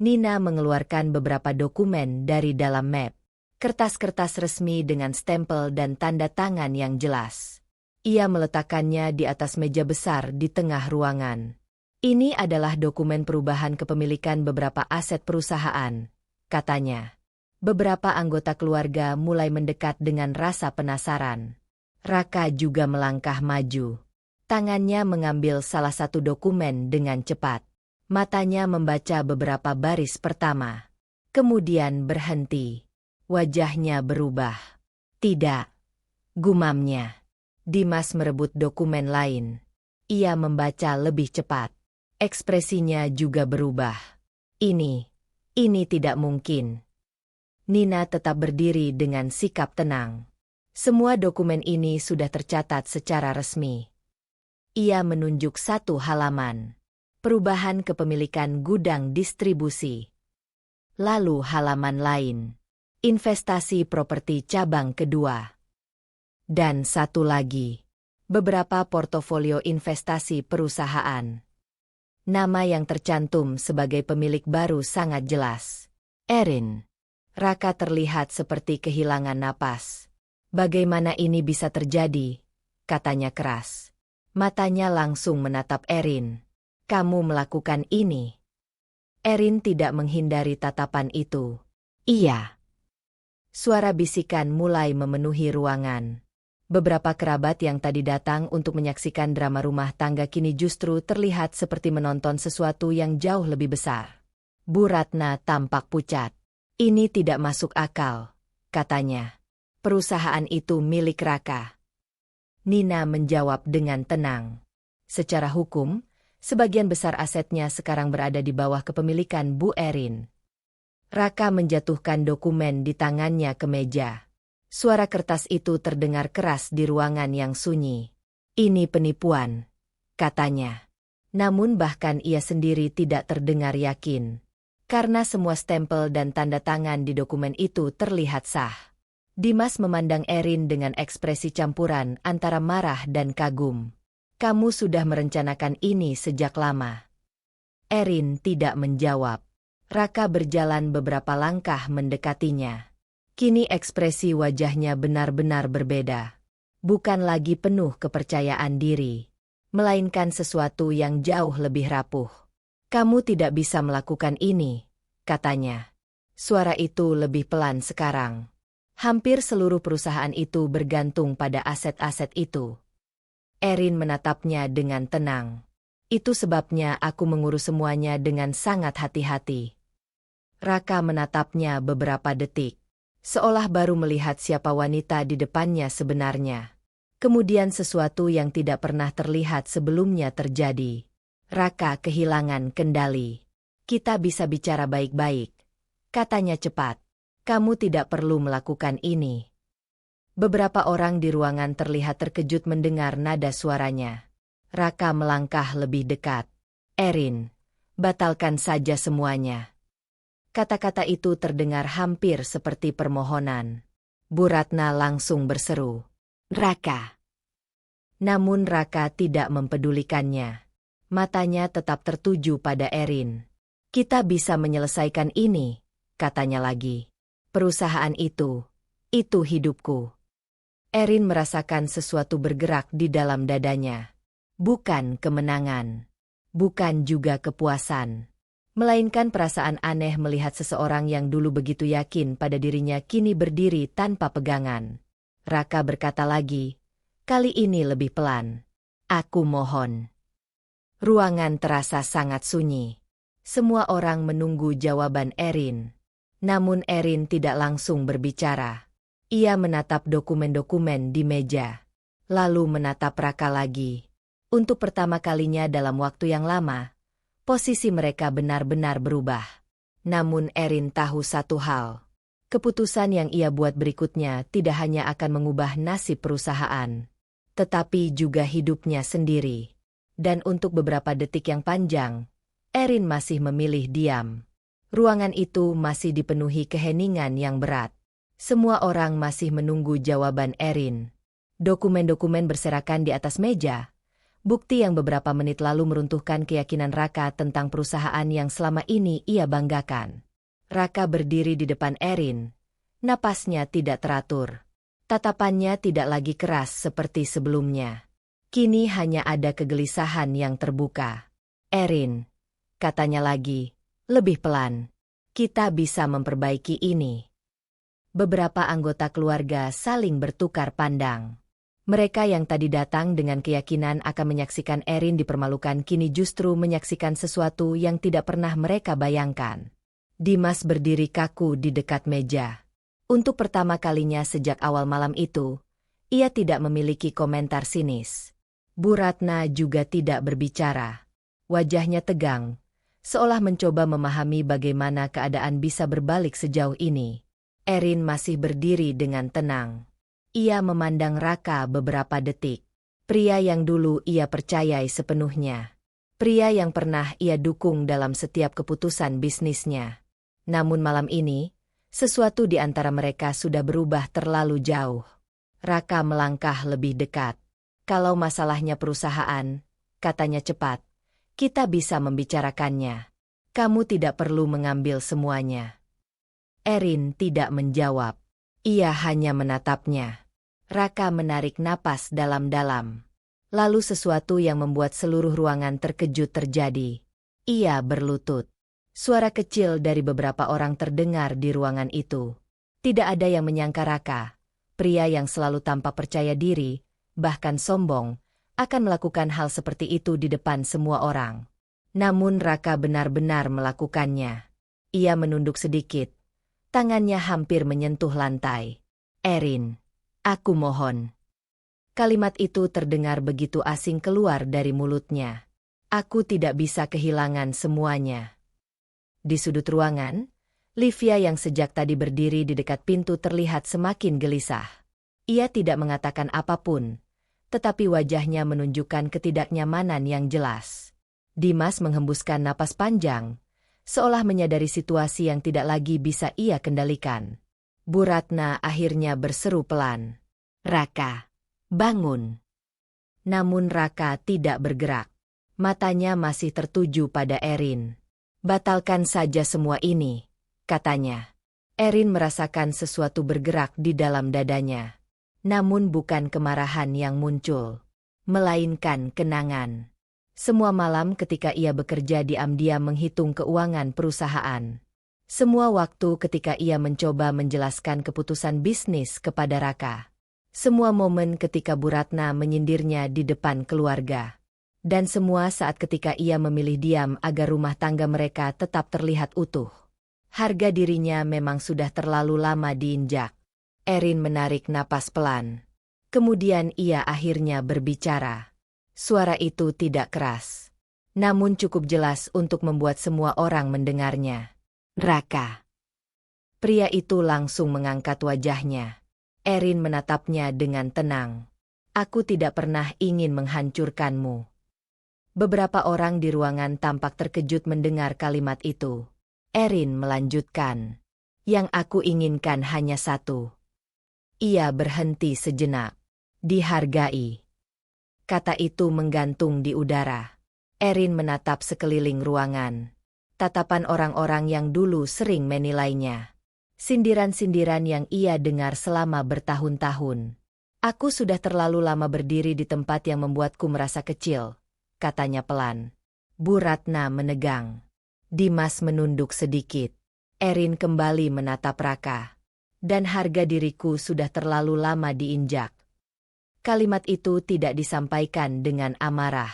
Nina mengeluarkan beberapa dokumen dari dalam map. Kertas-kertas resmi dengan stempel dan tanda tangan yang jelas. Ia meletakkannya di atas meja besar di tengah ruangan. Ini adalah dokumen perubahan kepemilikan beberapa aset perusahaan, katanya. Beberapa anggota keluarga mulai mendekat dengan rasa penasaran. Raka juga melangkah maju. Tangannya mengambil salah satu dokumen dengan cepat. Matanya membaca beberapa baris pertama. Kemudian berhenti. Wajahnya berubah. Tidak. Gumamnya. Dimas merebut dokumen lain. Ia membaca lebih cepat. Ekspresinya juga berubah. Ini tidak mungkin. Nina tetap berdiri dengan sikap tenang. Semua dokumen ini sudah tercatat secara resmi. Ia menunjuk satu halaman. Perubahan kepemilikan gudang distribusi. Lalu halaman lain. Investasi properti cabang kedua. Dan satu lagi. Beberapa portofolio investasi perusahaan. Nama yang tercantum sebagai pemilik baru sangat jelas. Erin. Raka terlihat seperti kehilangan napas. Bagaimana ini bisa terjadi? Katanya keras. Matanya langsung menatap Erin. Kamu melakukan ini. Erin tidak menghindari tatapan itu. Iya. Suara bisikan mulai memenuhi ruangan. Beberapa kerabat yang tadi datang untuk menyaksikan drama rumah tangga kini justru terlihat seperti menonton sesuatu yang jauh lebih besar. Bu Ratna tampak pucat. Ini tidak masuk akal, katanya. Perusahaan itu milik Raka. Nina menjawab dengan tenang. Secara hukum, sebagian besar asetnya sekarang berada di bawah kepemilikan Bu Erin. Raka menjatuhkan dokumen di tangannya ke meja. Suara kertas itu terdengar keras di ruangan yang sunyi. Ini penipuan, katanya. Namun bahkan ia sendiri tidak terdengar yakin. Karena semua stempel dan tanda tangan di dokumen itu terlihat sah. Dimas memandang Erin dengan ekspresi campuran antara marah dan kagum. Kamu sudah merencanakan ini sejak lama. Erin tidak menjawab. Raka berjalan beberapa langkah mendekatinya. Kini ekspresi wajahnya benar-benar berbeda. Bukan lagi penuh kepercayaan diri, melainkan sesuatu yang jauh lebih rapuh. Kamu tidak bisa melakukan ini, katanya. Suara itu lebih pelan sekarang. Hampir seluruh perusahaan itu bergantung pada aset-aset itu. Erin menatapnya dengan tenang. Itu sebabnya aku mengurus semuanya dengan sangat hati-hati. Raka menatapnya beberapa detik. Seolah baru melihat siapa wanita di depannya sebenarnya. Kemudian sesuatu yang tidak pernah terlihat sebelumnya terjadi. Raka kehilangan kendali. Kita bisa bicara baik-baik, katanya cepat. Kamu tidak perlu melakukan ini. Beberapa orang di ruangan terlihat terkejut mendengar nada suaranya. Raka melangkah lebih dekat. Erin, batalkan saja semuanya. Kata-kata itu terdengar hampir seperti permohonan. Bu Ratna langsung berseru. Raka. Namun Raka tidak mempedulikannya. Matanya tetap tertuju pada Erin. Kita bisa menyelesaikan ini, katanya lagi. Perusahaan itu hidupku. Erin merasakan sesuatu bergerak di dalam dadanya. Bukan kemenangan. Bukan juga kepuasan. Melainkan perasaan aneh melihat seseorang yang dulu begitu yakin pada dirinya kini berdiri tanpa pegangan. Raka berkata lagi, kali ini lebih pelan. Aku mohon. Ruangan terasa sangat sunyi. Semua orang menunggu jawaban Erin. Namun Erin tidak langsung berbicara. Ia menatap dokumen-dokumen di meja. Lalu menatap Raka lagi. Untuk pertama kalinya dalam waktu yang lama, posisi mereka benar-benar berubah. Namun Erin tahu satu hal. Keputusan yang ia buat berikutnya tidak hanya akan mengubah nasib perusahaan, tetapi juga hidupnya sendiri. Dan untuk beberapa detik yang panjang, Erin masih memilih diam. Ruangan itu masih dipenuhi keheningan yang berat. Semua orang masih menunggu jawaban Erin. Dokumen-dokumen berserakan di atas meja. Bukti yang beberapa menit lalu meruntuhkan keyakinan Raka tentang perusahaan yang selama ini ia banggakan. Raka berdiri di depan Erin. Napasnya tidak teratur. Tatapannya tidak lagi keras seperti sebelumnya. Kini hanya ada kegelisahan yang terbuka. Erin, katanya lagi, lebih pelan. Kita bisa memperbaiki ini. Beberapa anggota keluarga saling bertukar pandang. Mereka yang tadi datang dengan keyakinan akan menyaksikan Erin dipermalukan kini justru menyaksikan sesuatu yang tidak pernah mereka bayangkan. Dimas berdiri kaku di dekat meja. Untuk pertama kalinya sejak awal malam itu, ia tidak memiliki komentar sinis. Bu Ratna juga tidak berbicara. Wajahnya tegang, seolah mencoba memahami bagaimana keadaan bisa berbalik sejauh ini. Erin masih berdiri dengan tenang. Ia memandang Raka beberapa detik. Pria yang dulu ia percayai sepenuhnya. Pria yang pernah ia dukung dalam setiap keputusan bisnisnya. Namun malam ini, sesuatu di antara mereka sudah berubah terlalu jauh. Raka melangkah lebih dekat. Kalau masalahnya perusahaan, katanya cepat, kita bisa membicarakannya. Kamu tidak perlu mengambil semuanya. Erin tidak menjawab. Ia hanya menatapnya. Raka menarik napas dalam-dalam. Lalu sesuatu yang membuat seluruh ruangan terkejut terjadi. Ia berlutut. Suara kecil dari beberapa orang terdengar di ruangan itu. Tidak ada yang menyangka Raka, pria yang selalu tampak percaya diri, bahkan sombong, akan melakukan hal seperti itu di depan semua orang. Namun Raka benar-benar melakukannya. Ia menunduk sedikit. Tangannya hampir menyentuh lantai. Erin, aku mohon. Kalimat itu terdengar begitu asing keluar dari mulutnya. Aku tidak bisa kehilangan semuanya. Di sudut ruangan, Livia yang sejak tadi berdiri di dekat pintu terlihat semakin gelisah. Ia tidak mengatakan apapun, tetapi wajahnya menunjukkan ketidaknyamanan yang jelas. Dimas menghembuskan napas panjang, seolah menyadari situasi yang tidak lagi bisa ia kendalikan. Bu Ratna akhirnya berseru pelan. Raka, bangun. Namun Raka tidak bergerak. Matanya masih tertuju pada Erin. Batalkan saja semua ini, katanya. Erin merasakan sesuatu bergerak di dalam dadanya. Namun bukan kemarahan yang muncul, melainkan kenangan. Semua malam ketika ia bekerja diam-diam menghitung keuangan perusahaan. Semua waktu ketika ia mencoba menjelaskan keputusan bisnis kepada Raka. Semua momen ketika Bu Ratna menyindirnya di depan keluarga. Dan semua saat ketika ia memilih diam agar rumah tangga mereka tetap terlihat utuh. Harga dirinya memang sudah terlalu lama diinjak. Erin menarik napas pelan. Kemudian ia akhirnya berbicara. Suara itu tidak keras, namun cukup jelas untuk membuat semua orang mendengarnya. Raka. Pria itu langsung mengangkat wajahnya. Erin menatapnya dengan tenang. Aku tidak pernah ingin menghancurkanmu. Beberapa orang di ruangan tampak terkejut mendengar kalimat itu. Erin melanjutkan. Yang aku inginkan hanya satu. Ia berhenti sejenak. Dihargai. Kata itu menggantung di udara. Erin menatap sekeliling ruangan. Tatapan orang-orang yang dulu sering menilainya. Sindiran-sindiran yang ia dengar selama bertahun-tahun. Aku sudah terlalu lama berdiri di tempat yang membuatku merasa kecil, katanya pelan. Bu Ratna menegang. Dimas menunduk sedikit. Erin kembali menatap Raka. Dan harga diriku sudah terlalu lama diinjak. Kalimat itu tidak disampaikan dengan amarah.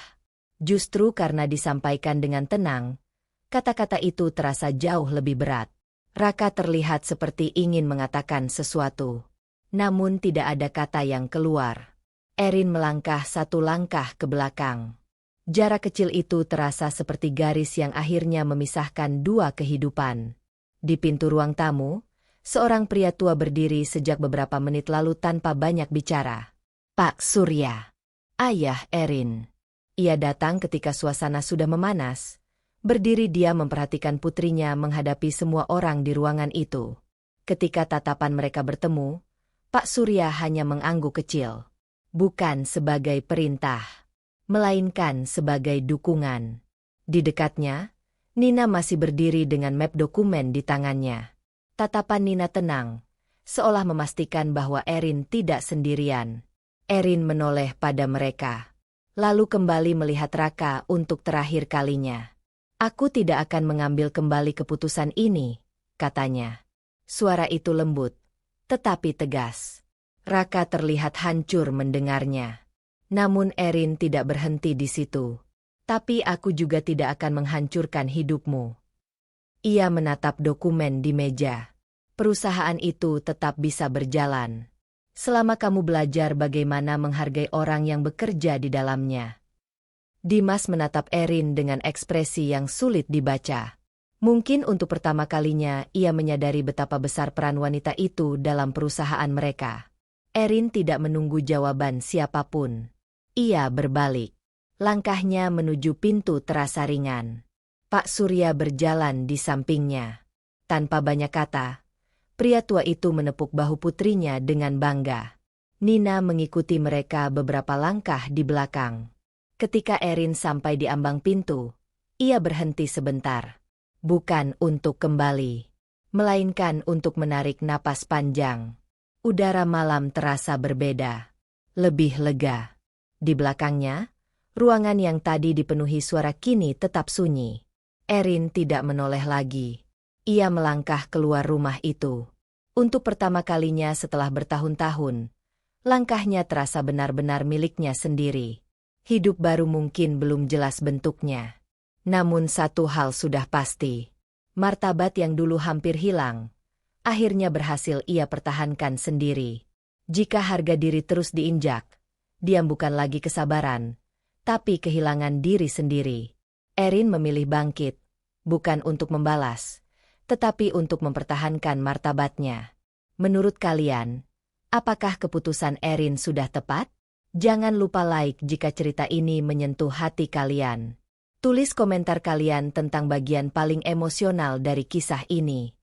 Justru karena disampaikan dengan tenang, Kata-kata itu terasa jauh lebih berat. Raka terlihat seperti ingin mengatakan sesuatu. Namun tidak ada kata yang keluar. Erin melangkah satu langkah ke belakang. Jarak kecil itu terasa seperti garis yang akhirnya memisahkan dua kehidupan. Di pintu ruang tamu, seorang pria tua berdiri sejak beberapa menit lalu tanpa banyak bicara. Pak Surya. Ayah Erin. Ia datang ketika suasana sudah memanas. Berdiri dia memperhatikan putrinya menghadapi semua orang di ruangan itu. Ketika tatapan mereka bertemu, Pak Surya hanya mengangguk kecil. Bukan sebagai perintah, melainkan sebagai dukungan. Di dekatnya, Nina masih berdiri dengan map dokumen di tangannya. Tatapan Nina tenang, seolah memastikan bahwa Erin tidak sendirian. Erin menoleh pada mereka, lalu kembali melihat Raka untuk terakhir kalinya. Aku tidak akan mengambil kembali keputusan ini, katanya. Suara itu lembut, tetapi tegas. Raka terlihat hancur mendengarnya. Namun Erin tidak berhenti di situ. Tapi aku juga tidak akan menghancurkan hidupmu. Ia menatap dokumen di meja. Perusahaan itu tetap bisa berjalan. Selama kamu belajar bagaimana menghargai orang yang bekerja di dalamnya. Dimas menatap Erin dengan ekspresi yang sulit dibaca. Mungkin untuk pertama kalinya ia menyadari betapa besar peran wanita itu dalam perusahaan mereka. Erin tidak menunggu jawaban siapapun. Ia berbalik. Langkahnya menuju pintu terasa ringan. Pak Surya berjalan di sampingnya. Tanpa banyak kata, pria tua itu menepuk bahu putrinya dengan bangga. Nina mengikuti mereka beberapa langkah di belakang. Ketika Erin sampai di ambang pintu, ia berhenti sebentar. Bukan untuk kembali, melainkan untuk menarik napas panjang. Udara malam terasa berbeda, lebih lega. Di belakangnya, ruangan yang tadi dipenuhi suara kini tetap sunyi. Erin tidak menoleh lagi. Ia melangkah keluar rumah itu. Untuk pertama kalinya setelah bertahun-tahun, langkahnya terasa benar-benar miliknya sendiri. Hidup baru mungkin belum jelas bentuknya. Namun satu hal sudah pasti. Martabat yang dulu hampir hilang, akhirnya berhasil ia pertahankan sendiri. Jika harga diri terus diinjak, diam bukan lagi kesabaran, tapi kehilangan diri sendiri. Erin memilih bangkit, bukan untuk membalas, tetapi untuk mempertahankan martabatnya. Menurut kalian, apakah keputusan Erin sudah tepat? Jangan lupa like jika cerita ini menyentuh hati kalian. Tulis komentar kalian tentang bagian paling emosional dari kisah ini.